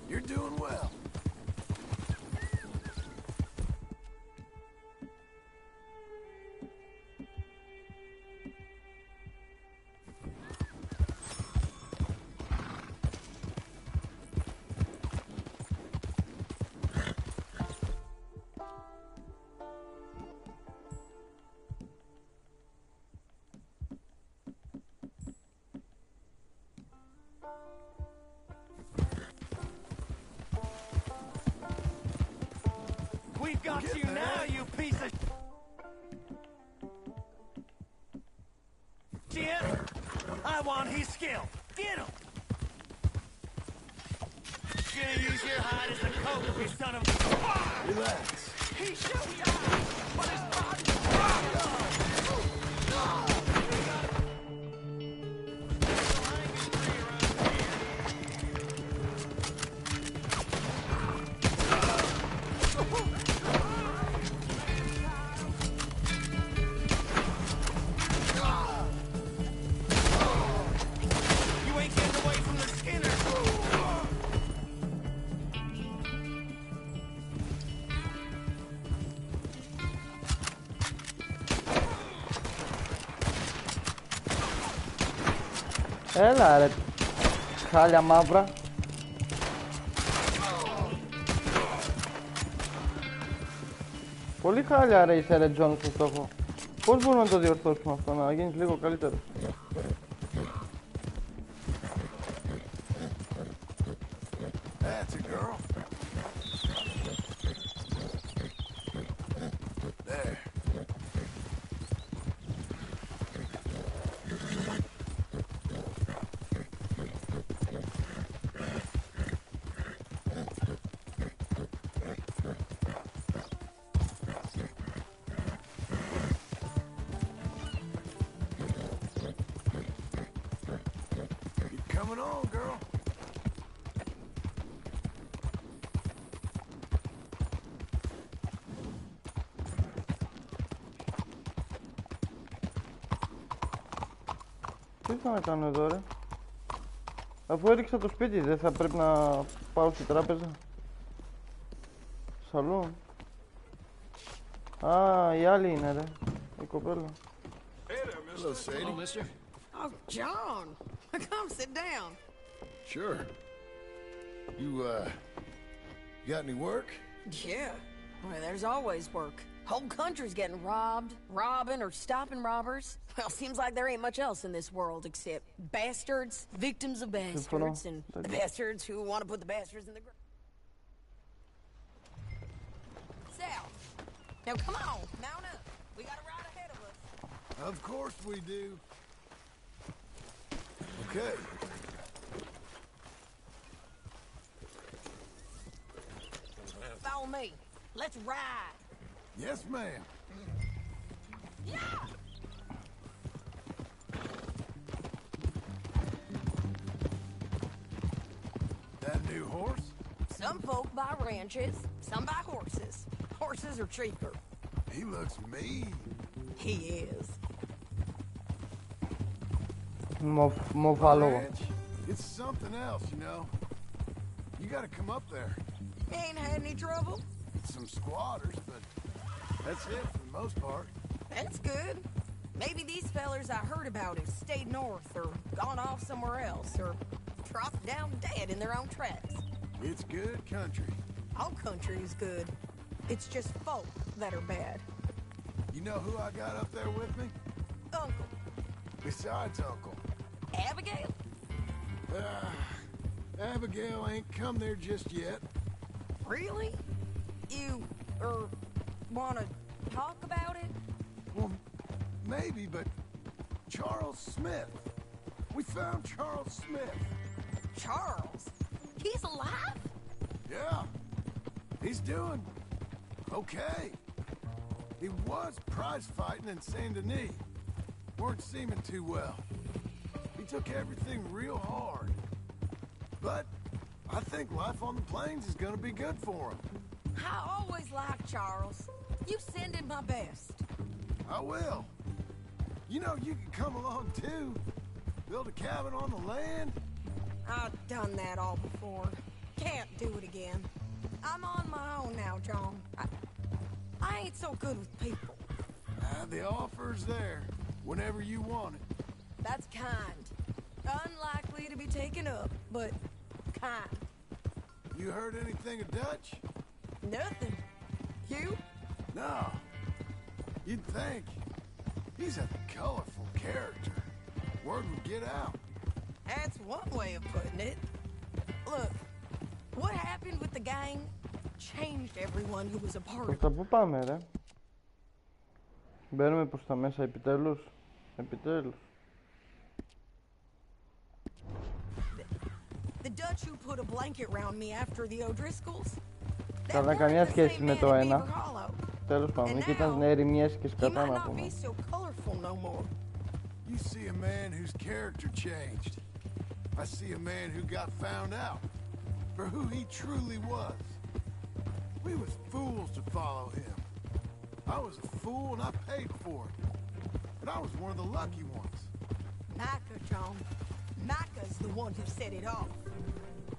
You're doing well. We've got you now, you piece of shit! I want his skill. Get him! You're gonna use your hide as a coat, you son of a... Relax. He showed me out, but his body... Έλα ρε, χάλια μαύρα. Πολύ χάλια ρε είσαι ρε Τζον στο στόχο. Πώς μπορούμε να το διορθώσουμε αυτό, να γίνεις λίγο καλύτερο? That's a girl. There. Coming on, girl. Τι ήρθα να κάνω εδώ, ρε? Αφού έριξα το σπίτι, δεν θα πρέπει να πάω στη τράπεζα? Σαλούν. Α, η άλλη είναι, ρε. Η κοπέλα. Hello, Sadie. Hello, mister. Oh, John. Come sit down. Sure. You got any work? Yeah. Well, there's always work. Whole country's getting robbed, robbing, or stopping robbers. Well, seems like there ain't much else in this world except bastards, victims of bastards, and the bastards who want to put the bastards in the ground. Sal, now come on, mount up. We got a ride ahead of us. Of course we do. Okay. Follow me. Let's ride. Yes, ma'am. Yeah! That new horse? Some folk buy ranches, some buy horses. Horses are cheaper. He looks mean. He is. Μοφάλογο. Ranch, it's something else, you know. You gotta come up there. Ain't had any trouble? Some squatters, but that's it for the most part. That's good. Maybe these fellers I heard about have stayed north or gone off somewhere else or dropped down dead in their own tracks. It's good country. All country is good. It's just folk that are bad. You know who I got up there with me? Uncle. Besides Uncle. Abigail? Abigail ain't come there just yet. Really? You, wanna talk about it? Well, maybe, but Charles Smith. We found Charles Smith. Charles? He's alive? Yeah. He's doing okay. He was prize fighting in Saint Denis. Weren't seeming too well. He took everything real hard. But I think life on the plains is gonna be good for him. I always liked Charles. You send him my best. I will. You know, you can come along too. Build a cabin on the land. I've done that all before. Can't do it again. I'm on my own now, John. I ain't so good with people. The offer's there, whenever you want it. That's kind. Unlikely to be taken up, but kind. You heard anything of Dutch? Nothing. You? No. You'd think. He's a colorful character. Word would get out. That's one way of putting it. Look, what happened with the gang changed everyone who was a part of it. Προς τα πού πάμε, ρε? Μπαίνουμε προς τα μέσα, επιτέλους. Επιτέλους. The Dutch who put a blanket round me after the O'Driscolls. Καλά, καμία σχέση με το ένα. Τέλος πάντων, εκεί ήταν ερημιές και σκατά να πούμε. You see a man whose character changed. I see a man who got found out for who he truly was. We was fools to follow him. I was a fool and I paid for it. But I was one of the lucky ones. Micah, John. Micah's the one who set it off.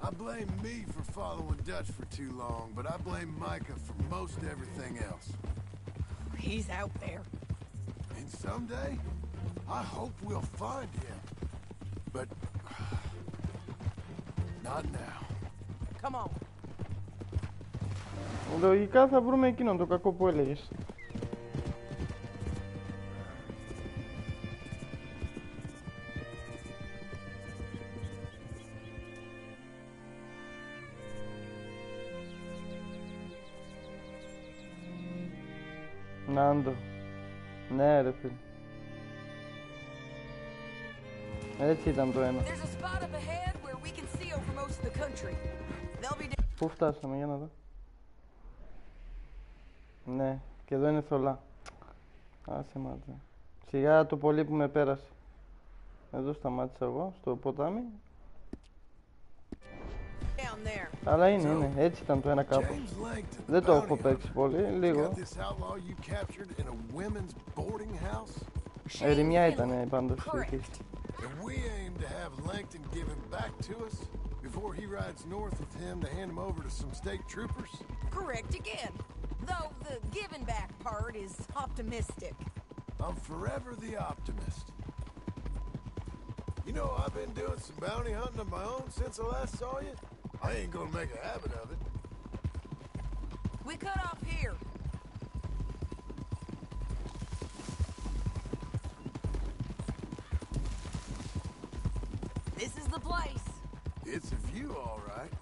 I blame me for following Dutch for too long, but I blame Micah for most everything else. He's out there. And someday, I hope we'll find him. But not now. Come on. Λογικά θα βρούμε εκείνον το κακό που έλεγες. Νάντο. Ναι ρε φίλε. Έτσι ήταν το ένα. Πού φτάσαμε, για να δω. Ναι, και εδώ είναι θολά. Άσε μάτια. Σιγά το πολύ που με πέρασε. Εδώ σταμάτησα εγώ, στο ποτάμι. Αλλά είναι, έτσι ήταν το ένα κάπου. Δεν το έχω παίξει πολύ, λίγο. Ερημιά ήταν πάντως η φύση. Before he rides north with him to hand him over to some state troopers? Correct again. Though the giving back part is optimistic. I'm forever the optimist. You know, I've been doing some bounty hunting of my own since I last saw you. I ain't gonna make a habit of it. We cut off here. This is the place. It's a view, all right.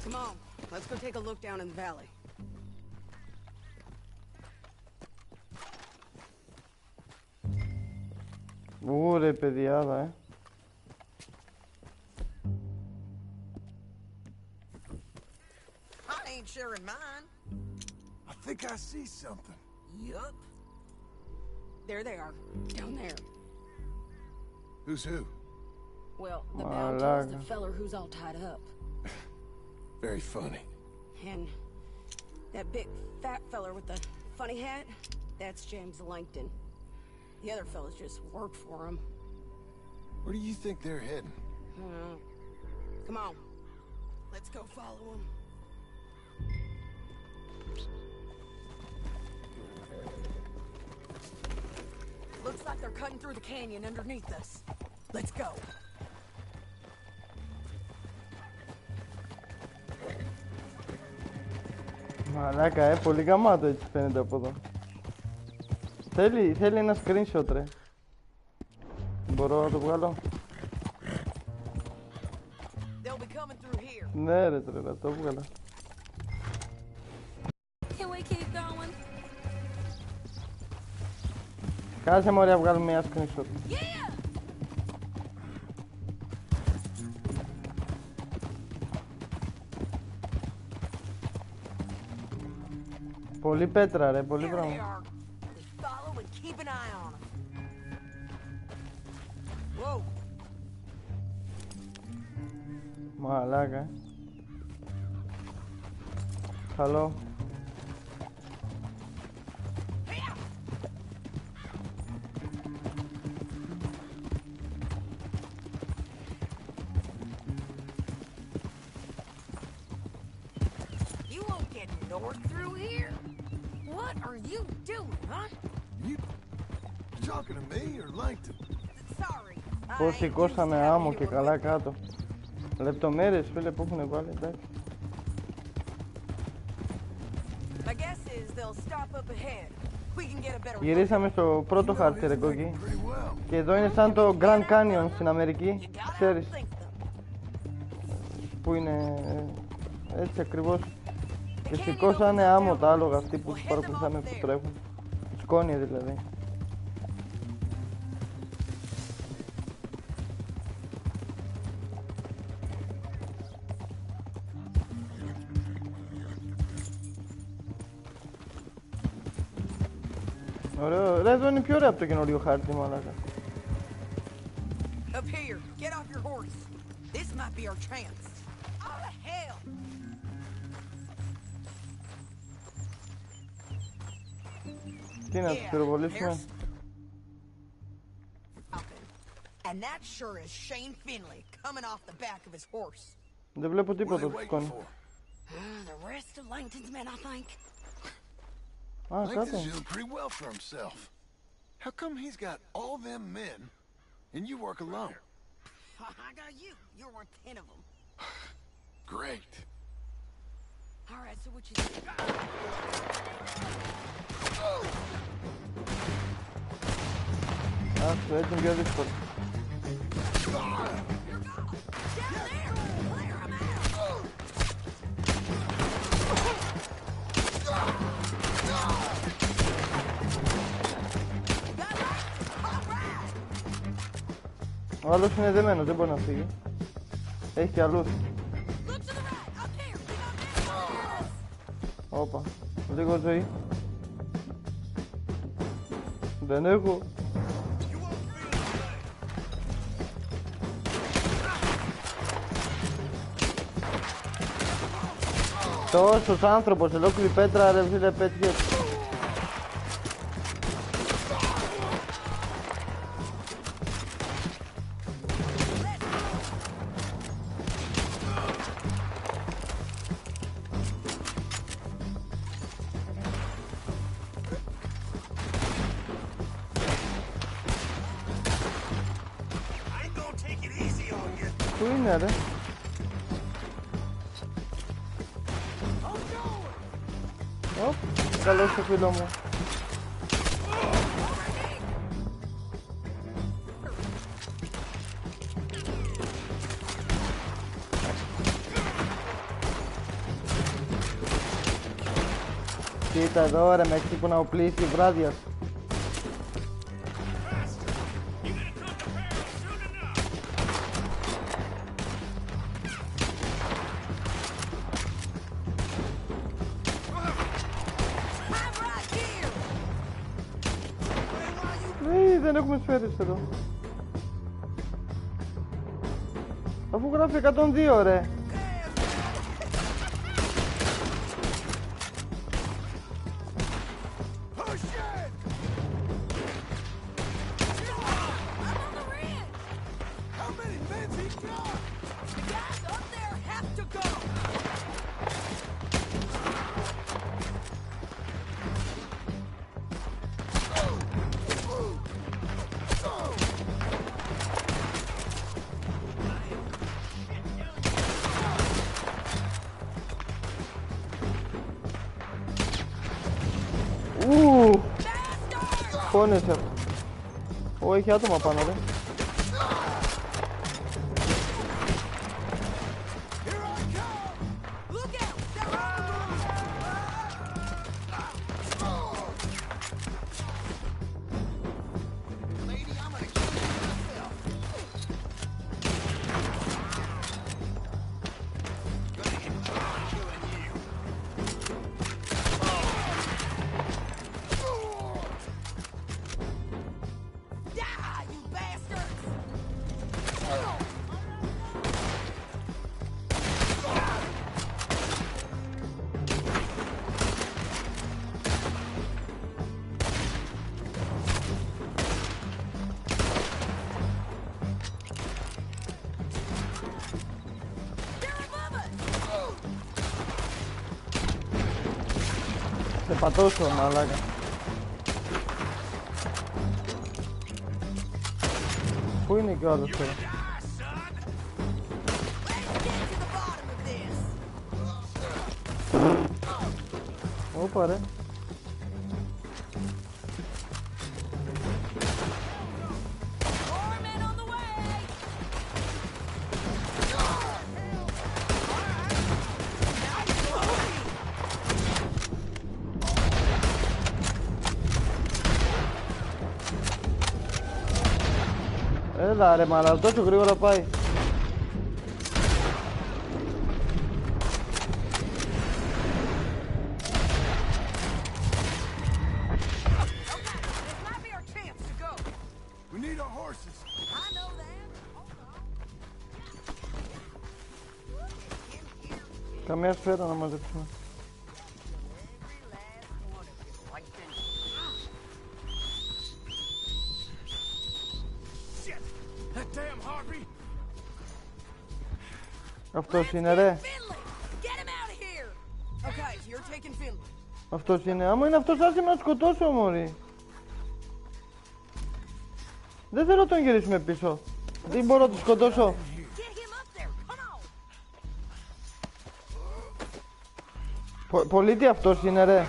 Come on, let's go take a look down in the valley. Ρε παιδιάδα, I ain't sharing mine. I think I see something. Yup. There they are, down there. Who's who? Well, the bounty's the feller who's all tied up. Very funny. And that big fat feller with the funny hat, that's James Langton. The other fellas just work for him. Where do you think they're heading? Come on, let's go follow him. Looks like they're cutting through the canyon underneath us. Let's go. Μαλάκα, πολύ γαμάτο έτσι φαίνεται από εδώ. Θέλει ένα screenshot ρε. Μπορώ να το βγάλω. Ναι ρε τρελά, το βγάλα. Κάτσε μωρέ να βγάλουμε μια screenshot. Πολύ πέτρα ρε, πολύ πράγμα. Μαλάκα. Καλό. You won't get north through here. What are you doing, huh? You talking to me or Langton? Sorry. Πώς σηκώσανε άμμο και καλά κάτω. Λεπτομέρειες φίλε που έχουν βάλει, εντάξει. Γυρίσαμε στο πρώτο χάρτη ρε κόκκι. Και εδώ είναι σαν το Grand Canyon στην Αμερική. Ξέρεις. Που είναι έτσι ακριβώς. Και σηκώσανε άμμο τα άλογα αυτοί που τους παρακολουθάνε που τρέχουν. Σκόνη δηλαδή. Ωραίο, ρε εδώ είναι πιο ωραίο από το καινούριο χάρτη μαλάκα. Up here, get off your horse. This might be our chance. Oh hell! Τι να τους πυροβολήσουμε. And that sure is Shane Finley coming off the back of his horse. Δεν βλέπω τίποτα από τη σκόνη. The rest of Langton's men, I think. Langton's doing pretty well for himself. How come he's got all them men and you work alone? I got you. You're worth 10 of them. Great. All right, so what you think? Αυτό έτσι είναι πιο δύσκολο. Ο άλλος είναι δεμένος, δεν μπορεί να φύγει. Έχει κι άλλους. Όπα, λίγο ζωή. Δεν έχω. Τόσος άνθρωπος, ολόκληρη πέτρα ρε φίλε πέτυχες. Πού είναι ρε? Οπ, καλώς το φίλο μου. Κοίτα εδώ ρε, με έχει που να οπλίσει βράδιας. Δεν έχουμε σφαίρες εδώ. Αφού γράφει 102 ρε. Πόνεσε αυτό. Ω, έχει άτομα πάνω ρε. Σε πατώσω μαλάκα. Πού είναι και ο άλλος τώρα? Όπα ρε. Έλα ρε μαλάκα, τόσο γρήγορα πάει. Καμία σφαίρα να μαζέψουμε. Αυτός είναι ρε. Αυτός είναι. Άμα είναι αυτός άσε με να σκοτώσω μωρί. Δεν θέλω να τον γυρίσουμε πίσω. Δεν μπορώ να τον σκοτώσω. Πολίτη αυτός είναι ρε.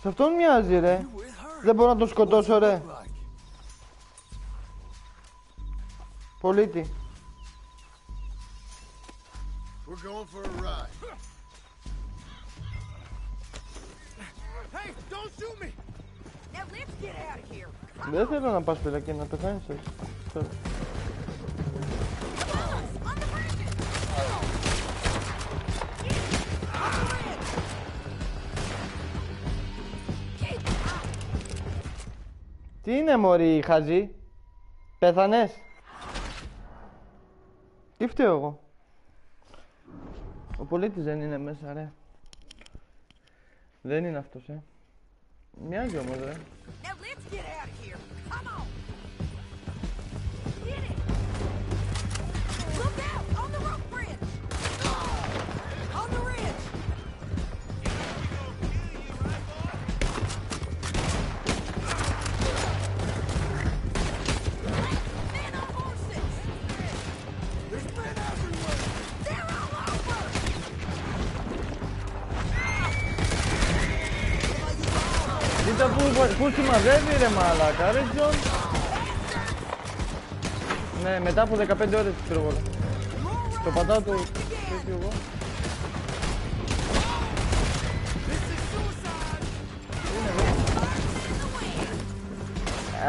Σε αυτόν μοιάζει ρε. Δεν μπορώ να τον σκοτώσω ρε. Πολίτη. We're going for a ride. Hey, don't shoot me! Now let's get out of here. Δεν θέλω να πας φυλακή, να πεθάνεις όχι. Τι είναι μωρή Χατζή? Πέθανες? Τι φταίω εγώ? Ο πολίτης δεν είναι μέσα ρε. Δεν είναι αυτός Μοιάζει όμως ρε. Κοίτα πού σημαδεύει ρε μαλάκα, ρε Τζον. Ναι, μετά από 15 ώρες πυροβόλα. Το πατάω το τέτοιο εγώ.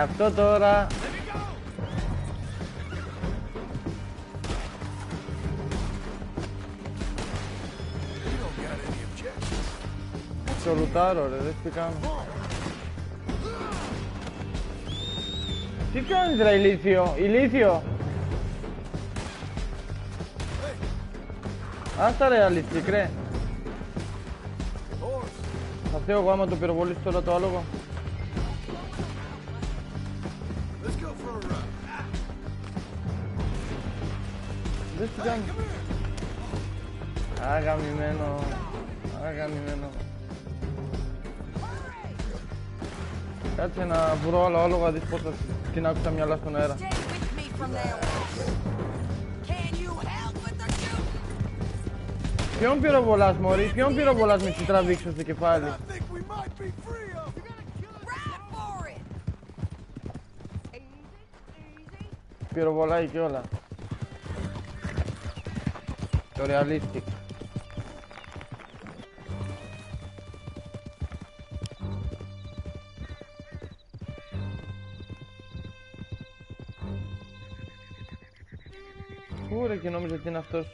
Αυτό τώρα. Το λουτάρω ρε, δεν τι κάνω. Τι κάνεις ρε ηλίθιο, ηλίθιο. Άστα ρε αλήθεια ρε. Θα φταίω εγώ άμα το πυροβολήσω τώρα το άλογο. Δες τι κάνει. Αγαμημένο. Αγαμημένο. Κάτσε να βρω άλλο άλογα, δεις πώς θα κοινάξω τα μυαλά στον αέρα. Ποιον πυροβολάς μωρή, ποιον πυροβολάς με την τραβήξω στο κεφάλι. Πυροβολάει και όλα. Το realistic. Πού ρε και νόμιζα ότι είναι αυτός.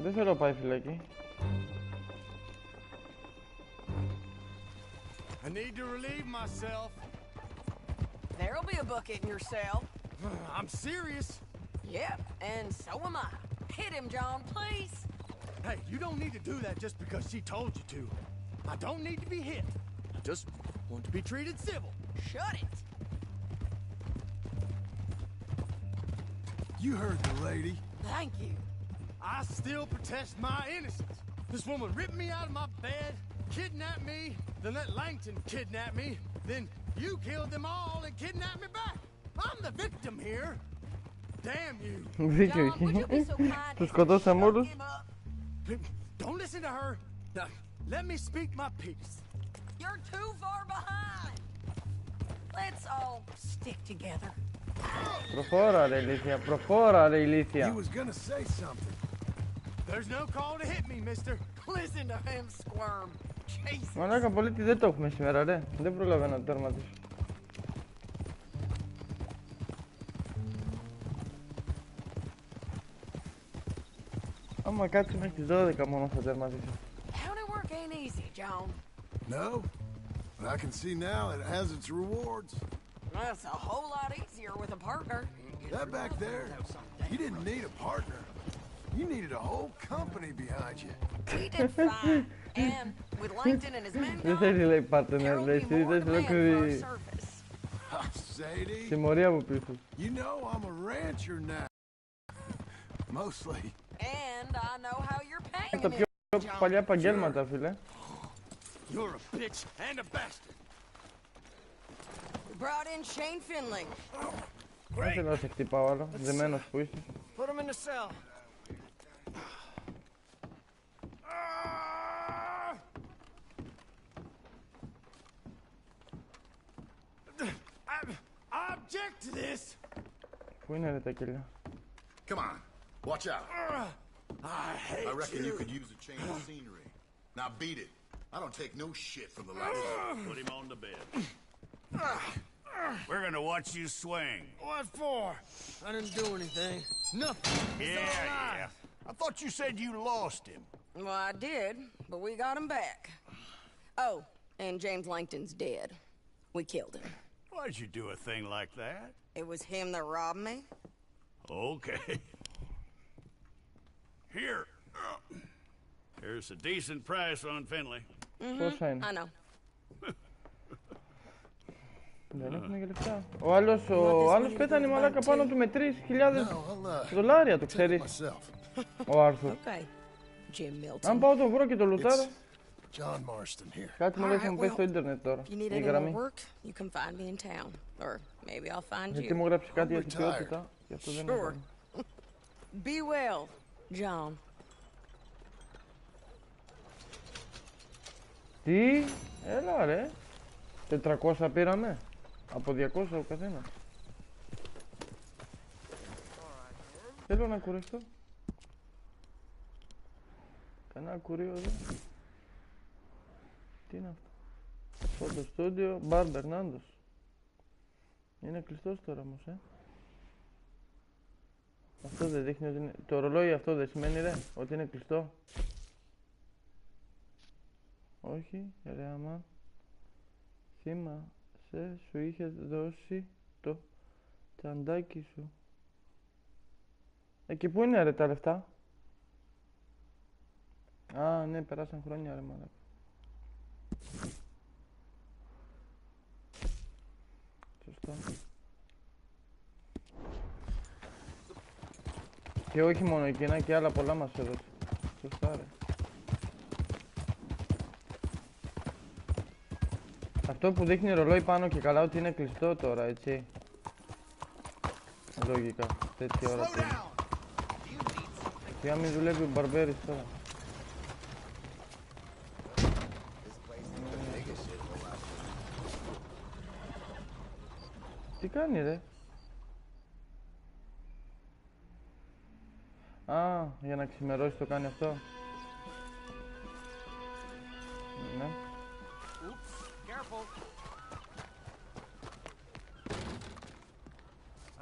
Δεν θέλω να πάει φυλακή. I need to relieve myself. There'll be a bucket in your cell. I'm serious. Yep, and so am I. Hit him, John, please. Hey, you don't need to do that just because she told you to. I don't need to be hit. I just want to be treated civil. Shut it. You heard the lady. Thank you. I still protest my innocence. This woman ripped me out of my bed, kidnapped me, then let Langton kidnap me, then you killed them all and kidnapped me back. I'm the victim here. Damn you. Τους σκοτώσαμε όλους. Don't listen to her. Now, let me speak my piece. You're too far behind. Let's all stick together. Προχώρα ρε ηλίθεια, προχώρα ρε ηλίθεια. He was gonna say something. There's no call to hit me, mister. Listen to him squirm. Jesus. Μαλάκα πολίτη δεν το έχουμε σήμερα ρε. Δεν προλαβαίνω να το τερματίσω. Άμα κάτσει μέχρι τις 12 μόνο θα τερματίσω. County work ain't easy, John. No, but I can see now it has its rewards. That's a whole lot easier with a partner. That back there, you didn't need a partner. You needed a whole company behind you. We did fine. And with Langton and his men Δεν θέλει λέει partner, λέει εσύ, δεν θέλει ολόκληρη συμμορία από πίσω. You know I'm a rancher now. Mostly. And I know how you're paying Τα πιο παλιά επαγγέλματα, φίλε. You're a bitch and a bastard. We brought in Shane Finley. Δεν θέλω να σε χτυπάω άλλο, δεμένος που είσαι. Put him in the cell. I object to this. Πού είναι ρε τα κελιά. Come on, watch out. I reckon you could use a change of scenery. Now beat it. I don't take no shit from the last one. Put him on the bed. We're gonna watch you swing. What for? I didn't do anything. Nothing. He's all alive. I thought you said you lost him. Well, I did, but we got him back. Oh, and James Langton's dead. We killed him. Why'd you do a thing like that? It was him that robbed me. Okay. Here. Here's a decent price on Finley. I know. Δεν έχουμε και λεφτά. Ο άλλος πέθανε μαλάκα πάνω του με 3.000 δολάρια, το ξέρεις. Ο Άρθουρ. Αν πάω το βρω και το λουτάρω. Κάτι μου λέει θα μου πέσει στο ίντερνετ τώρα. Η γραμμή. Γιατί μου γράψει κάτι για την ποιότητα. Γι' αυτό δεν είναι. Be well, John. Τι, έλα ρε. 400 πήραμε. Από 200 ο καθένας. Θέλω να κουρευτώ. Κανένα κουρίο εδώ. Τι είναι αυτό? Φωτο στούντιο, Μπαρ Μπερνάντος. Είναι κλειστός τώρα όμως, Αυτό δεν δείχνει ότι είναι... Το ρολόι αυτό δεν σημαίνει ρε, ότι είναι κλειστό. Όχι, ρε άμα. Θύμασε, σου είχε δώσει το τσαντάκι σου. Εκεί που είναι ρε τα λεφτά? Α, ναι, περάσαν χρόνια ρε μαλάκα. Σωστά. Και όχι μόνο εκείνα και άλλα πολλά μας έδωσε. Σωστά ρε. Αυτό που δείχνει ρολόι πάνω και καλά ότι είναι κλειστό τώρα, έτσι. Λογικά, τέτοια ώρα που είναι. Και αν μην δουλεύει ο Μπαρμπέρης τώρα. Τι κάνει ρε? Α, για να ξημερώσει το κάνει αυτό. Ναι.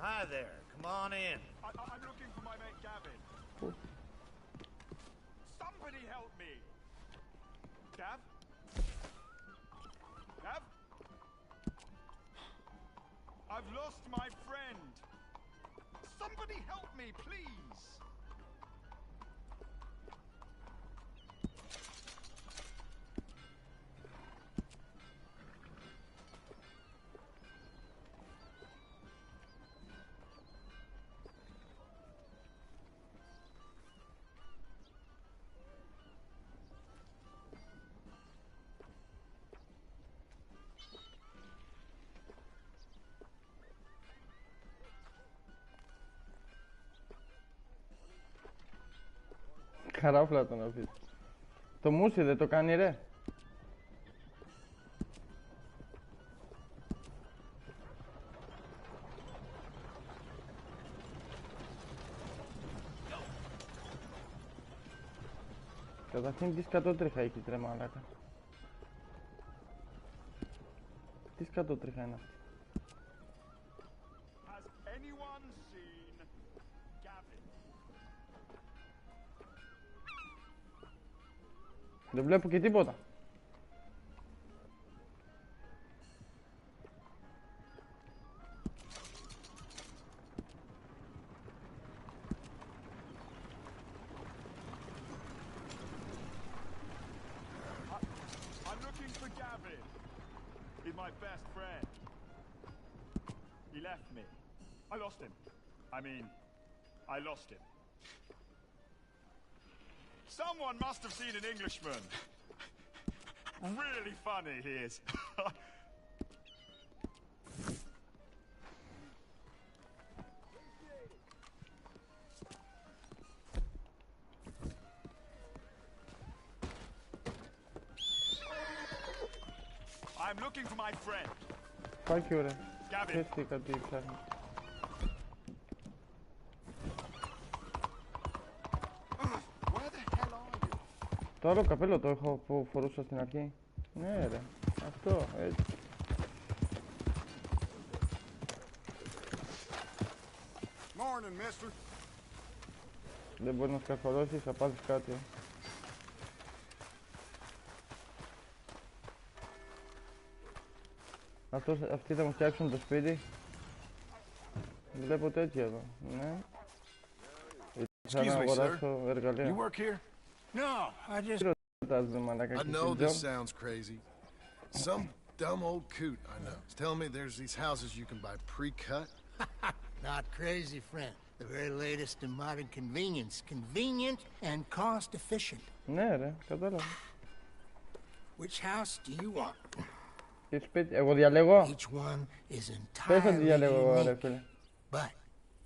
Hi there. Come on in. I'm looking for my mate Gavin. Somebody help me. Gav? Gav? I've lost my friend. Somebody help me, please. Καράφλα τον αφήσει. Το μουσι δεν το κάνει ρε? Καταρχήν τι σκατότριχα έχεις ρε μαλάκα? Τι σκατότριχα είναι αυτή? Δεν βλέπω και τίποτα. I'm looking for Gavin. He's my best friend. He left me. I lost him. I lost him. Someone must have seen an Englishman. Really funny he is. I'm looking for my friend. Fuck you, Gavin. Σκέφτηκα τι ψάχνεις. Το άλλο καπέλο το έχω που φορούσα στην αρχή. Ναι ρε, αυτό, έτσι. morning, mister. Δεν μπορεί να σκαρφαλώσεις, θα πάθεις κάτι. Αυτοί θα μου φτιάξουν το σπίτι. Βλέπω τέτοια εδώ, ναι. Excuse me, sir. You work here? No, I just... I know this sounds crazy. Some dumb old coot I know is telling me there's these houses you can buy pre-cut. Not crazy, friend. The very latest in modern convenience. Convenient and cost-efficient. Ναι ρε, κατάλαβα. Which house do you want? Τι σπίτι, εγώ διαλέγω. Each one is Πες ότι entirely διαλέγω ρε unique, φίλε. but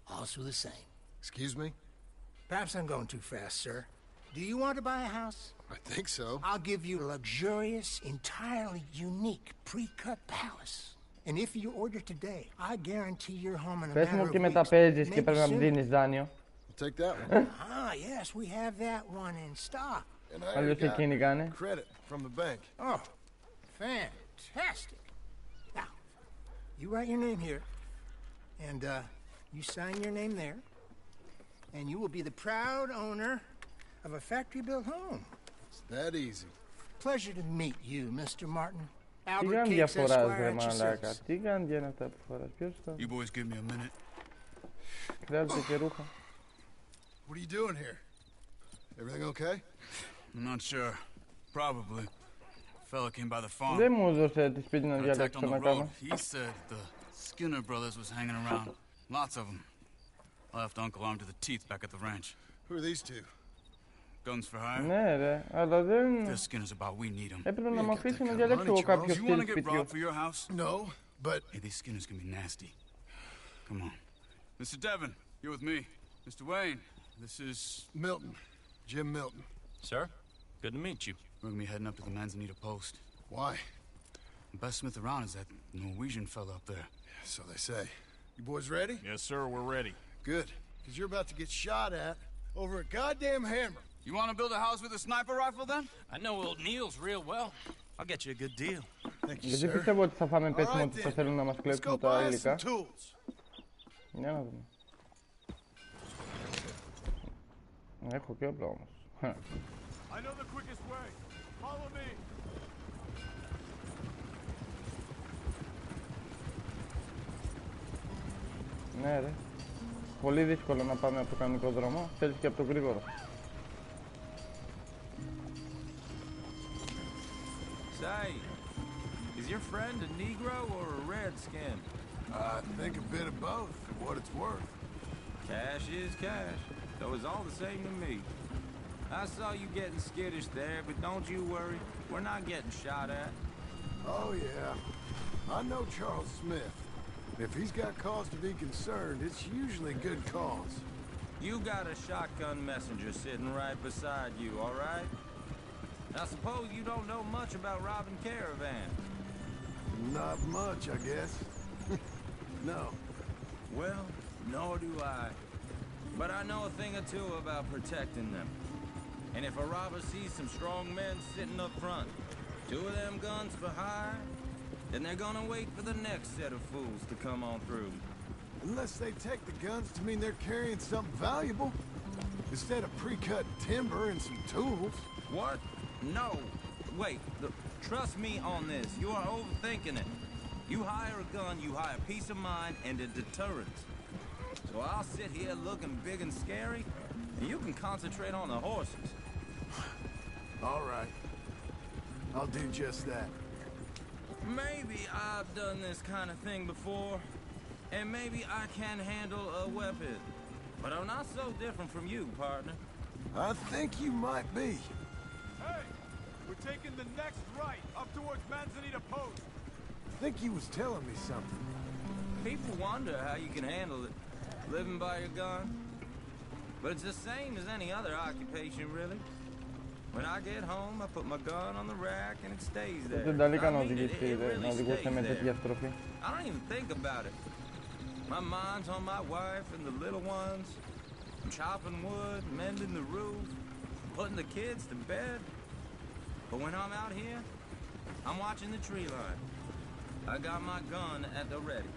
also the same. Excuse me? Perhaps I'm going too fast, sir. Do you want to buy a house? I think so. I'll give you a luxurious, entirely unique pre-cut palace. And if you order today, I guarantee your home in a Πες matter μου of και weeks. μετά παίζεις και Maybe πρέπει να μου sooner. δίνεις δάνειο. Take that one. Ah, yes, we have that one in stock. And I Αλλιώς already εκείνη κάνε. got credit from the bank. Oh, fantastic. Now, you write your name here, and you sign your name there, and you will be the proud owner of a factory-built home. It's that easy. Pleasure to meet you, Mr. Martin. Τι Albert κάνει Cakes διαφορά Esquire ρε at your μαλάκα. service. Τι κάνει για αυτά που φοράς. Ποιος το... You boys give me a minute. Χρειάζεται και ρούχα. What are you doing here? Everything okay? I'm not sure. Probably. Fella came by the farm. Δεν μου έδωσε τη σπίτι να Got attacked διαλέξω on the να road. κάνω. He said the Skinner brothers was hanging around. Lots of them. I left Uncle armed to the teeth back at the ranch. Who are these two? Guns for hire? Ναι ρε, αλλά δεν... This Skinner's about we need him. Έπρεπε να μου αφήσει να διαλέξω εγώ κάποιο You want στυλ to get σπιτιού. robbed for your house? No, but... Hey, these Skinners can be nasty. Come on. Mr. Devon, you're with me. Mr. Wayne, this is... Milton. Jim Milton. Sir, good to meet you. We're gonna be heading up to the Manzanita post. Why? The best smith around is that Norwegian fella up there. So they say. You boys ready? Yes, sir, we're ready. Good. Because you're about to get shot at over a goddamn hammer. You want to build a house with a sniper rifle, then? I know old Neil's real well. I'll get you a good deal. Thank you, Γιατί sir. πιστεύω ότι θα φάμε πέσιμο ότι θα θέλουν να μας Let's go κλέψουν buy τα us some υλικά. tools. Για να δούμε. Έχω και όπλα όμως. I know the quickest way. Follow me. Ναι ρε. Πολύ δύσκολο να πάμε από το κανονικό δρόμο. Θέλεις και από το γρήγορο. Say, is your friend a Negro or a Redskin? I think a bit of both, for what it's worth. Cash is cash, though it's all the same to me. I saw you getting skittish there, but don't you worry. We're not getting shot at. Oh, yeah. I know Charles Smith. If he's got cause to be concerned, it's usually good cause. You got a shotgun messenger sitting right beside you, all right? I suppose you don't know much about robbing caravans. Not much, I guess. No. Well, nor do I. But I know a thing or two about protecting them. And if a robber sees some strong men sitting up front, 2 of them guns for hire, then they're gonna wait for the next set of fools to come on through. Unless they take the guns to mean they're carrying something valuable. Instead of pre-cut timber and some tools. What? No. Wait, trust me on this. You are overthinking it. You hire a gun, you hire peace of mind and a deterrent. So I'll sit here looking big and scary, and you can concentrate on the horses. All right. I'll do just that. Maybe I've done this kind of thing before, and maybe I can handle a weapon. But I'm not so different from you, partner. I think you might be. Hey, we're taking the next right up towards Manzanita Post. I think he was telling me something. People wonder how you can handle it, living by your gun. But it's the same as any other occupation, really. When I get home, I put my gun on the rack and it stays there. Δεν τα λίγα να I mean, it οδηγήσει, really να οδηγούσε με stays τέτοια there. στροφή. I don't even think about it. My mind's on my wife and the little ones. I'm chopping wood, mending the roof, putting the kids to bed. But when I'm out here, I'm watching the tree line. I got my gun at the ready.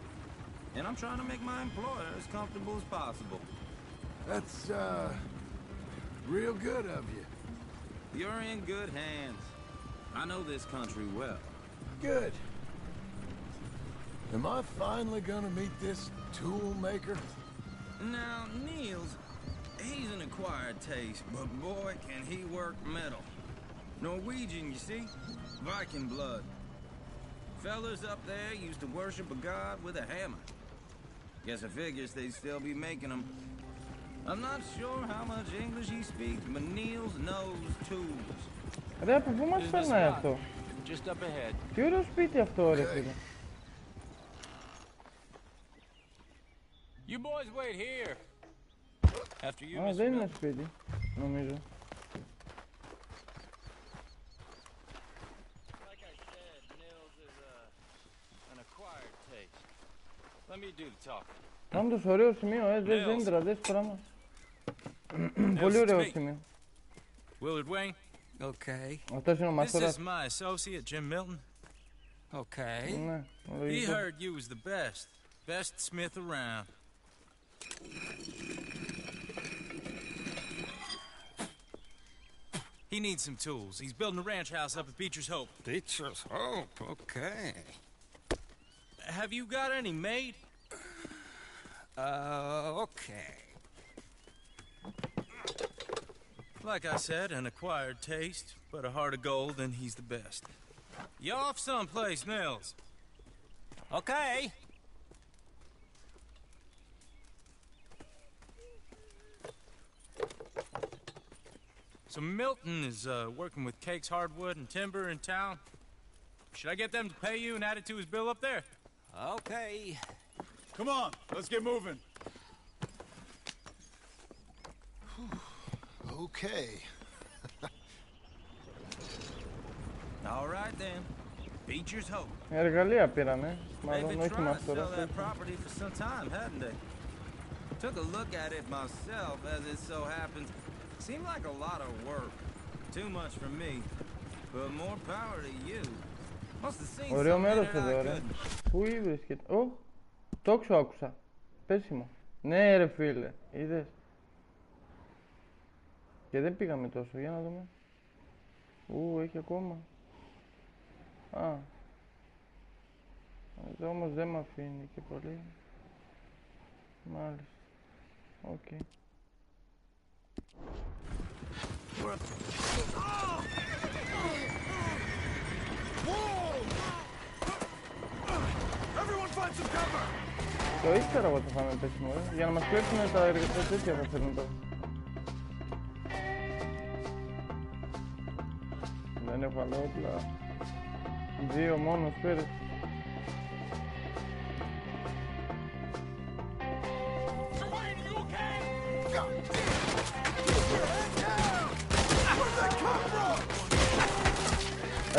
And I'm trying to make my employer as comfortable as possible. That's, real good of you. You're in good hands. I know this country well. Good. Am I finally gonna meet this tool maker? Now, Niels, he's an acquired taste, but boy, can he work metal. Norwegian, you see? Viking blood. Fellas up there used to worship a god with a hammer. Guess I figures they'd still be making them. I'm not sure how much English he speaks, but Niels knows tools. Ρε, από πού μας φέρνει αυτό? Τι ωραίο σπίτι αυτό, ρε φίλε. You boys wait here. After you, Α, δεν είναι σπίτι, νομίζω. Like I said, Nils is an acquired taste. Let me do the talking. Πάντως ωραίο σημείο, δες δέντρα, δες πράγμα. Πολύ ωραίο σημείο. Willard Wayne. Okay. Αυτός είναι ο μαθόρας. This is my associate, Jim Milton. Okay. Ναι, He heard you was the best smith around. He needs some tools. He's building a ranch house up at Beecher's Hope. Beecher's Hope, okay. Have you got any made? Okay. Like I said, an acquired taste, but a heart of gold, and he's the best. You off someplace, Nils? Okay. So Milton is working with Cakes Hardwood and Timber in town. Should I get them to pay you and add it to his bill up there? Okay. Come on, let's get moving. Okay. All right then. Beecher's Hope. Εργαλεία πήραμε, They've μάλλον been όχι trying to μαθόρας. sell that property for some time, hadn't they? Took a look at it myself, as it so happens. Seemed like a lot of work. Too much for me. But more power to you. Must have seen Ωραίο something μέρος that εδώ, I ρε. couldn't. Πού βρίσκεται? Ω, τόξο άκουσα. Πέσιμο. Ναι ρε φίλε, είδες. Και δεν πήγαμε τόσο, για να δούμε. Έχει ακόμα. Α. Εδώ όμως δεν μ' αφήνει και πολύ. Μάλιστα. Οκ. Το ήξερα εγώ θα φάμε πέσιμο, ρε. Για να μας κλέψουν τα εργασία τέτοια θα θέλουν τώρα. Δεν έχω άλλο όπλα. 2 μόνο σφαίρες.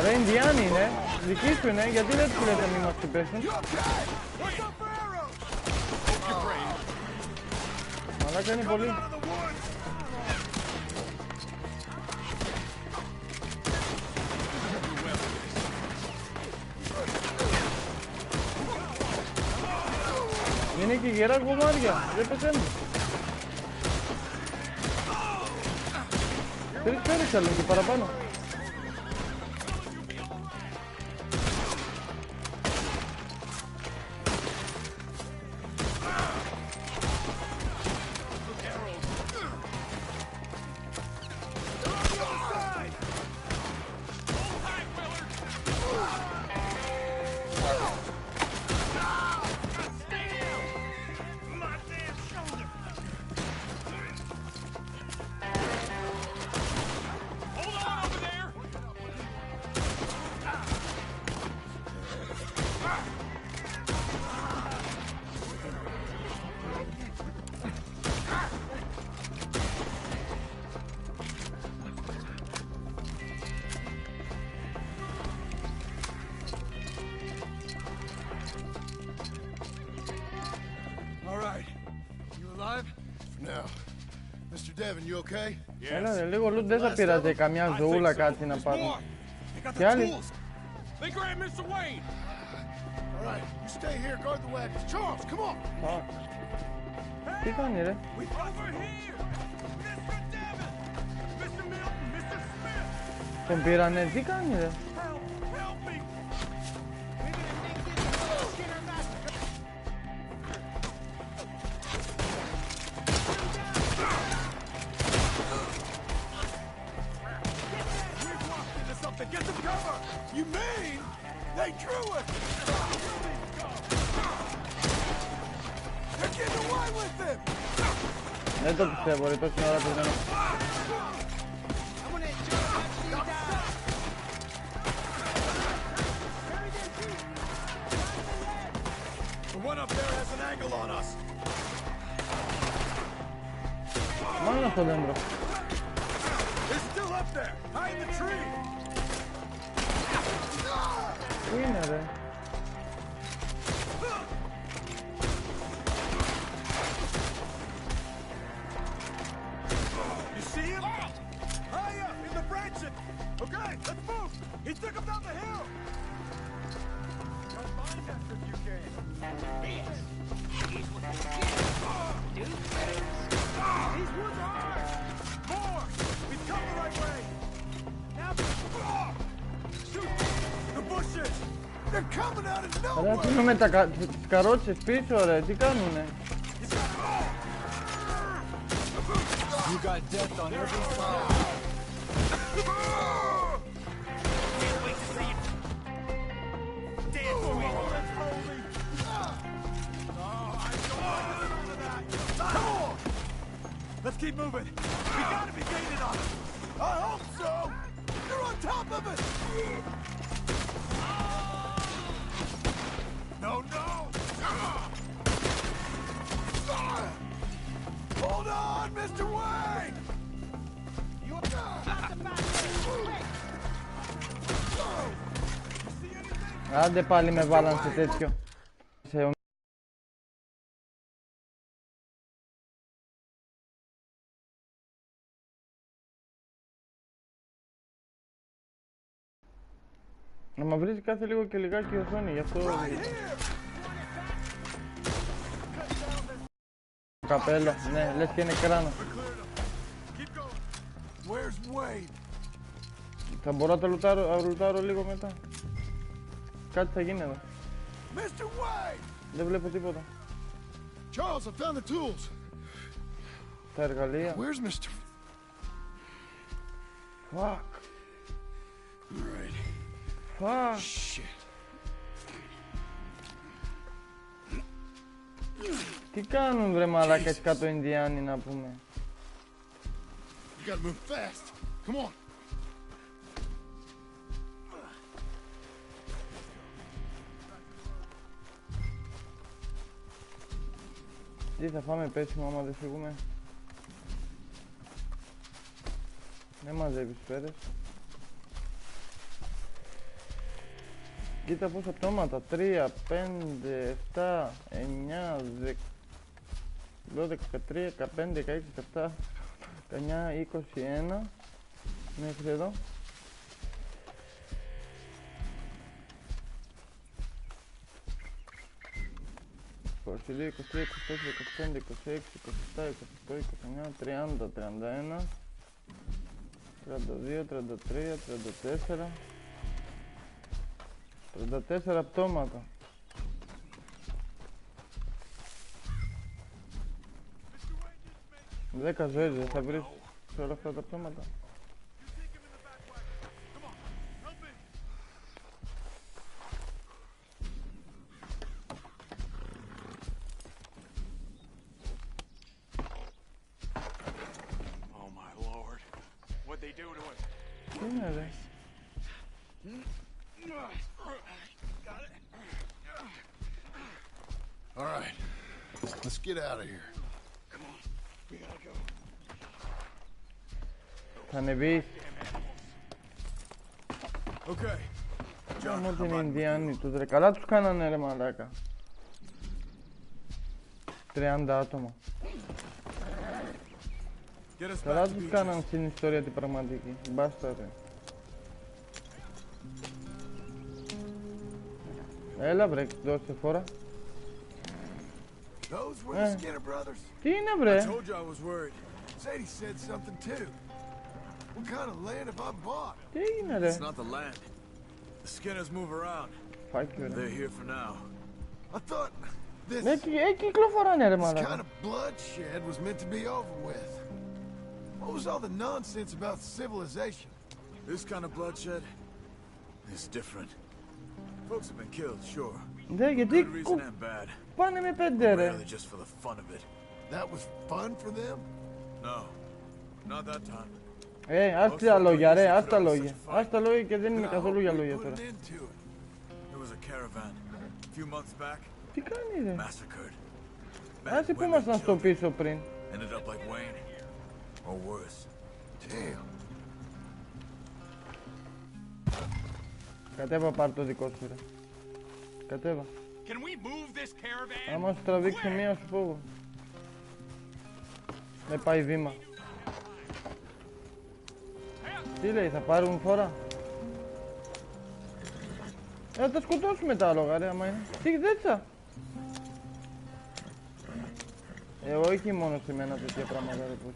Ρε Ινδιάνοι είναι, δικοί σου είναι, γιατί δεν τους λέτε μη μας χτυπήσουν. Μαλάκα είναι πολύ. Είναι και γερά κομμάτια, δεν πεθαίνουν. 3 πέρες άλλο και παραπάνω. Έλα ρε, λίγο λούτ δεν θα πειράζει καμιά ζωούλα κάτι να πάρουν. Κι άλλοι. They grabbed Mr. Wayne! All right, you stay here, guard the wagons. Charles, come on! Τι κάνει ρε? Over here! Mr. Devon! Mr. Milton! Mr. Smith! Τον πήρανε, τι κάνει ρε? Help me! We've walked into something! Get some cover! You mean they drew us? They're getting away with it! Δεν το πιστεύω ρε, τόση ώρα περιμένω. The one up there has an angle on us. Μόνο στο δέντρο. They're still up there, high in the tree. Πού είναι ρε? You see him? High up in the branches. Okay, let's move. He took him down the hill. Run by us if you can. He's with the dude. These woods are ours. More. We've come the right way. Now, shoot the bushes. They're coming out of Ρε nowhere. αφήνουμε τις καρότσες πίσω ρε, τι κάνουνε? You got death on every side. Can't wait to see you. Dance for me. Oh, I don't like the sound of that. Come on. Let's keep moving. We gotta be gaining on it. I hope so. You're on top of it. No, no. Hold on, Mr. Wayne. You Άντε πάλι με βάλαν σε τέτοιο. Να μα βρίζει κάθε λίγο και λιγάκι η οθόνη, γι' αυτό... Καπέλο, ναι, λες και είναι κράνο. Θα μπορώ να τα λουτάρω λίγο μετά. Κάτι θα γίνει εδώ. Δεν βλέπω τίποτα. Charles, I found the tools. Τα εργαλεία. Where's Mr. Fuck. All right. Fuck. Shit. Τι κάνουν βρε μαλάκες κάτω Ινδιάνοι να πούμε. You gotta move fast. Come on. Τι θα φάμε πέσιμο άμα δεν φύγουμε. Δεν μαζεύεις πέρες. Κοίτα πόσα πτώματα. 3, 5, 7, 9, 10, 12, 13, 15, 16, 17, 19, 21. Μέχρι εδώ. 22, 23, 24, 25, 26, 27, 28, 29, 30, 31, 32, 33, 34. 34 πτώματα. 10 ζωές δεν θα βρεις σε όλα αυτά τα πτώματα. Τι είναι ρε? All right, let's get out of here. Come on, we gotta go. Θα ανεβείς. Okay. Μόνο την Ινδιάνη τους ρε. Καλά τους κάνανε ρε μαλάκα. 30 άτομα. Καλά τους κάνανε στην ιστορία την πραγματική. Μπάστα ρε. Έλα βρε, δώστε φορά. Those were the Skinner brothers? Τι είναι βρε? I told you I was worried. Sadie said something too. What kind of land have I bought? Τι έγινε ρε? It's not the land. The Skinners move around. They're here for now. I thought this κυκλοφοράνε ρε kind μαλάκα. of bloodshed was meant to be over with. What was all the nonsense about civilization? This kind of bloodshed is different. Folks have been killed, sure. Ναι, γιατί Good reason and bad. πάνε με 5 ρε. Really just for the fun of it. That was fun for them? No, not that time. Ας τα λόγια ρε, ας τα λόγια. Ας τα λόγια και δεν είναι καθόλου για λόγια τώρα. There was a caravan a few months back. Τι κάνει ρε? Massacred. Άσε που ήμασταν στο πίσω πριν. Ended up like Wayne. Or worse. Damn. Κατέβα πάρ' το δικό σου ρε. Κατέβα. Άμα σου τραβήξει μία σου φόβο. Με πάει βήμα. Τι λέει, θα πάρουν φορά? Θα τα σκοτώσουμε τα άλογα ρε άμα είναι. Τι δέτσα. Όχι μόνο σε μένα τέτοια πράγματα ρε πώς.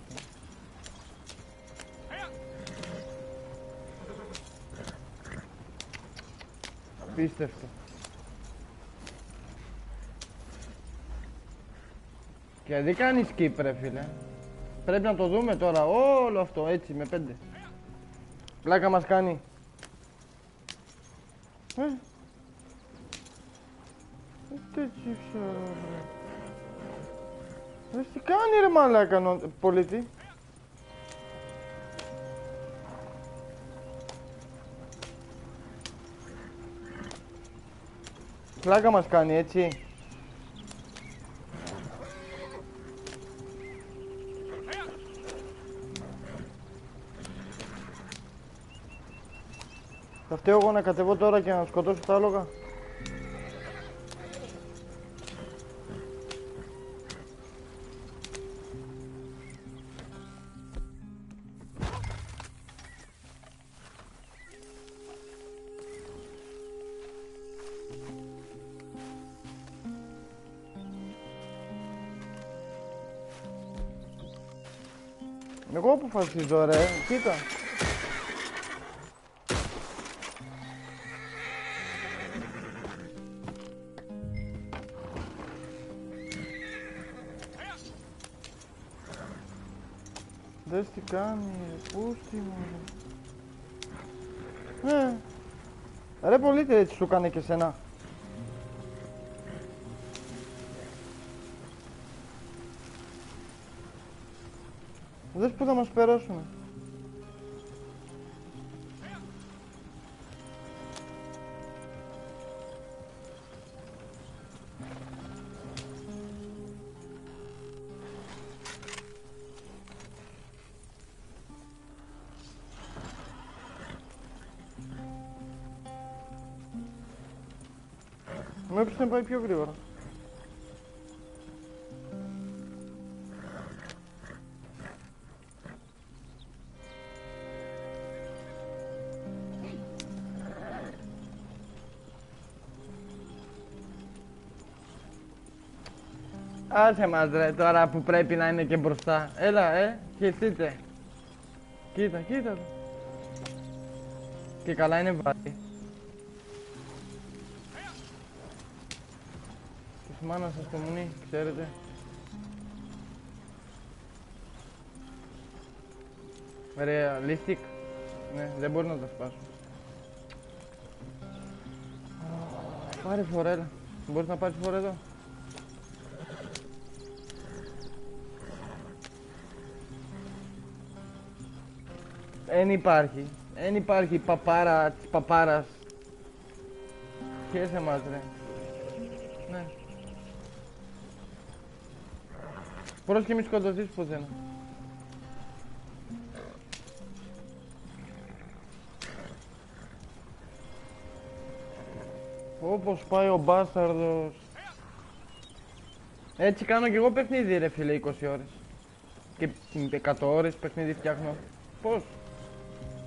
Απίστευτο. Και δεν κάνει skip ρε φίλε. Πρέπει να το δούμε τώρα όλο αυτό έτσι με 5. Πλάκα μας κάνει. Τι ξέρω ρε. Τι κάνει ρε μαλάκα πολίτη. Πλάκα μας κάνει έτσι. Θα φταίω εγώ να κατεβώ τώρα και να σκοτώσω τα άλογα. Εγώ αποφασίζω ρε, κοίτα. Δες τι κάνει, πούστη μου ρε. Ρε πολίτη έτσι σου κάνει και σένα. Δες που θα μας περάσουνε. Μου έπρεπε να πάει πιο γρήγορα. Άσε μας ρε τώρα που πρέπει να είναι και μπροστά. Έλα χεστείτε. Κοίτα, κοίτα το. Και καλά είναι βαρύ. Της μάνας σας το μουνί, ξέρετε. Realistic. Ναι, δεν μπορεί να τα σπάσω. Πάρε φορέλα. Μπορείς να πάρεις φορά εδώ. Εν υπάρχει παπάρα της παπάρας. Χαίρεσαι μας ρε. Ναι. Πρόσεχε μη σκοτωθείς πουθενά. Όπως πάει ο μπάσταρδος. Έτσι κάνω κι εγώ παιχνίδι ρε φίλε 20 ώρες. Και 100 ώρες παιχνίδι φτιάχνω. Πώς?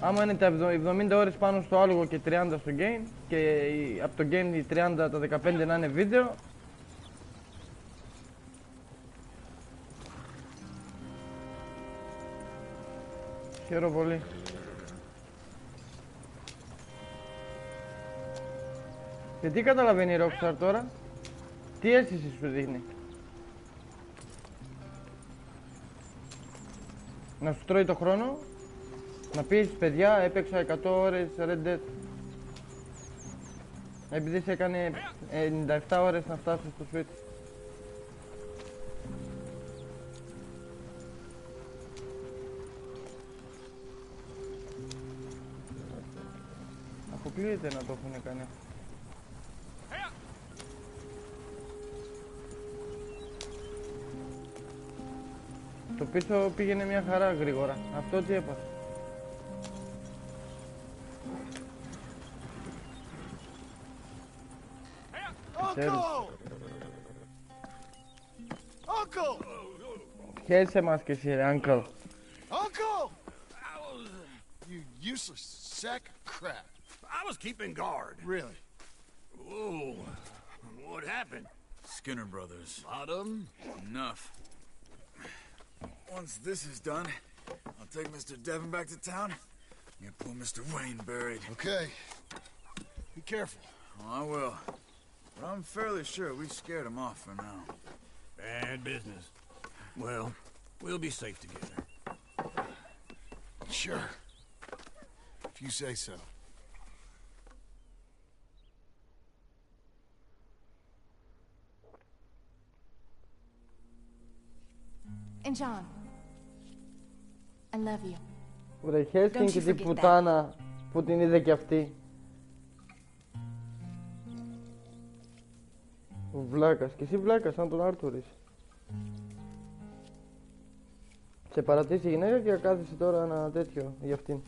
Άμα είναι τα 70 ώρες πάνω στο άλογο και 30 στο game, και από το game οι 30 τα 15 να είναι βίντεο, χαίρομαι πολύ. Και τι καταλαβαίνει η Rockstar τώρα? Τι αίσθηση σου δείχνει? Να σου τρώει το χρόνο? Να πεις παιδιά έπαιξα 100 ώρες Red Dead, επειδή σε έκανε 97 ώρες να φτάσεις στο Switch. Αποκλείεται να το έχουν κάνει. Το πίσω πήγαινε μια χαρά γρήγορα. Αυτό τι έπαθε? Χαίρεσαι μας και εσύ ρε, Uncle. Uncle! You useless sack of crap. I was keeping guard. Really? Whoa. What happened? Skinner brothers. Lot of them? Enough. Once this is done, I'll take Mr. Devon back to town and get poor Mr. Wayne buried. Okay. Be careful. Oh, I will. But I'm fairly sure we scared him off for now. Bad business. Well, we'll be safe together. Sure. If you say so. And John, I love you. Βρε χέσκιν και την πουτάνα που την είδε κι αυτή. Ο βλάκας, και εσύ βλάκας σαν τον Άρτουρης. Σε παρατήσει η γυναίκα και κάθισε τώρα ένα τέτοιο για αυτήν.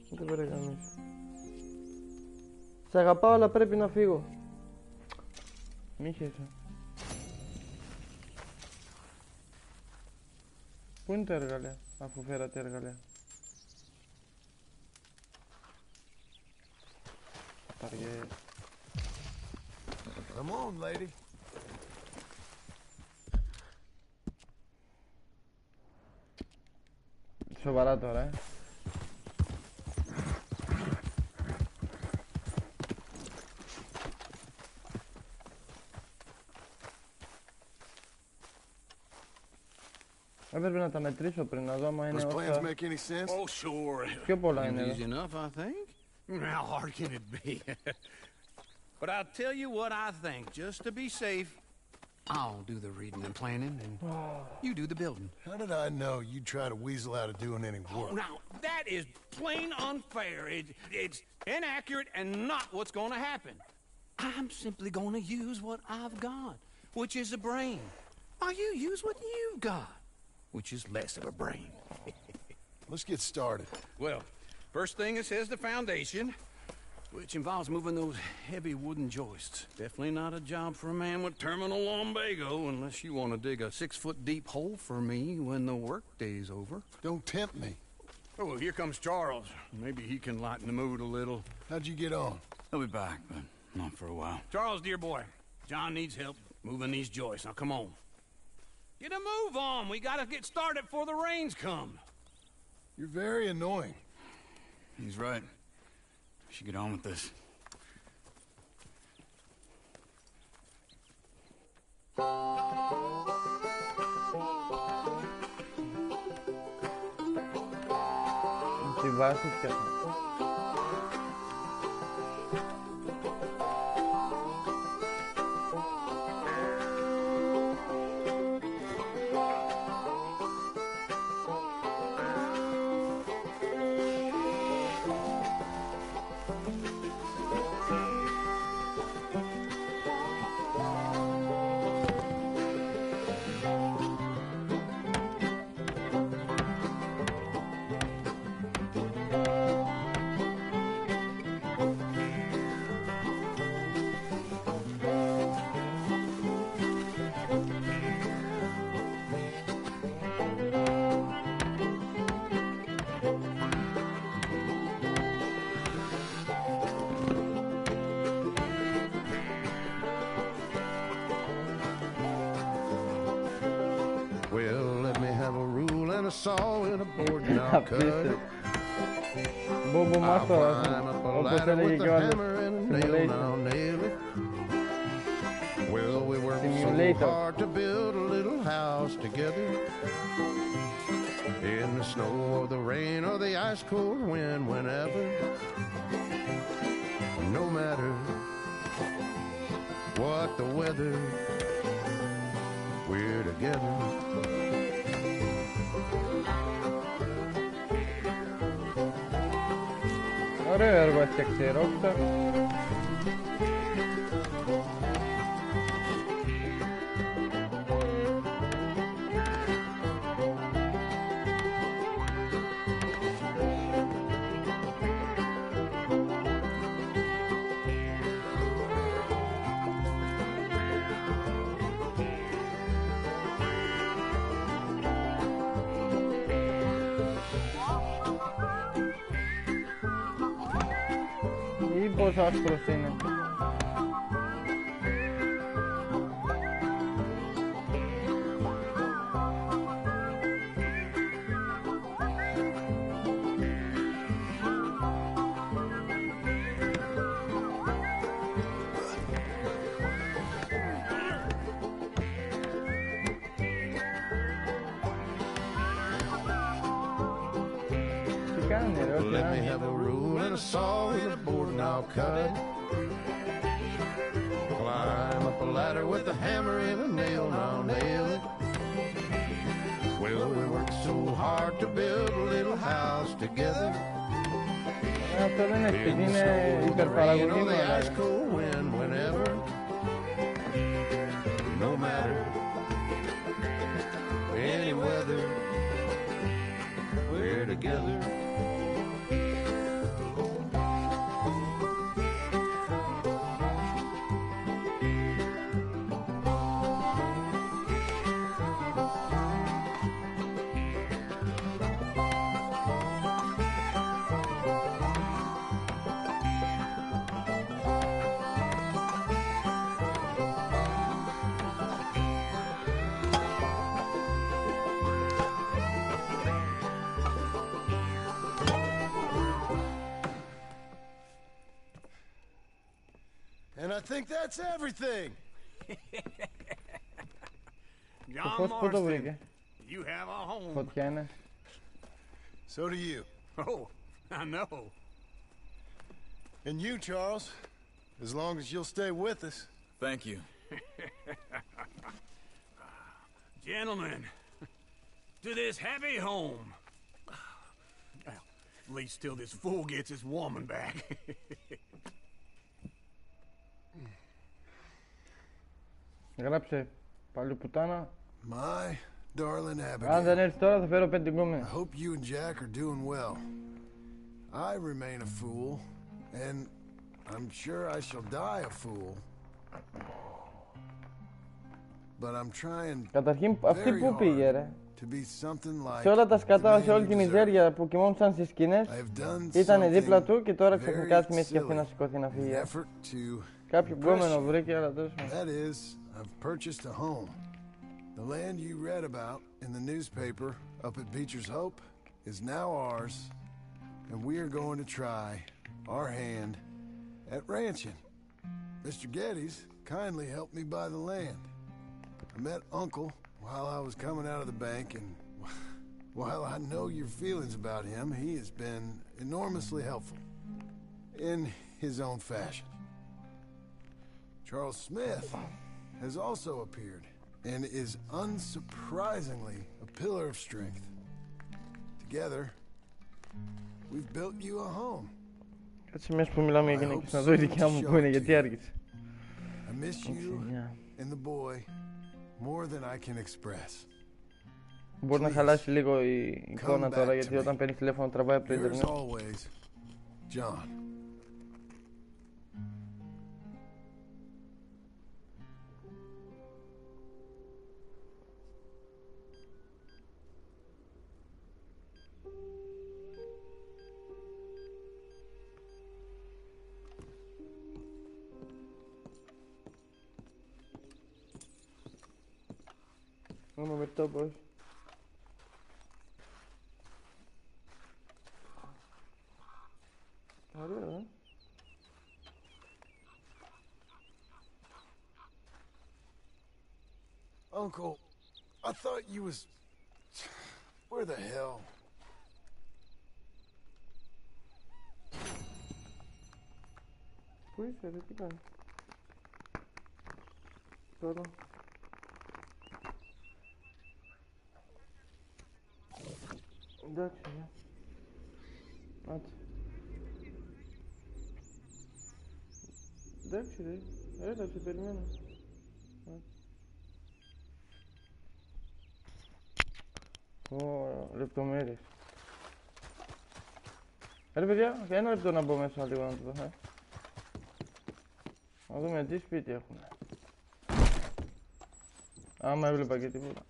Δεν πρέπει κανείς. Σε αγαπάω αλλά πρέπει να φύγω. Μη χέσαι. Πού είναι τα εργαλεία, αφού φέρατε εργαλεία? Παριές. Come on, lady. Σοβαρά τώρα, Έπρεπε να τα μετρήσω πριν να δω άμα είναι όσα... Oh, sure. Πιο πολλά είναι Easy enough, I think. How hard can it be? But I'll tell you what I think, just to be safe. I'll do the reading and planning, and you do the building. How did I know you'd try to weasel out of doing any work? Oh, now, that is plain unfair. It's inaccurate and not what's going to happen. I'm simply going to use what I've got, which is a brain. While you use what you've got, which is less of a brain. Let's get started. Well, first thing it says the foundation, which involves moving those heavy wooden joists. Definitely not a job for a man with terminal lumbago, unless you want to dig a 6-foot deep hole for me when the workday's over. Don't tempt me. Oh, here comes Charles. Maybe he can lighten the mood a little. How'd you get on? He'll be back, but not for a while. Charles, dear boy, John needs help moving these joists. Now, come on. Get a move on. We gotta get started before the rains come. You're very annoying. He's right. We should get on with this. Τη βάση φτιάχνω. saw in a board and I'll cut it. Bobo I'll Master, climb up a όπως ladder έλεγε with και a ο άλλος. hammer and a nail and I'll nail it. Well, we worked so Simulator. hard to build a little house together. In the snow or the rain or the ice cold wind, whenever. No matter what the weather, we're together. Ωραίο έργο έφτιαξε η Rockstar. Ή πόσο άσπρος είναι. Τι κάνει ρε, όχι Let me να. have a rule and a saw and a board and I'll cut it. Climb up a ladder with a hammer and a nail and I'll nail it. Well, we worked so hard to build a little house together. Αυτό δεν είναι σπίτι, In the είναι snow, the rain, υπερπαραγωγή or μου the ice έλεγα. cold wind, whenever. No matter any weather, we're together. And I think that's everything. Το φως πού το βρήκε. You have a home. Φωτιά είναι. So do you. Oh, I know. And you, Charles. As long as you'll stay with us. Thank you. Gentlemen, to this happy home. Well, at least till this fool gets his woman back. Γράψε πάλι πουτάνα. My darling Abigail. Αν δεν έρθει τώρα θα φέρω 5 γκόμενες. I hope you and Jack are doing well. I remain a fool, and I'm sure I shall die a fool. But I'm trying Καταρχήν αυτή very που πήγε ρε. hard to be something like Σε όλα τα the σκατά, man σε όλη you τη deserve. μιζέρια που κοιμόντουσαν στις σκηνές, ήτανε δίπλα του και τώρα ξαφνικά θυμήθηκε αυτή να σηκώθει να φύγει. Κάποιο γκόμενο βρήκε, αλλά τόσο. That is, I've purchased a home. The land you read about in the newspaper up at Beecher's Hope is now ours, and we are going to try our hand at ranching. Mr. Geddes kindly helped me buy the land. I met Uncle while I was coming out of the bank, and while I know your feelings about him, he has been enormously helpful in his own fashion. Charles Smith has also appeared and is unsurprisingly a pillar of strength. Together, we've built you a home. Κάτσε μιας που μιλάμε για γυναίκες, να δω η δικιά μου που είναι, γιατί άργησε. I miss you and the boy more than I can express. Μπορεί να χαλάσει λίγο η εικόνα τώρα, γιατί όταν παίρνει τηλέφωνο τραβάει από το ίντερνετ. Always, John. Vamos a ver topos. Uncle, I thought you was... Where the hell? Πού είσαι, ρε, τι κάνεις? Τώρα. Εντάξει, ναι. Άτσε. Εντάξει, ρε. Έλα, σε περιμένω. Λεπτομέρειες. Ρε παιδιά, για ένα λεπτό να μπω μέσα λίγο να το δω. Να δούμε τι σπίτι έχουμε. Άμα έβλεπα και τίποτα.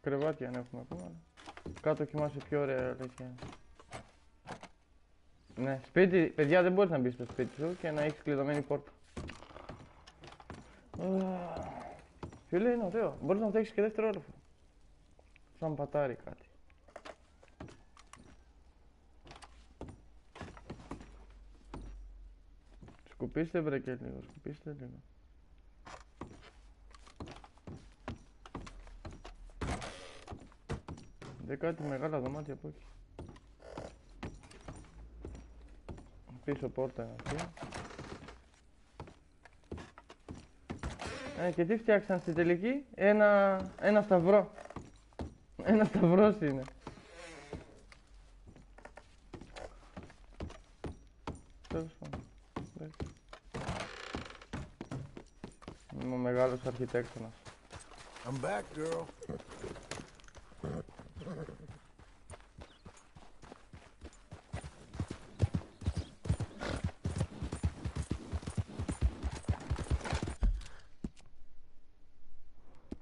Κρεβάτια αν έχουμε ακόμα. Κάτω κοιμάσαι πιο ωραία, αλήθεια. Ναι, σπίτι, παιδιά, δεν μπορείς να μπεις στο σπίτι σου και να έχεις κλειδωμένη πόρτα. Φίλε, είναι ωραίο. Μπορείς να φτιάξεις και δεύτερο όροφο. Σαν πατάρι κάτι. Σκουπίστε βρε και λίγο, σκουπίστε λίγο. Δεν κάτι μεγάλα δωμάτια από εκεί. Πίσω πόρτα είναι αυτή. Και τι φτιάξαν στη τελική? Ένα σταυρό. Ένα σταυρός είναι. Τέλος πάντων. Είμαι ο μεγάλος αρχιτέκτονας. I'm back, girl.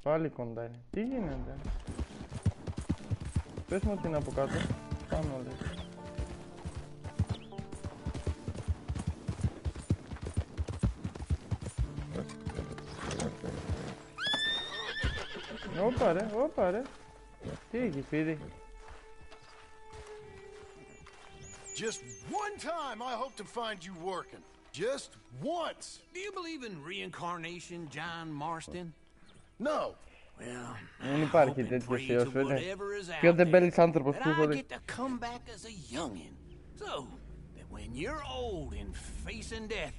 Πάλι κοντά είναι. Τι γίνεται? Πες μου ότι είναι από κάτω. Πάμε όλες. Όπα ρε. Τι έχει φίδι? Just one time I hope to find you working. Just once. Do you believe in reincarnation, John Marston? No. Well, δεν υπάρχει τέτοιο θεός, είναι πιο τεμπέλης άνθρωπος που έχω δει. I get to come back as a youngin. So that when you're old and facing death,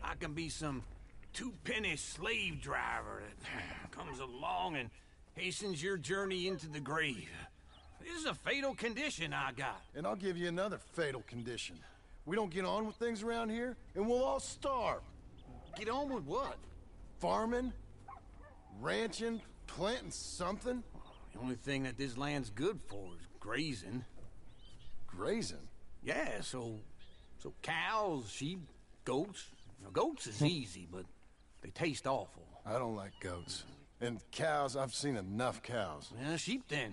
I can be some two-penny slave driver that comes along and hastens your journey into the grave. This is a fatal condition I got. And I'll give you another fatal condition. We don't get on with things around here, and we'll all starve. Get on with what? Farming, ranching, planting something. The only thing that this land's good for is grazing. Grazing? Yeah, so cows, sheep, goats. Now, goats is easy, but they taste awful. I don't like goats. And cows, I've seen enough cows. Yeah, sheep then.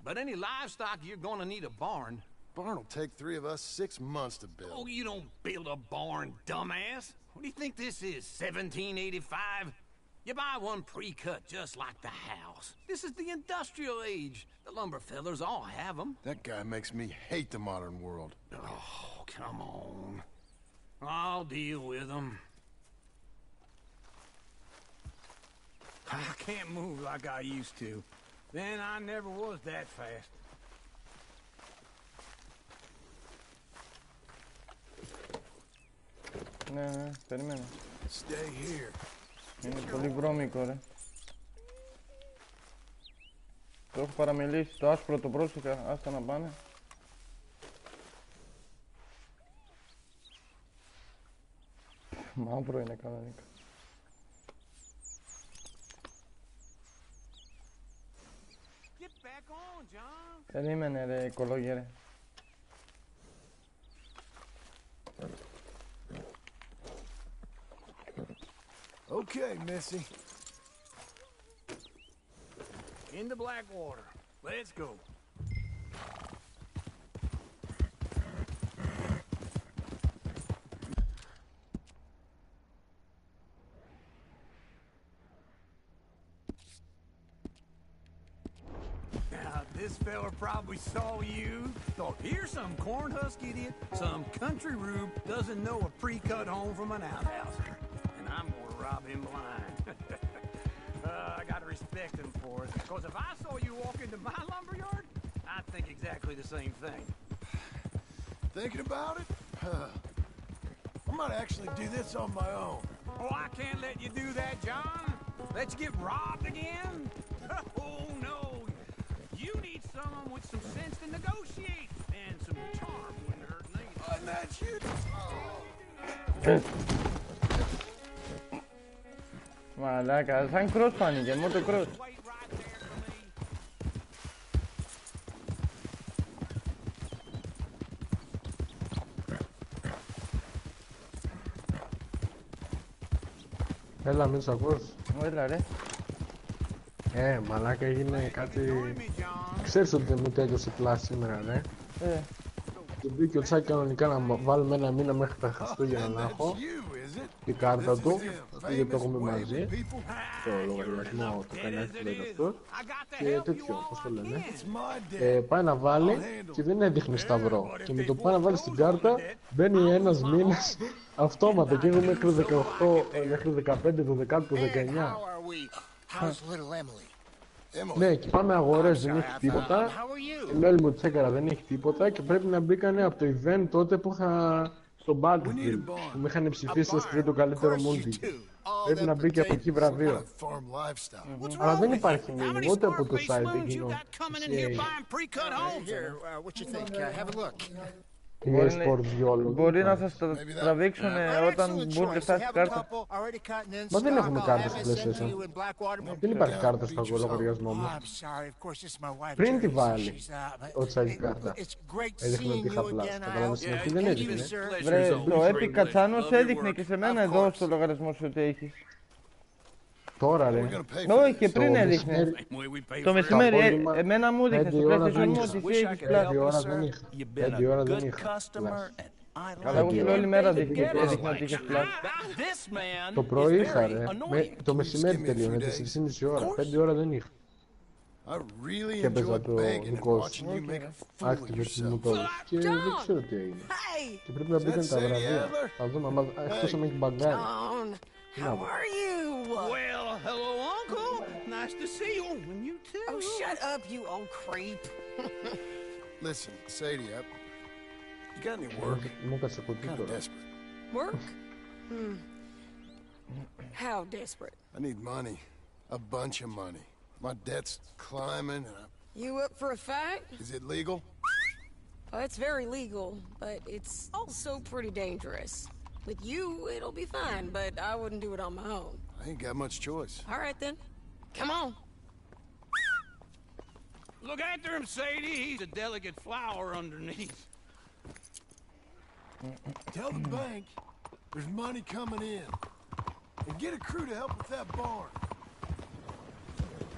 But any livestock, you're gonna need a barn. Barn will take 3 of us 6 months to build. Oh, you don't build a barn, dumbass. What do you think this is, 1785? You buy one pre-cut just like the house. This is the industrial age. The lumber fellers all have them. That guy makes me hate the modern world. Oh, come on. I'll deal with them. I can't move like I used to. Then I never was that fast. Ναι, περιμένω. Stay here. Είναι πολύ βρώμικο, ρε. Το έχω παραμελήσει. Το άσπρο το πρόσεχα. Άστα να πάνε. Μαύρο είναι κανονικά. Περίμενε ρε, οικολόγια ρε. Okay, Missy. Into Blackwater. Let's go. Now This fella probably saw you, thought, here's some cornhusk idiot, some country rube doesn't know a pre-cut home from an outhouse. And I'm gonna rob him blind. I gotta respect him for it, because if I saw you walk into my lumberyard, I'd think exactly the same thing. Thinking about it? I might actually do this on my own. Oh, I can't let you do that, John. Let you get robbed again? Oh, no. You need someone with some sense to negotiate and some charm when hurting needs. And that's you. Μαλάκα, σαν cross φάνηκε, μόνο το cross. Έλα, μην σ' ακούς. Έλα ρε. Μαλάκα, έγινε κάτι... Ξέρεις ότι δεν μου τέλειωσε η κλάση σήμερα, ρε. Του μπήκε ο Τσάκ κανονικά να βάλουμε ένα μήνα μέχρι τα Χριστούγεννα να έχω την κάρτα του, γιατί το έχουμε μαζί, το λογαριασμό το κάνει άκρη αυτός και τέτοιο, πώς το λένε. Πάει να βάλει και δεν έδειχνε σταυρό και με το πάει να βάλει στην κάρτα μπαίνει ένας μήνας αυτόματα και εγώ μέχρι 18, μέχρι 15, το 10, το 19. Ναι, και πάμε αγορές, δεν έχει τίποτα. Η μέλη μου τσέκαρα, δεν έχει τίποτα και πρέπει να μπήκανε από το event τότε που είχα στο Battlefield που με είχαν ψηφίσει ως τρίτο καλύτερο multi. Πρέπει να μπει και από εκεί βραβείο. Αλλά δεν υπάρχει μήνυμα ούτε από το site εκείνο. Μπορεί να σας το τραβήξουν όταν μπουν και φτάσει κάρτα. Μα δεν έχουμε κάρτα στο PlayStation. Δεν υπάρχει κάρτα στο λογαριασμό μου. Πριν τη βάλει ο Τσάκη κάρτα, έδειχνε ότι είχα πλάστα. Καταλάβες στην αρχή δεν έδειχνε. Βρε, το Epic Κατσάνος έδειχνε και σε μένα εδώ στο λογαριασμό σου ότι έχεις. Τώρα ρε. Όχι, και πριν έδειχνε. Το μεσημέρι, εμένα μου έδειχνε στο PlayStation μου ότι εσύ έχεις πλάστα. 5 ώρα δεν είχα. Καλά, εγώ και όλη μέρα έδειχνε ότι είχες πλάστα. Το πρωί είχα ρε. Το μεσημέρι τελείωνε, 4,5 ώρα. 5 ώρα δεν είχα. Και έπαιζα το δικό σου. Activate μου το και δεν ξέρω τι έγινε. Και πρέπει να μπήκαν τα βραβεία. Θα δούμε, εκτός αν έχει μπαγκάρει. How are you? Well, hello, Uncle. Nice to see you. And you too. Oh, shut up, you old creep. Listen, Sadie, you got any work? Kind of desperate. Work? How desperate? I need money. A bunch of money. My debt's climbing and You up for a fight? Is it legal? Well, it's very legal, but it's also pretty dangerous. With you, it'll be fine, but I wouldn't do it on my own. I ain't got much choice. All right, then. Come on. Look after him, Sadie. He's a delicate flower underneath. Tell the bank there's money coming in. And get a crew to help with that barn.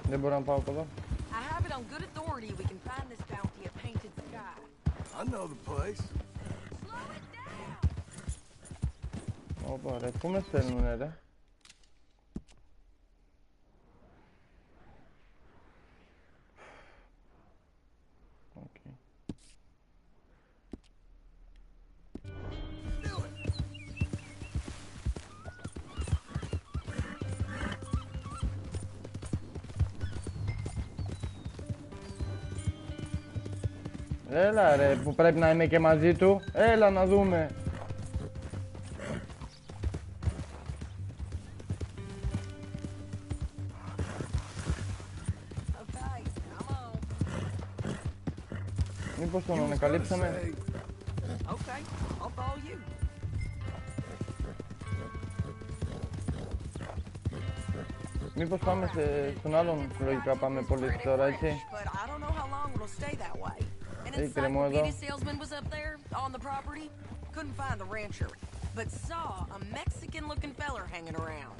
Δεν μπορώ να πάω από εδώ. I have it on good authority we can find this bounty at Painted Sky. I know the place. Ωπα ρε, πού με στέλνουνε ρε. Έλα ρε, που πρέπει να είμαι και μαζί του. Έλα να δούμε. Μήπως τον ανακαλύψαμε. Okay, I'll follow you. Μήπως πάμε στον άλλον, λογικά πάμε πολύ τώρα, έτσι. Hey, Cremodo. Salesman was up there on the property. Couldn't find the rancher, but saw a Mexican-looking feller hanging around.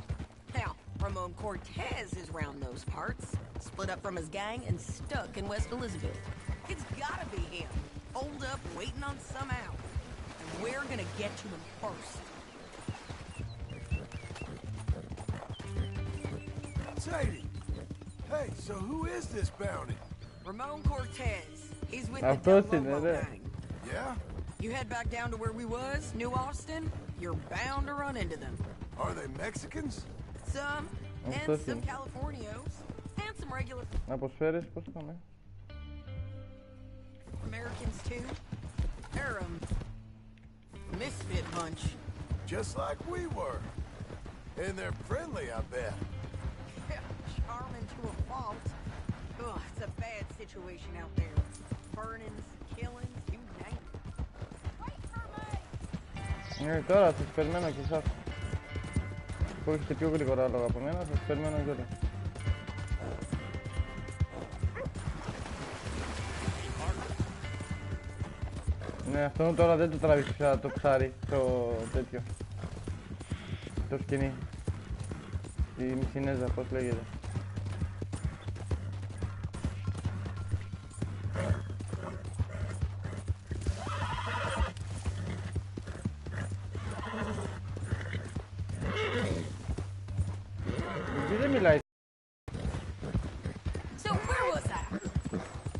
Now, Ramon Cortez is round those parts, split up from his gang and stuck in West Elizabeth. It's gotta be him, holed up, waiting on some out. And we're gonna get to him first. Sadie! Hey, so who is this bounty? Ramon Cortez. He's with the Αυτός Del είναι, Lobo ρε. gang. Yeah? You head back down to where we was, New Austin, you're bound to run into them. Are they Mexicans? Some, and Αυτός some είναι. Californios, and some regular Αποσφαίρες, πώς πάμε. Americans too. They're a misfit bunch. Just like we were. And they're friendly, I bet. Charming to a fault. Ugh, it's a bad situation out there. Burnings, killings, you name it. Τώρα σας περιμένω και εσάς. Που έχετε πιο γρήγορα λόγω από μένα, σας περιμένω κιόλας. Ναι, αυτό τώρα δεν το τραβήξει πια το ψάρι, το τέτοιο. Το σκηνή. Η Μισινέζα, πώς λέγεται. Δεν μιλάει. So where was I?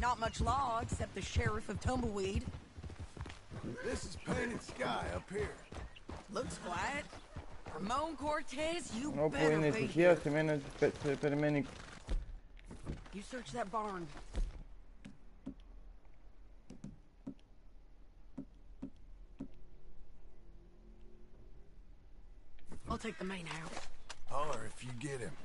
Not much law except the sheriff of Tumbleweed. This is painted sky up here. Looks quiet. Ramon Cortez, you Όπου better είναι be ησυχία here. σημαίνει ότι περιμένει. You search that barn. I'll take the main house. Holler if you get him.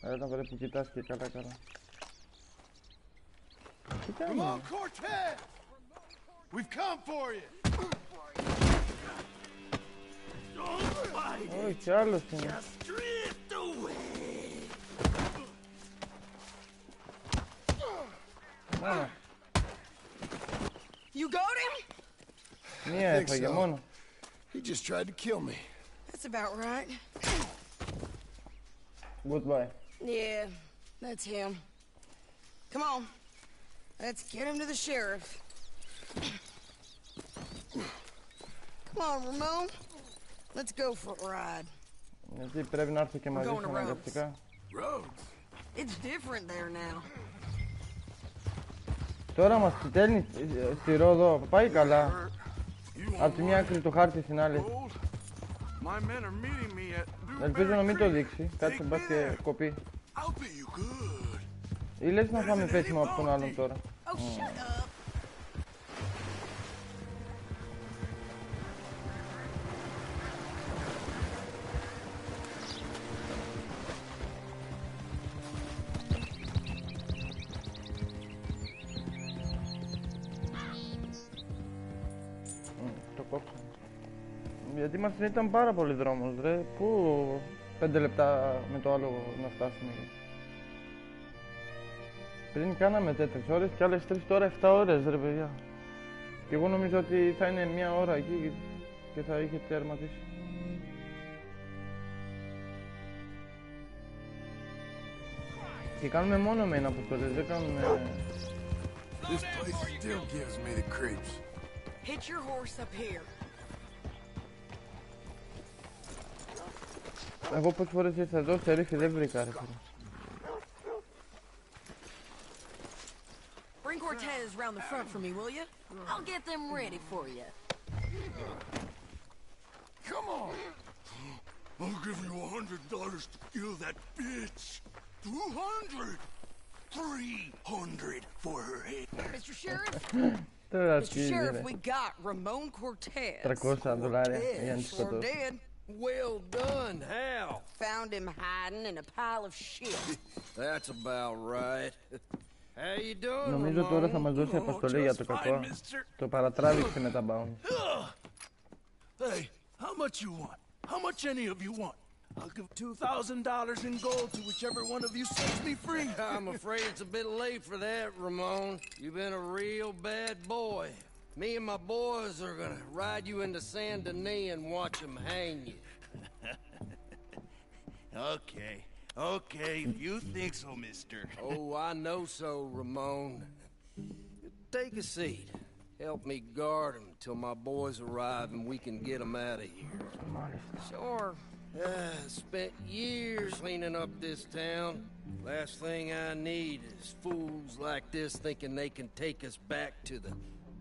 Έλα βρε που κοιτάς και καλά καλά. Τι Ramon κάνει. Cortez! We've come for you! Όχι, άλλος είναι. Μάνα, You got him? μία think έφαγε so. μόνο. He just tried to kill me. That's about right. Goodbye. Yeah, that's him. Come on. Let's get him to the sheriff. Come on, Ramon. Let's go for a ride. Γιατί πρέπει να έρθω και μαζί going σου to αναγκαστικά. Roads? It's different there now. Τώρα μας στέλνει στη Ρόδο, πάει καλά. Από τη μια άκρη του χάρτη στην άλλη. My men are meeting me at Ελπίζω να μην το δείξει, κάτσε μπας και κοπεί. Ή λες να φάμε πέσιμο από τον άλλον τώρα. Oh, shut up. Το κόψαμε. Γιατί μας ήταν πάρα πολύ δρόμος, ρε. Πού 5 λεπτά με το άλλο να φτάσουμε. Πριν κάναμε 4 ώρες και άλλες 3 τώρα 7 ώρες, ρε παιδιά. Και εγώ νομίζω ότι θα είναι 1 ώρα εκεί και θα είχε τερματίσει. Και κάνουμε μόνο με ένα αποστολές, δεν κάνουμε... This place still gives me the creeps. Hitch your horse up here. Εγώ πόσες φορές ήρθα εδώ, σε ρίφη δεν βρήκα, ρε φίλε. Bring Cortez round the front for me, will you? I'll get them ready for you. Come on! I'll give you $100 to kill that bitch. 200! 300 for her head. Mr. Sheriff? Τώρα Mr. σκίζει, Sheriff, ρε. we got Ramon Cortez. $300 για να τη Or σκοτώσει. dead. Well done, how? Found him hiding in a pile of shit. That's about right. How you doing, Νομίζω τώρα θα μας δώσει αποστολή για το κακό. Το παρατράβηξε με τα bounty. Hey, how much you want? How much any of you want? I'll give $2,000 in gold to whichever one of you sets me free. I'm afraid it's a bit late for that, Ramon. You've been a real bad boy. Me and my boys are gonna ride you into Saint Denis and watch them hang you. Okay, Okay, if you think so, mister. Oh, I know so, Ramon. Take a seat. Help me guard him till my boys arrive and we can get them out of here. Sure. Spent years cleaning up this town. Last thing I need is fools like this thinking they can take us back to the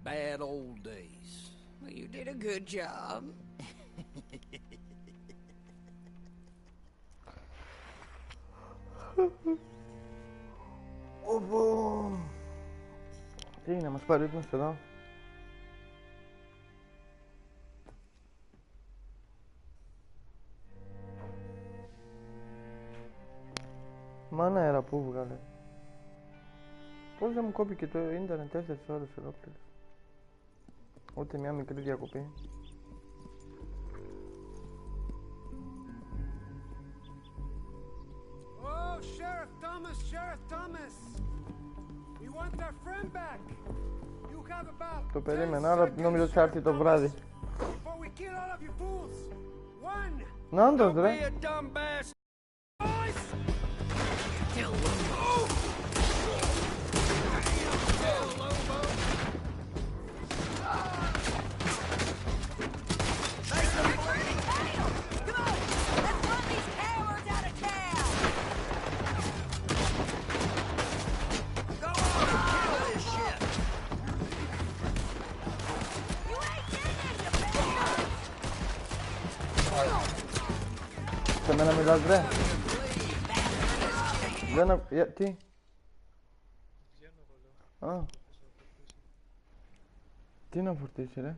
bad old days. Well, you did a good job. Οπό. Τι είναι, μας πάρει ύπνος εδώ. Μάνα αέρα που βγάλε. Πώς δεν μου κόπηκε το ίντερνετ 4 ώρες ολόκληρες. Ούτε μια μικρή διακοπή. Oh, Sheriff Thomas, Sheriff Thomas! We want our friend back. You have about Το περίμενα, αλλά νομίζω ότι θα έρθει το βράδυ. before we kill all of you fools. One. Να όντως, ρε. Σε μένα μιλάς, ρε. Δεν... Τι? Α. Τι να φορτίσει, ρε.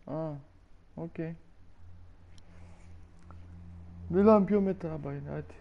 Α, οκ. Μιλάμε πιο μετά, μπαϊνάτι.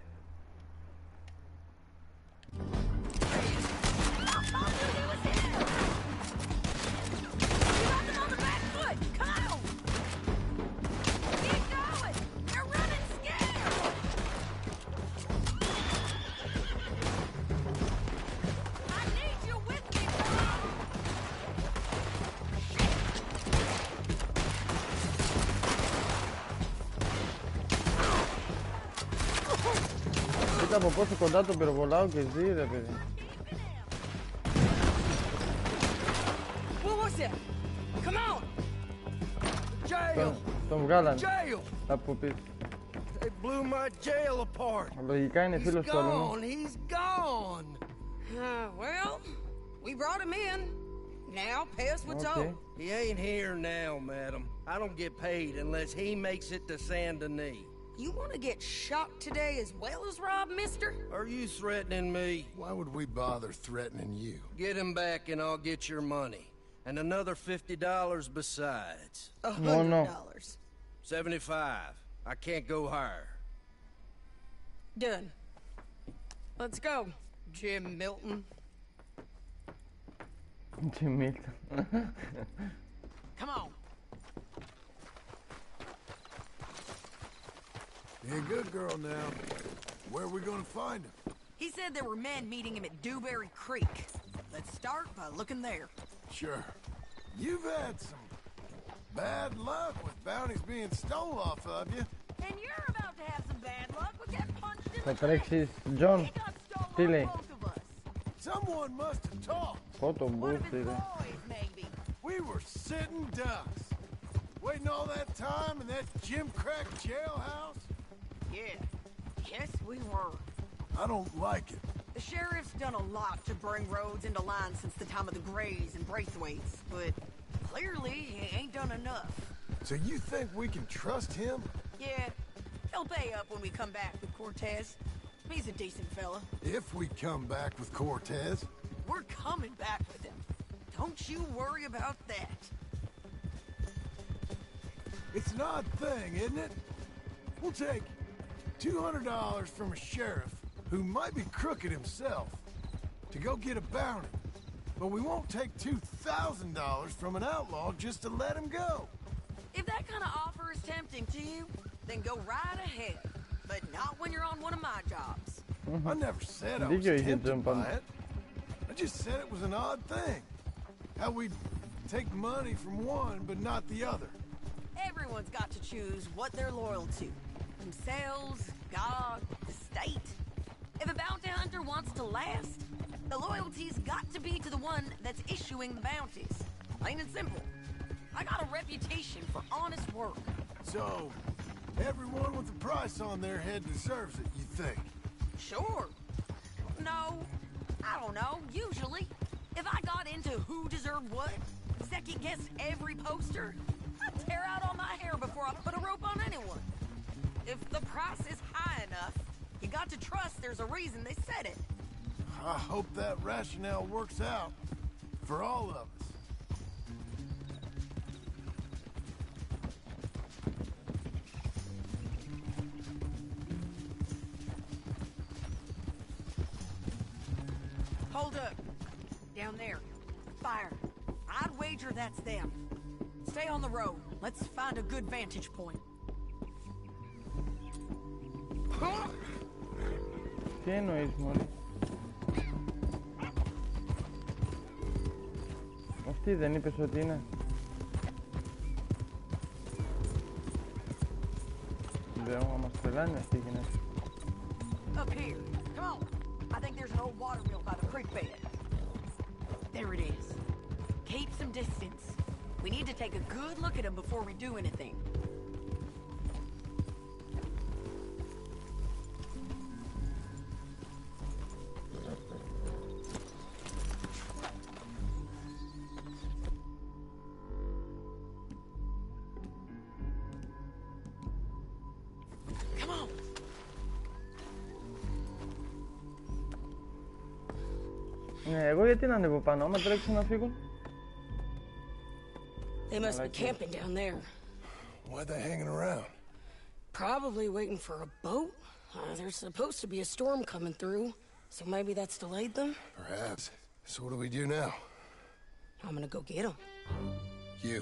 Κοίτα από πόσο κοντά τον πυροβολάω και ζει, ρε παιδί. Τον βγάλανε από πίσω. Λογικά είναι φίλος του αλλού. Well, we brought him in. Now, pay us what's owed. He ain't here now, madam. I don't get paid unless he makes it to Saint Denis. You want to get shot today as well as Rob, mister? Are you threatening me? Why would we bother threatening you? Get him back and I'll get your money. And another $50 besides. $100. 75. I can't go higher. Done. Let's go, Jim Milton. Jim Milton. Come on. Be a good girl now. Where are we gonna find him? He said there were men meeting him at Dewberry Creek. Let's start by looking there. Sure. You've had some bad luck with bounties being stole off of you. And you're about to have some bad luck with getting punched in Θα the τρέξεις, John. Τι λέει? Someone must have talked. Πότο μπούστη, ρε. We were sitting ducks. Waiting all that time in that gimcrack jailhouse? Yeah. Yes, we were. I don't like it. The sheriff's done a lot to bring Rhodes into line since the time of the Grays and Braithwaites, but clearly he ain't done enough. So you think we can trust him? Yeah, he'll pay up when we come back with Cortez. He's a decent fella. If we come back with Cortez? We're coming back with him. Don't you worry about that. It's an odd thing, isn't it? We'll take $200 from a sheriff who might be crooked himself to go get a bounty. But we won't take $2,000 from an outlaw just to let him go. If that kind of offer is tempting to you, then go right ahead. But not when you're on one of my jobs. I never said I was tempted by it. I just said it was an odd thing. How we'd take money from one but not the other. Everyone's got to choose what they're loyal to. Themselves God, the state. If a bounty hunter wants to last, the loyalty's got to be to the one that's issuing the bounties. Plain and simple. I got a reputation for honest work. So, everyone with a price on their head deserves it, you think? Sure. No, I don't know, usually. If I got into who deserved what, second-guessed every poster, I'd tear out all my hair before I put a rope on anyone. If the price is high enough, you got to trust there's a reason they said it. I hope that rationale works out for all of us. Hold up. Down there. Fire. I'd wager that's them. Stay on the road. Let's find a good vantage point. Τι εννοείς, μόλι? Αυτή δεν είπες ότι είναι? Δεν μας τρελάνε αυτή η γυναίκα. Up here. Come on. I think there's an old water mill by the creek bed. There it is. Keep some distance. We need to take a good look at them before we do anything. Come on. Ναι, εγώ γιατί να ανέβω πάνω, άμα τρέξω να φύγω. They must be camping down there. Why are they hanging around? Probably waiting for a boat. There's supposed to be a storm coming through, so maybe that's delayed them? Perhaps. So what do we do now? I'm gonna go get them. You.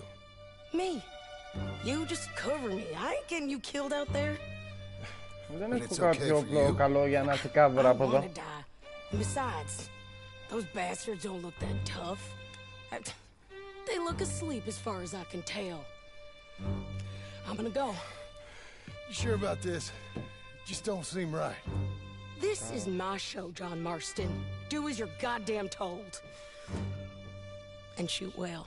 Me. You just cover me. I ain't getting you killed out there. Δεν έχω κάποιο όπλο καλό για να σε κάβερα από εδώ. And besides, those bastards don't look that tough. They look asleep as far as I can tell. I'm gonna go. You sure about this? Just don't seem right. This is my show, John Marston. Do as you're goddamn told. And shoot well.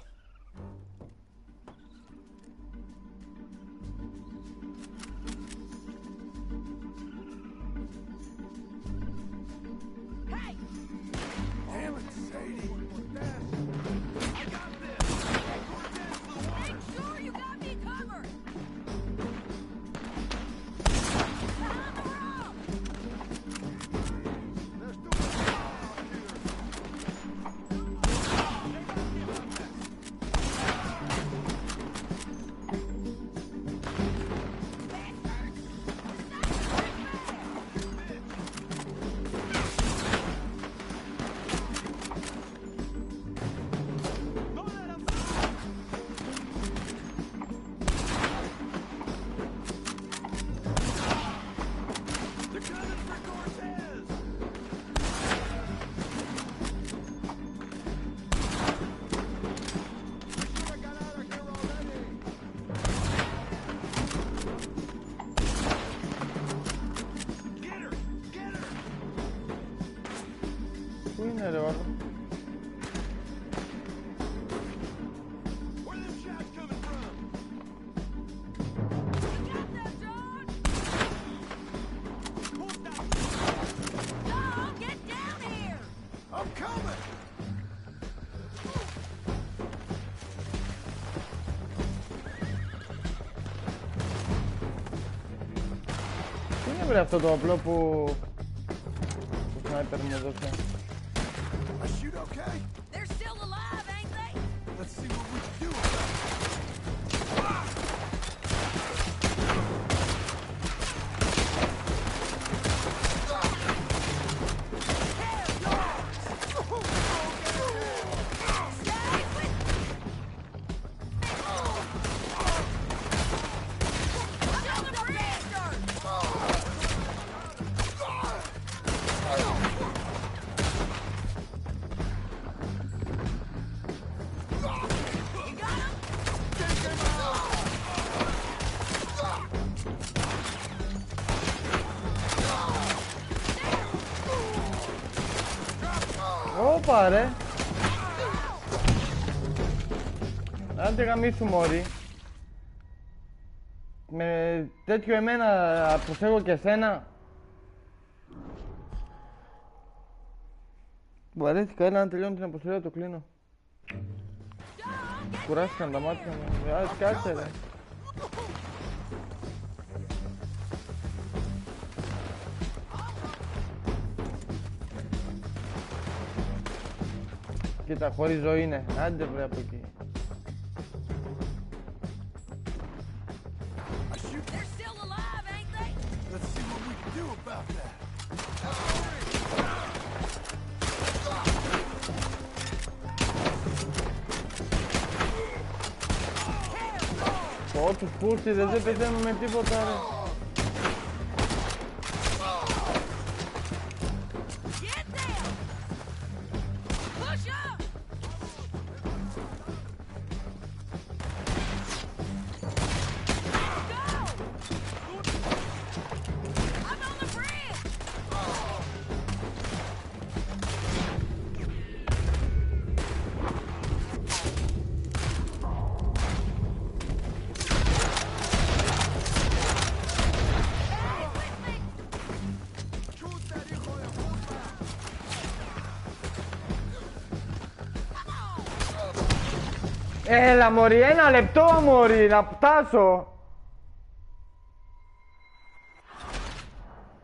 Hey! Damn it, Sadie. I got this! Make sure you got me covered! Behind the rock! Πού είναι ρε όλα? Τι είναι βρε αυτό το όπλο που το σνάιπερ μου έδωσε? Okay? They're still alive, ain't they? Let's see what we can do about it. Όπα ρε. Άντε γαμίσου μωρί. Με τέτοιο εμένα προσέχω και εσένα. Βαρέθηκα, έλα να τελειώνω την αποστολή, το κλείνω. Κουράστηκαν τα μάτια μου. Ας κάτσε ρε. Κοίτα, χωρίς ζωή είναι. Άντε βρε από εκεί. Πω τους πούστιδες δεν πεθαίνουν με τίποτα ρε. Έλα μωρί, 1 λεπτό μωρί, να φτάσω.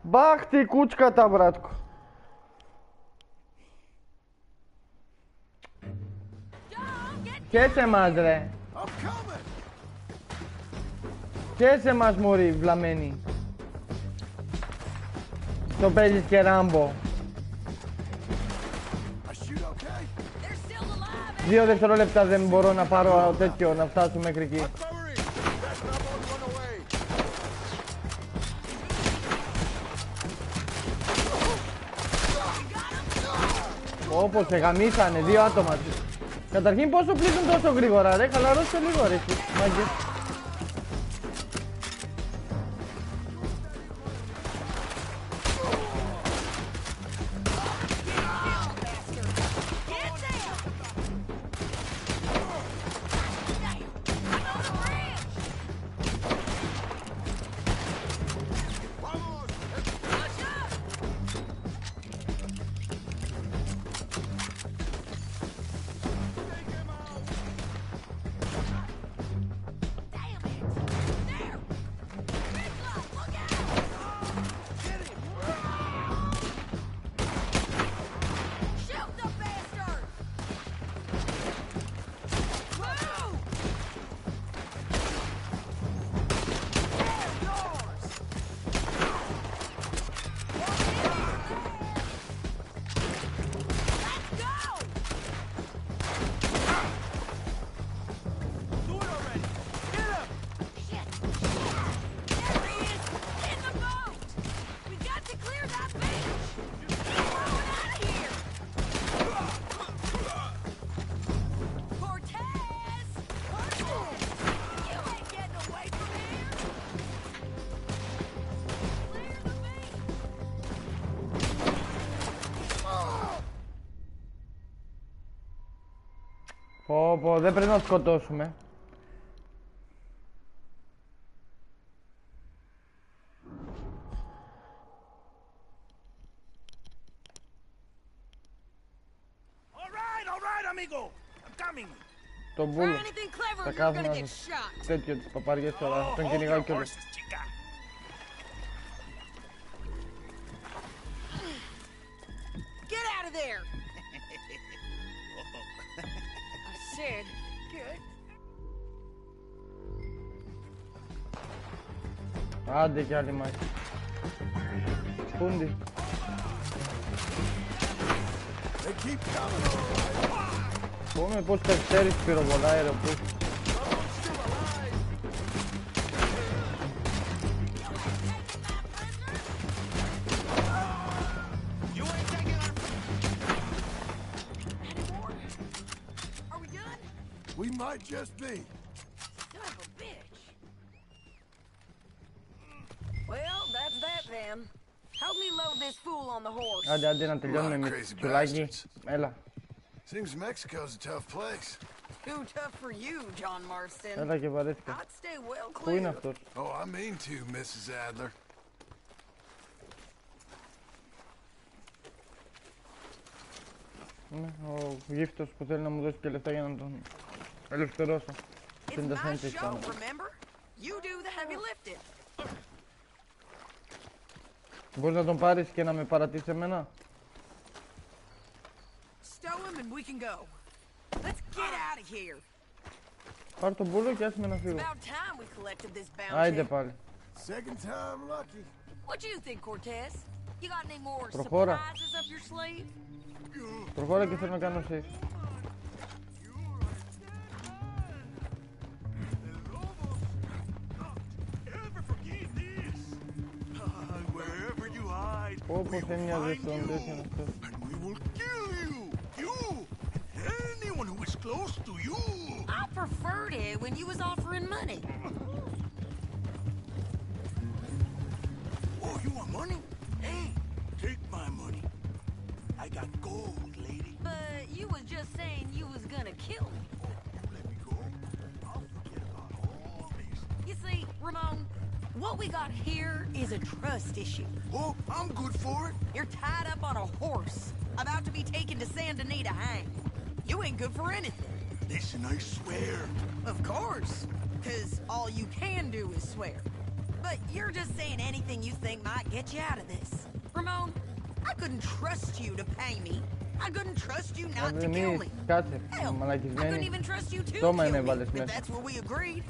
Μπάχτη κούτσκα τα μπράτκο. Χέσε μας ρε. Χέσε μας μωρί, βλαμμένη. Το παίζεις και Ράμπο. 2 δευτερόλεπτα δεν μπορώ να πάρω τέτοιο, να φτάσω μέχρι εκεί. Όπως σε γαμίσανε, 2 άτομα. Καταρχήν πόσο πλήττουν τόσο γρήγορα ρε, χαλαρώστε λίγο ρε εσύ, μάγκες. Πω, δεν πρέπει να σκοτώσουμε. Τον μπούλο. Θα κάθομαι να σας τέτοιο παπαριές τώρα. Τον κυνηγάω κιόλας. Get out of there! I said, get. Άντε κι άλλη μάχη. Πούντι. Πούμε πως καθυστέρεις πυροβολάει ρε που. We might just be. Son of a bitch. Well, that's that then. Help me load this fool on the horse. Άντε να τελειώνουμε με τσουλάκι. Έλα. Seems Mexico's a tough place. Too tough for you, John Marston. Έλα και βαρέθηκα. I'd stay well Πού είναι clear. αυτός? Oh, I mean to, Mrs. Adler. Ναι, ο γύφτος που θέλει να μου δώσει και λεφτά για να τον ελευθερώσω. It's my show, remember? You do the heavy lifting. Μπορείς να τον πάρεις και να με παρατήσεις εμένα? Stow him and we can go. Let's get out of here. Πάρ' τον πούλο και άσε με να φύγω. About time we collected this Άιντε bounty. πάλι. Second time lucky. What do you think, Cortez? You got any more Προχώρα. surprises up your sleeve? Προχώρα και θέλω να κάνω safe. Wherever you hide, Όπως έμοιαζε στον τέτοιο αυτός. we will kill you. You and anyone who is close to you. I preferred it when you was offering money. Oh, you want money? Hey, take my money. I got gold, lady. But you was just saying you was gonna kill me. Let me go. I'll forget about all this. You see, Ramon, what we got here is a trust issue. Oh, I'm good for it. You're tied up on a horse, about to be taken to Saint Denis to hang. You ain't good for anything. Listen, I swear. Of course, because all you can do is swear. But you're just saying anything you think might get you out of this. Ramon, I couldn't trust you to pay me. I couldn't trust you not to kill me. Κάτσε, Hell, I μαλακισμένη. couldn't even trust you to Τόμα kill με me, έβαλες if μέσα. that's what we agreed.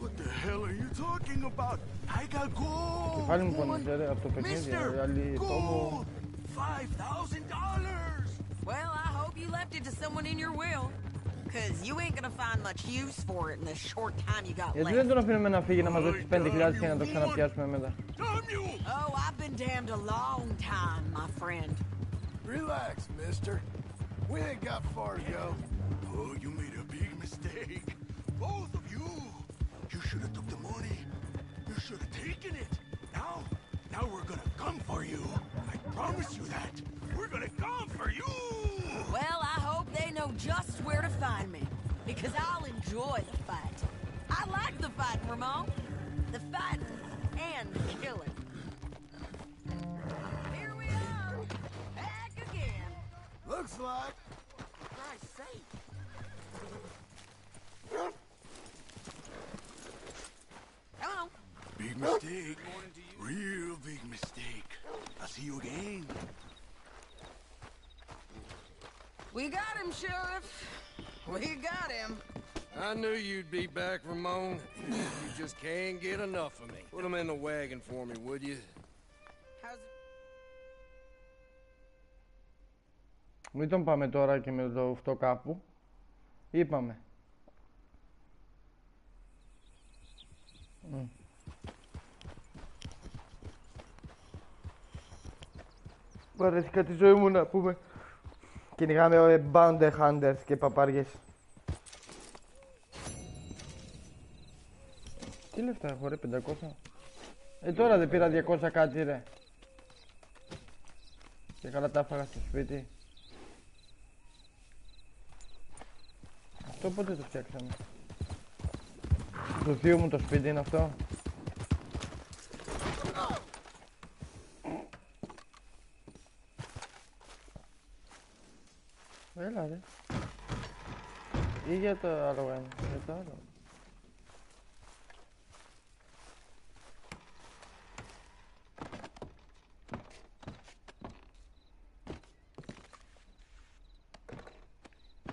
What the hell are you talking about? I got gold. Κεφάλι μου πονούσε ρε από το παιχνίδι, άλλη τόμο. $5,000. Well, I hope you left it to someone in your will. Because you ain't gonna find much use for it in the short time you got Γιατί left. δεν τον αφήνουμε να φύγει να μας δώσει 5.000 και να το ξαναπιάσουμε μετά? Oh, I've been damned a long time, my friend. Relax, mister. We ain't got far to go. Oh, you made a big mistake. Both of you. You should have took the money. You should have taken it. Now we're gonna come for you. I promise you that. We're gonna come for you. Well, I hope they know just where to find me. Because I'll enjoy the fight. I like the fighting, Ramon. The fighting and the killing. Here we are. Back again. Looks like. For Christ's sake. Come on. Big mistake. Real big mistake. I'll see you again. We got him, Sheriff. We got him. I knew you'd be back, Ramon. You just can't get enough of me. Put him in the wagon for me, would you? How's it? Μην τον πάμε τώρα και με το αυτό κάπου. Είπαμε. Βαρέθηκα τη ζωή μου να πούμε. Κυνηγάμε bounty hunters και παπάριες. Τι λεφτά έχω ρε, 500? Τώρα δεν πήρα 200 κάτι ρε. Και καλά τα έφαγα στο σπίτι. Αυτό πότε το φτιάξαμε? Του θείου μου το σπίτι είναι αυτό? Έλα ρε. Ή για το άλλο είναι, για το άλλο.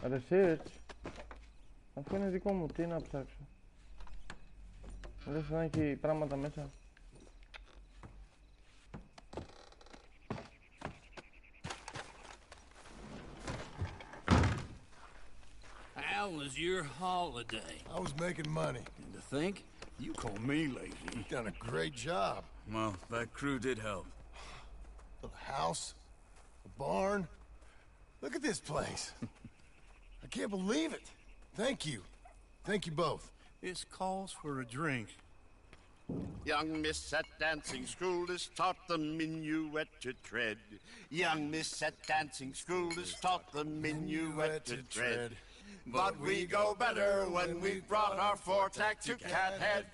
Research. Αφού είναι δικό μου, τι να ψάξω? Λες να έχει πράγματα μέσα. How was your holiday? I was making money. And to think, you call me lazy. You've done a great job. Well, that crew did help. The house, the barn. Look at this place. I can't believe it. Thank you. Thank you both. This calls for a drink. Young miss at dancing school is taught the minuet to tread. Young miss at dancing school is taught the minuet to tread. But we go better when we've brought our four-tack to Cathead.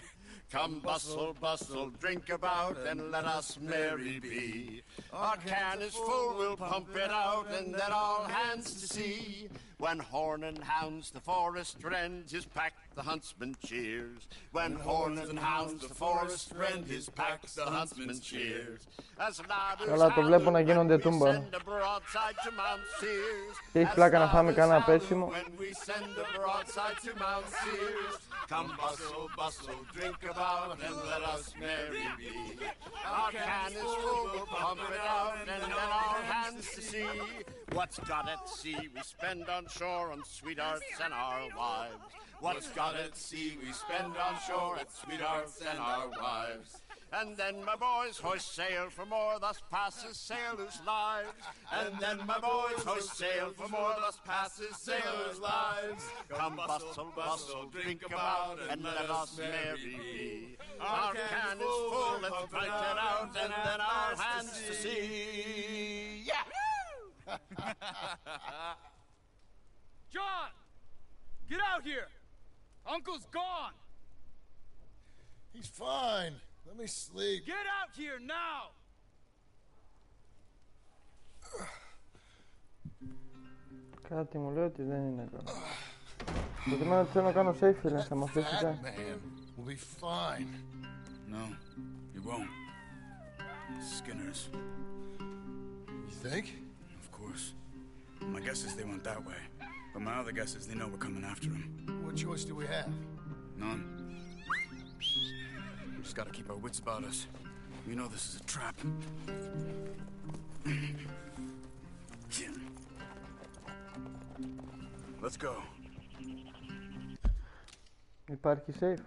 Come bustle, bustle, drink about, and let us merry be. Our can is full, we'll pump it out, and then all hands to sea. When horn and hounds the forest rend, his pack the huntsman cheers. When horn and hounds the forest rend, his pack the huntsman cheers. As Καλά, το βλέπω να γίνονται τούμπα. Και έχει πλάκα να φάμε κανένα πέσιμο. Come bustle, bustle, drink about, and let us merry be. Our can is full, we'll pump it out, and then all hands to sea. What's got at sea we spend on shore on sweethearts and our wives. What's got at sea we spend on shore at sweethearts and our wives. And then my boys hoist sail for more, thus passes sailors' lives. And then my boys hoist sail for more, thus passes sailors' lives. Come bustle, bustle, drink about, and let us merry be. Our can is full, let's fight it out, and then our hands to sea. Yeah! John! Get out here! Uncle's gone! He's fine. Let me sleep. Get out here now! Κάτι μου λέει ότι δεν είναι καλό. Προτιμώ θέλω να κάνω safe φίλε, θα μου αφήσετε. We'll be fine. No, you won't. Skinners. You think? Of course. My guess is they went that way. But my other guess is they know we're coming after them. What choice do we have? None. We just gotta keep our wits about us. We know this is a trap. Let's go. Υπάρχει safe.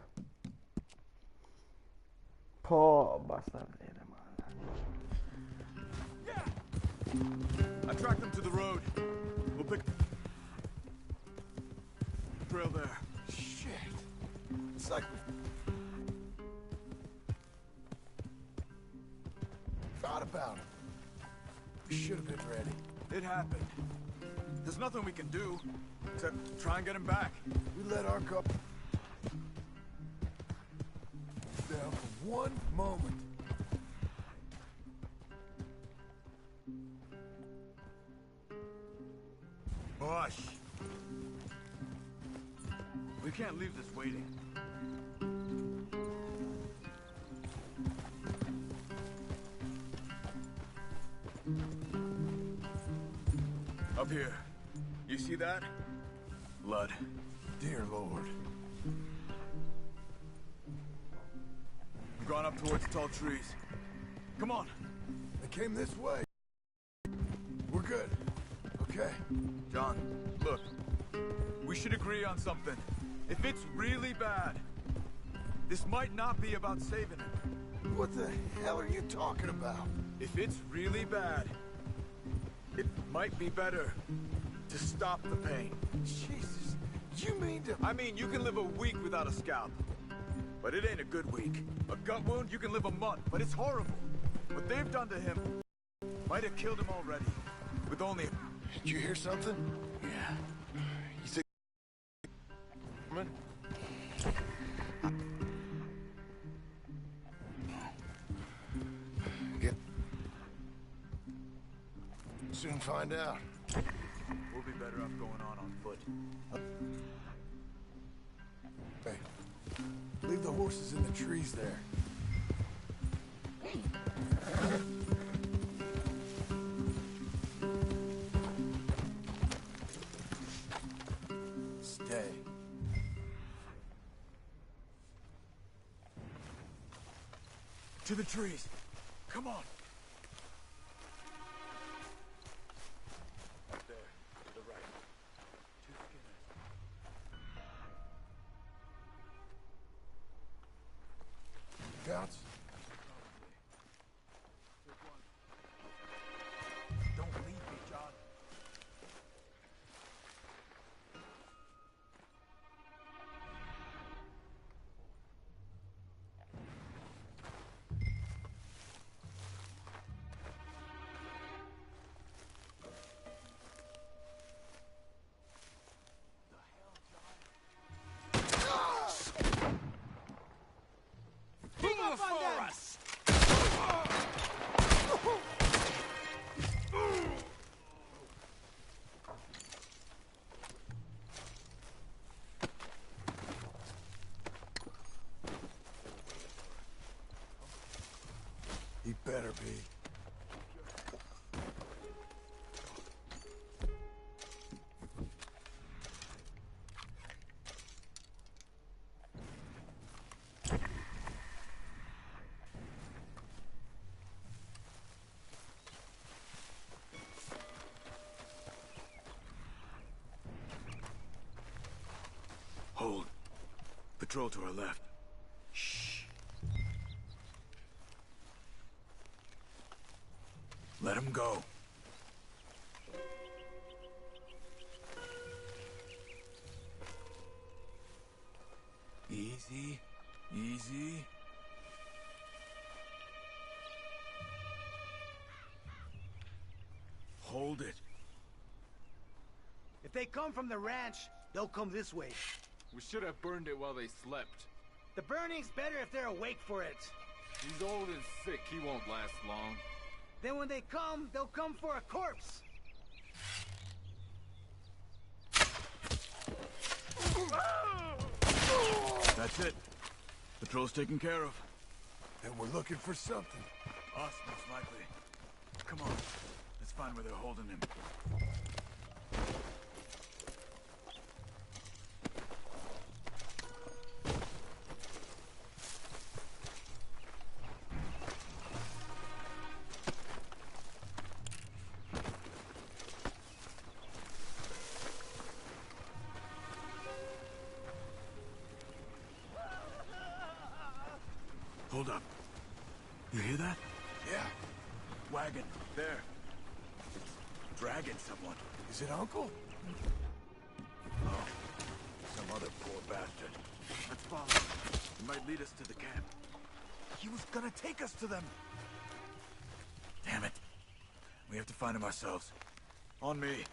Πω, μπασταρδί ρε μάλλα. I tracked them to the road. We'll pick trail there. Shit. It's like thought about it. We should have been ready. It happened. There's nothing we can do except try and get him back. We let our couple down for one moment. Hush. We can't leave this waiting. Up here. You see that? Blood. Dear Lord. We've gone up towards the tall trees. Come on. They came this way. We're good. Okay. John, look. We should agree on something. If it's really bad, this might not be about saving him. What the hell are you talking about? If it's really bad, it might be better to stop the pain. Jesus, you mean to... I mean, you can live a week without a scalp, but it ain't a good week. A gut wound, you can live a month, but it's horrible. What they've done to him might have killed him already, with only... Did you hear something? Yeah. You think... Get... Soon find out. We'll be better off going on foot. Hey, leave the horses in the trees there. Stay. To the trees. Come on. Up there, to the right. Two skinners. Counts? Don't leave me, John. better be. Hold. Patrol to our left. Shh. Let him go. Easy. Easy. Hold it. If they come from the ranch, they'll come this way. We should have burned it while they slept. The burning's better if they're awake for it. He's old and sick, he won't last long. Then when they come, they'll come for a corpse. That's it. Patrol's taken care of. And we're looking for something. Us, most likely. Come on. Let's find where they're holding him. Hold up. You hear that? Yeah. Wagon. There. It's dragging someone. Is it Uncle? Oh. Some other poor bastard. Let's follow him. He might lead us to the camp. He was gonna take us to them. Damn it. We have to find him ourselves. On me.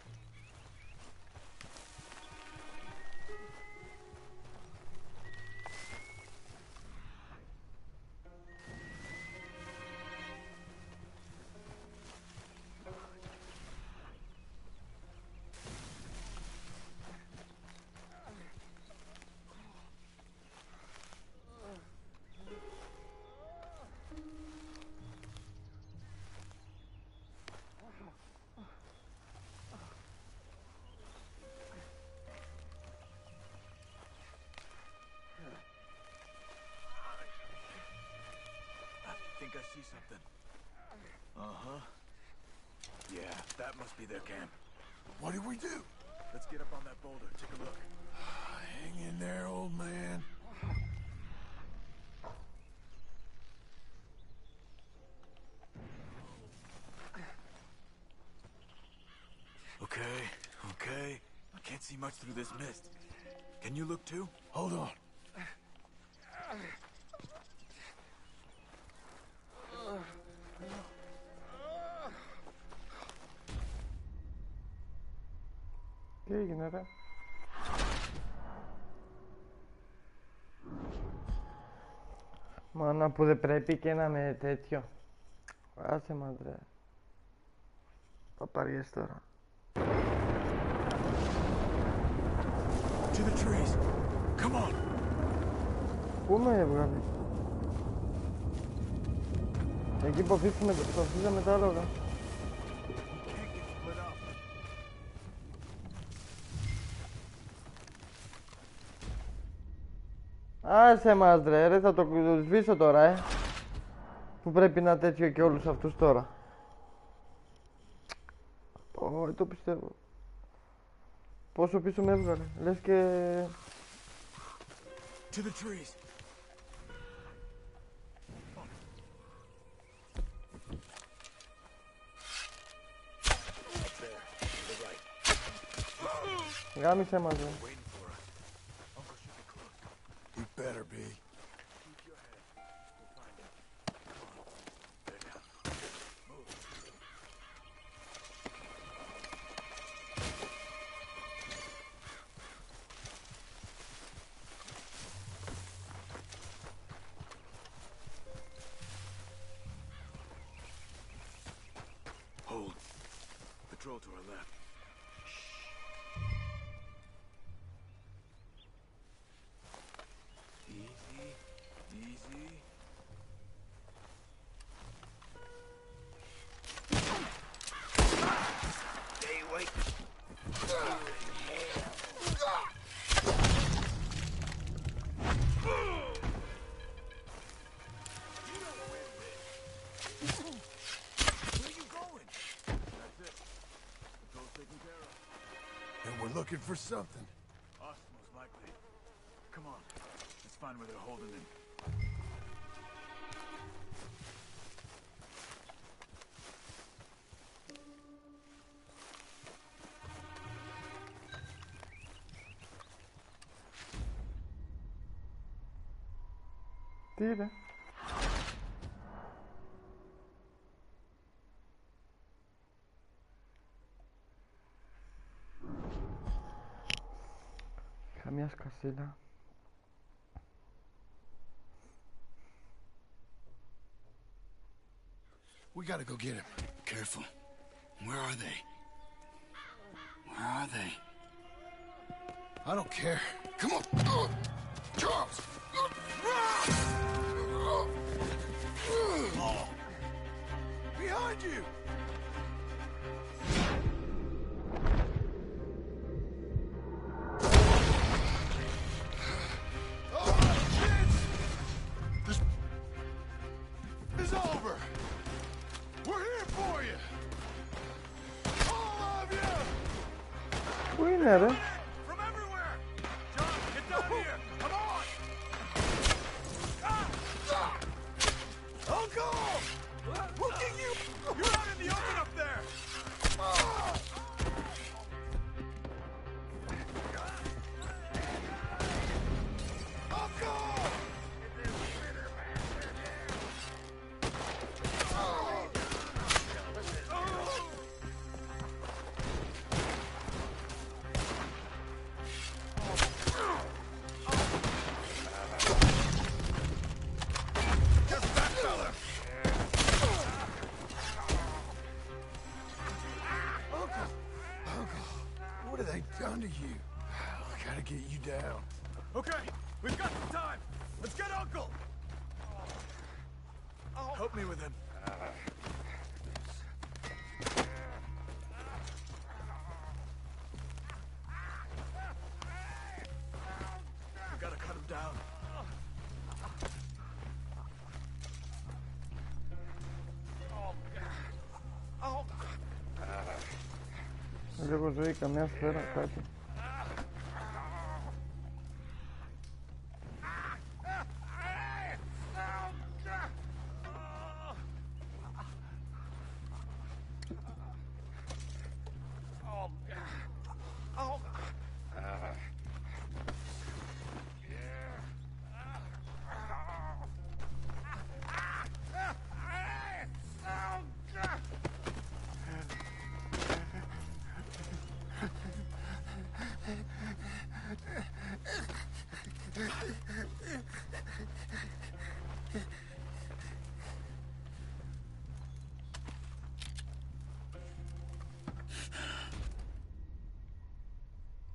I think I see something. Uh-huh. Yeah, that must be their camp. What do we do? Let's get up on that boulder, take a look. Hang in there, old man. Okay, okay. I can't see much through this mist. Can you look too? Hold on. Τι έγινε ρε? Μάνα που δεν πρέπει και να με τέτοιο. Άσε μας ρε. Παπαριές τώρα. To the trees. Come on. Πού με έβγαλε? Εκεί που αφήσαμε τα άλογα. Άσε μας ρε, θα το σβήσω τώρα, που πρέπει να τέτοιο και όλους αυτούς τώρα. Ω, το πιστεύω. Πόσο πίσω με έβγαλε, λες και... To the trees. Γάμισε μας ρε. He better be. Hold. Patrol to our left. Easy, easy. for something. Us, most likely. Come on. Let's find where they're holding him. Τι είναι? Είχα μια σκασίλα. We gotta go get him. Careful. Where are they? Where are they? I don't care. Come on. Charles! Behind you! It's over. We're here for you. All of you. Πού είναι ρε? From everywhere! John, get down here! Come on! Uncle! Look at you! You're out in the open up there! What have they done to you? I gotta get you down. Okay, we've got some time. Let's get Uncle! Help me with him. We gotta cut him down. Λίγο ζωή, καμιά σφαίρα, κάτι.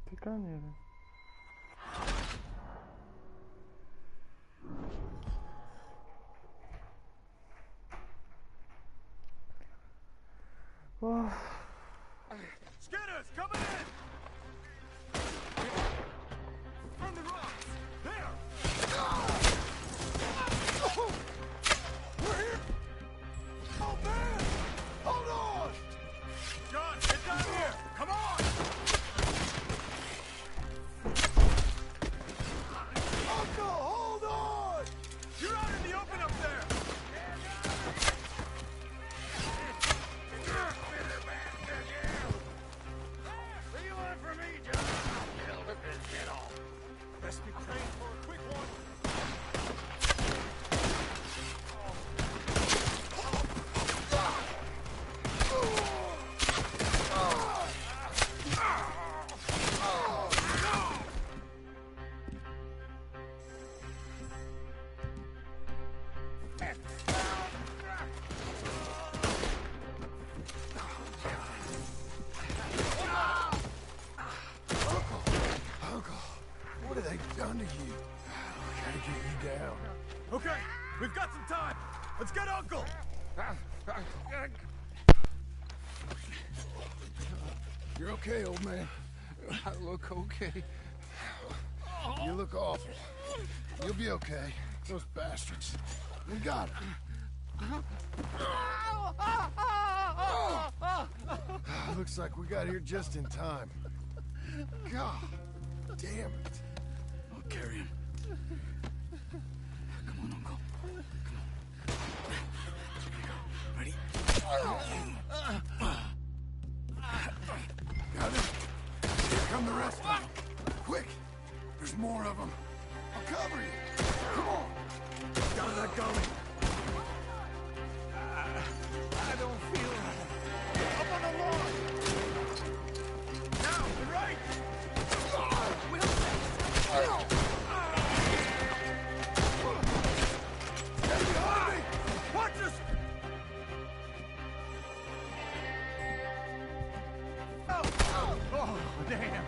Τι κάνει ρε? Skinners, coming in! From the rocks! There! We're here! Oh, man! Hold on! John, get down here! Come on! Uncle, hold on! You're out in the open up there! What do you want from me, John? I'll rip his head off. Best be praying for a quick one. What have they done to you? I gotta get you down. Okay, we've got some time. Let's get Uncle. You're okay, old man. I look okay. You look awful. You'll be okay. Those bastards. We got him. Looks like we got here just in time. God damn it. I'll carry him. Come on, Uncle. Come on. Ready? Got it. Here come the rest of them. Quick! There's more of them. I'll cover you. Come on. Got that going. I don't feel right. Up on the lawn. Now, the right. Get behind me! Watch us! Oh, damn.